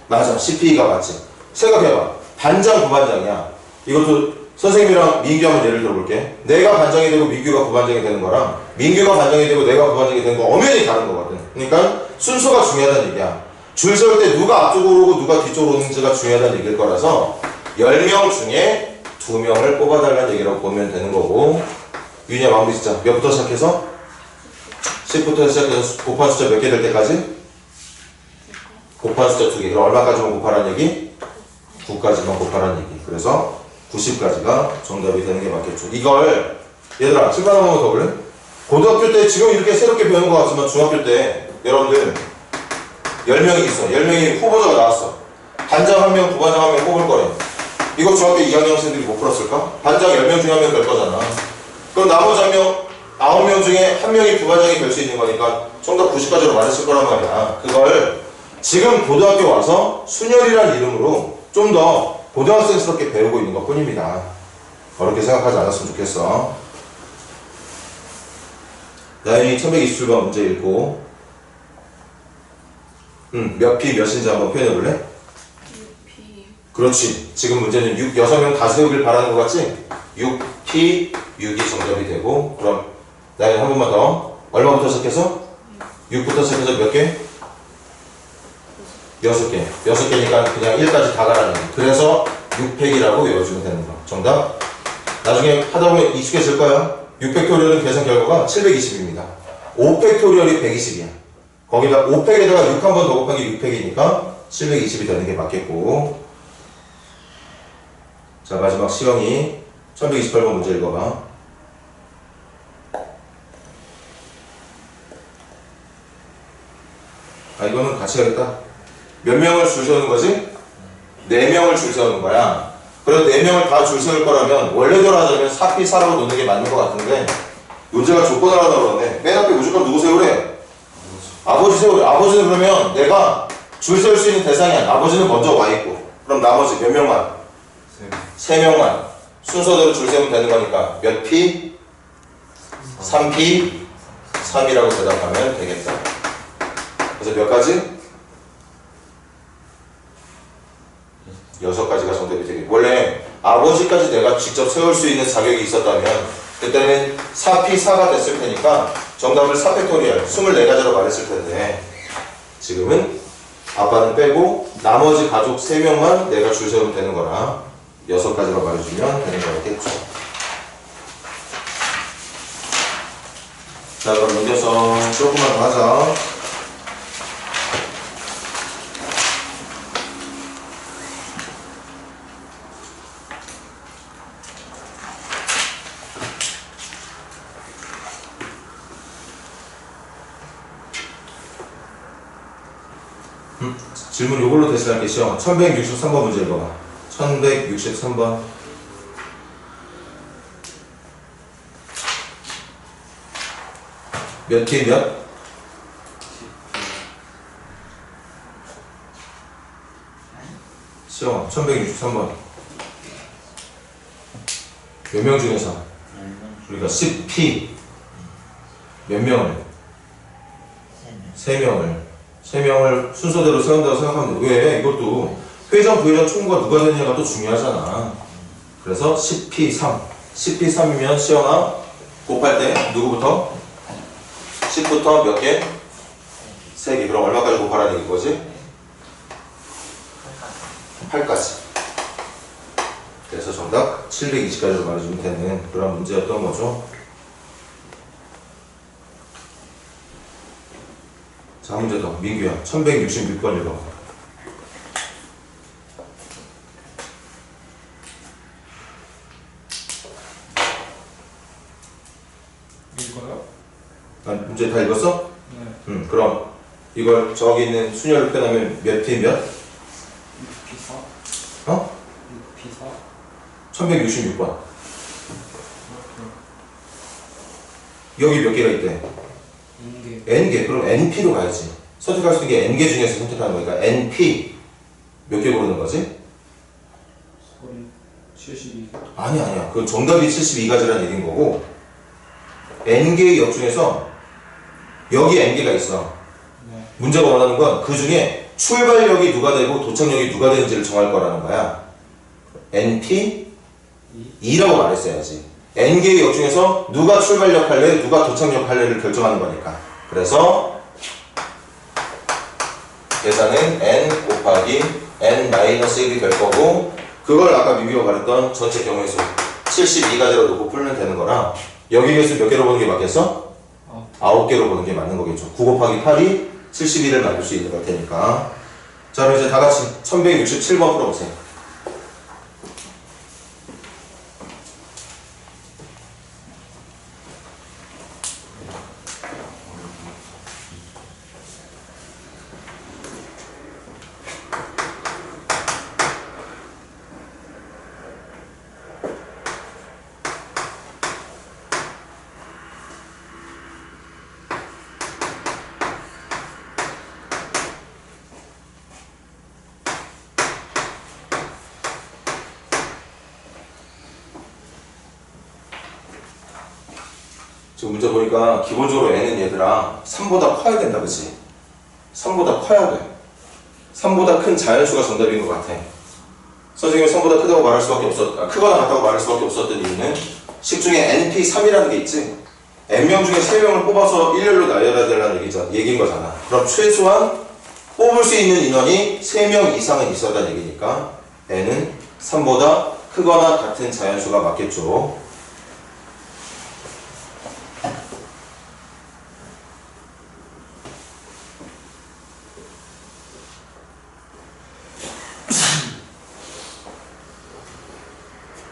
맞아. 10P가 맞지. 생각해봐. 반장, 부반장이야. 이것도 선생님이랑 민규 한번 예를 들어볼게. 내가 반장이 되고 민규가 부반장이 되는 거랑 민규가 반장이 되고 내가 부반장이 되는 거 엄연히 다른 거거든. 그러니까 순서가 중요하다는 얘기야. 줄 설 때 누가 앞쪽으로 오고 누가 뒤쪽으로 오는지가 중요하다는 얘기일 거라서 10명 중에 2명을 뽑아달라는 얘기라고 보면 되는 거고. 윤희야 마무리 진짜 몇부터 시작해서? 10부터 시작해서 곱한 숫자 몇 개 될 때까지? 곱한 숫자 2개. 그럼 얼마까지만 곱하라는 얘기? 9까지만 곱하라는 얘기. 그래서 90까지가 정답이 되는 게 맞겠죠. 이걸 얘들아 칠판 한 번만 더 볼래? 고등학교 때 지금 이렇게 새롭게 배우는 것 같지만 중학교 때 여러분들 10명이 있어. 10명이 후보자가 나왔어. 반장 1명, 부반장 1명 뽑을 거래. 이거 중학교 2학년 학생들이 못 풀었을까? 반장 10명 중에 1명 될 거잖아. 그럼 나머지 9명 중에 1명이 부반장이 될 수 있는 거니까 정답 90까지로 맞았을 거란 말이야. 그걸 지금 고등학교 와서 순열이라는 이름으로 좀 더 고등학생스럽게 배우고 있는 것 뿐입니다. 어렵게 생각하지 않았으면 좋겠어. 나연이 1127번 문제 읽고 몇 피 몇인지 한번 표현해 볼래? 6P. 그렇지. 지금 문제는 6명 다 세우길 바라는 것 같지? 6P 6이 정답이 되고. 그럼 나연이 한 번만 더. 얼마부터 시작해서? 6부터 시작해서 몇 개? 6개. 6개니까 그냥 1까지 다 가라는 거야. 그래서 6팩이라고 외워주면 되는 거야. 정답. 나중에 하다 보면 익숙해질 거야. 6팩토리얼은 계산 결과가 720입니다. 5팩토리얼이 120이야. 거기다 5팩에다가 6 한 번 더 곱한 게 6팩이니까 720이 되는 게 맞겠고. 자, 마지막 시영이 1128번 문제 읽어봐. 아, 이거는 같이 하겠다. 몇 명을 줄 세우는 거지? 4명을 줄 세우는 거야. 그래서 4명을 다 줄 세울 거라면 원래대로 하자면 4P 4라고 놓는 게 맞는 것 같은데 문제가 조건을 하나 넣었네. 맨 앞에 무조건 누구 세우래? 아버지 세우래. 아버지는 그러면 내가 줄 세울 수 있는 대상이 아니야. 아버지는 먼저 와 있고 그럼 나머지 몇 명만? 3명만 순서대로 줄 세우면 되는 거니까 몇 P? 3P 3이라고 대답하면 되겠다. 그래서 몇 가지? 6가지가 정답이 되겠다. 원래 아버지까지 내가 직접 세울 수 있는 자격이 있었다면 그때는 4P 4가 됐을 테니까 정답을 4팩토리얼 24가지로 말했을 텐데 지금은 아빠는 빼고 나머지 가족 3명만 내가 줄 세우면 되는 거라 6가지로 말해주면 되는 거겠죠. 자, 그럼 넘겨서 조금만 더 하자. 질문 요걸로 대신할게. 시험 1163번 문제 읽어봐. 1163번. 몇 P 몇? 시영 1163번. 몇 명 중에서? 우리가 10P 몇 명을? 3명을 순서대로 세운다고 생각하면 돼. 왜? 이것도 회전, 부회전, 총과 누가 되느냐가 또 중요하잖아. 그래서 10P3 10P3이면 시영아 곱할 때 누구부터? 10부터 몇 개? 3개. 그럼 얼마까지 곱하라는 얘기인 거지? 8까지. 그래서 정답 720까지로 말해주면 되는 그런 문제였던 거죠. 자, 한 문제 더. 민규야. 1166번 읽어. 이거요? 아, 문제 다 읽었어? 네. 그럼 이걸 저기 있는 순열을 빼놓으면 몇 P 몇? 6P4 어? 6P4 1166번. 여기 몇 개가 있대? 인계 N개. 그럼 NP로 가야지. 선택할 수 있는 게 N개 중에서 선택하는 거니까 NP 몇 개 고르는 거지? 72 아니야. 그 정답이 72가지라는 얘기인 거고 N개의 역 중에서 여기 N개가 있어. 네. 문제가 원하는 건 그 중에 출발역이 누가 되고 도착역이 누가 되는지를 정할 거라는 거야. NP 2라고 말했어야지. N개의 역 중에서 누가 출발역 할래, 누가 도착역 할래를 결정하는 거니까. 그래서 계산은 N 곱하기 N-1이 될 거고 그걸 아까 미비가 말했던 전체 경우의 수 72가지로 놓고 풀면 되는 거라 여기 개수 몇 개로 보는 게 맞겠어? 9개로 보는 게 맞는 거겠죠. 9 곱하기 8이 72를 만들 수 있는 걸 테니까. 자, 그럼 이제 다 같이 1167번 풀어보세요. 지금 문제 보니까 기본적으로 n은 얘들아 3보다 커야 된다, 그치? 3보다 커야 돼. 3보다 큰 자연수가 정답인 것 같아. 선생님이 3보다 크다고 말할 수밖에 크거나 같다고 말할 수밖에 없었던 이유는 식 중에 NP3이라는 게 있지. n명 중에 3명을 뽑아서 일렬로 나열해야 되라는 얘기인 거잖아. 그럼 최소한 뽑을 수 있는 인원이 3명 이상은 있었다는 얘기니까 n은 3보다 크거나 같은 자연수가 맞겠죠.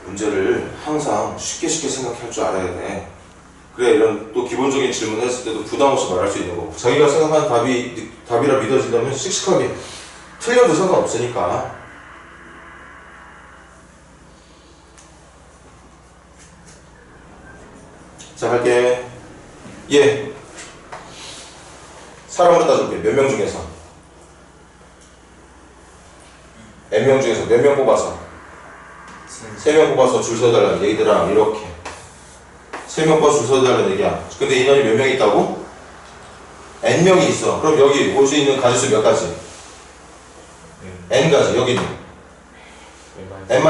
문제를 항상 쉽게 생각할 줄 알아야 돼. 그래, 이런 또 기본적인 질문을 했을 때도 부담 없이 말할 수 있는 거고 자기가 생각하는 답이라 믿어진다면 씩씩하게 틀려도 상관없으니까. 자, 할게. 예. 사람으로 따져볼게. 몇 명 중에서? n명 중에서 몇 명 뽑아서? 3명 뽑아서 줄 서달라는 얘기들랑 이렇게 3명 뽑아서 줄 서달라는 얘기야. 근데 인원이 몇 명 있다고? n명이 있어. 그럼 여기 볼 수 있는 가지수 몇 가지? n가지. 여기는 n-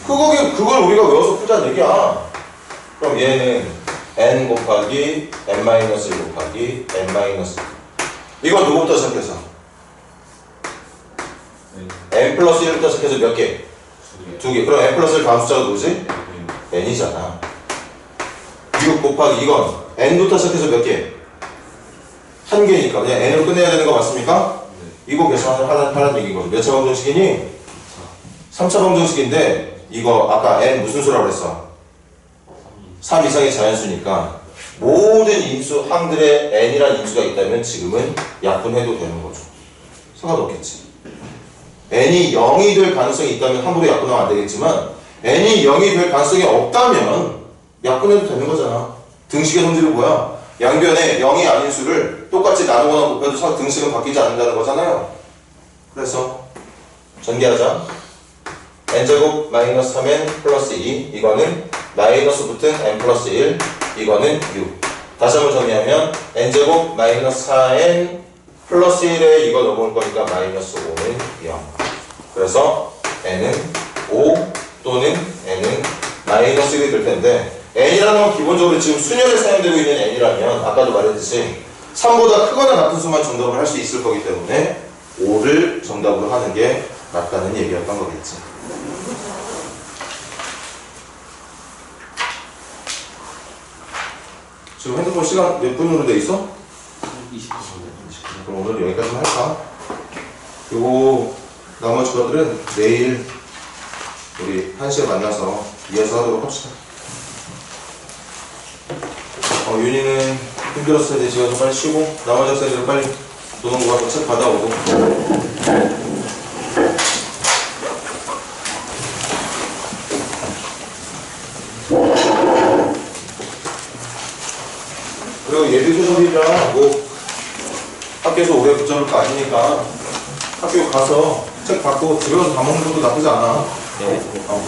여기는 그걸 우리가 외워서 풀자는 얘기야. 그럼 얘는 n 곱하기 n-1 곱하기 n-1 이건 누구부터 시작해서? n 플러스 1부터 시작해서 몇 개? 2개. 그럼 n 플러스 1 다음 숫자가 누구지? n이잖아. 6 곱하기 이건 n부터 시작해서 몇 개? 1개니까 그냥 n으로 끝내야 되는 거 맞습니까? 이거 계산하라는 얘기인 거죠. 몇 차 방정식이니? 3차 방정식인데 이거 아까 n 무슨 수라고 그랬어? 3 이상의 자연수니까 모든 인수 항들의 n이라는 인수가 있다면 지금은 약분해도 되는 거죠. 상관없겠지. n이 0이 될 가능성이 있다면 함부로 약분하면 안 되겠지만 n이 0이 될 가능성이 없다면 약분해도 되는 거잖아. 등식의 성질은 뭐야? 양변에 0이 아닌 수를 똑같이 나누거나 곱해도 등식은 바뀌지 않는다는 거잖아요. 그래서 전개하자. n제곱 마이너스 3n 플러스 2 이거는 마이너스 붙은 n 플러스 1 이거는 6. 다시 한번 정리하면 n제곱 마이너스 4n 플러스 1에 이거 넘어올 거니까 마이너스 5는 0. 그래서 n은 5 또는 n은 마이너스 1이 될 텐데 n이라는 건 기본적으로 지금 수열에 사용되고 있는 n이라면 아까도 말했듯이 3보다 크거나 같은 수만 정답을 할 수 있을 거기 때문에 5를 정답으로 하는 게 맞다는 얘기였던 거겠지. 지금 핸드폰 시간 몇 분으로 돼 있어? 20분. 그럼 오늘 여기까지만 할까? 그리고 나머지 것들은 내일 우리 1시에 만나서 이어서 하도록 합시다. 윤희는 힘들었을 때 집에서 빨리 쉬고 나머지 학생들은 빨리 노는 거 가서 책 받아오고. 그리고 예비 소설이랑 뭐 학교에서 오래 붙잡을 거 아니니까 학교 가서 책 받고 집에 가서 밥 먹는 것도 나쁘지 않아.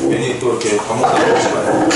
괜히 또 이렇게 밥 먹다 먹지 말고.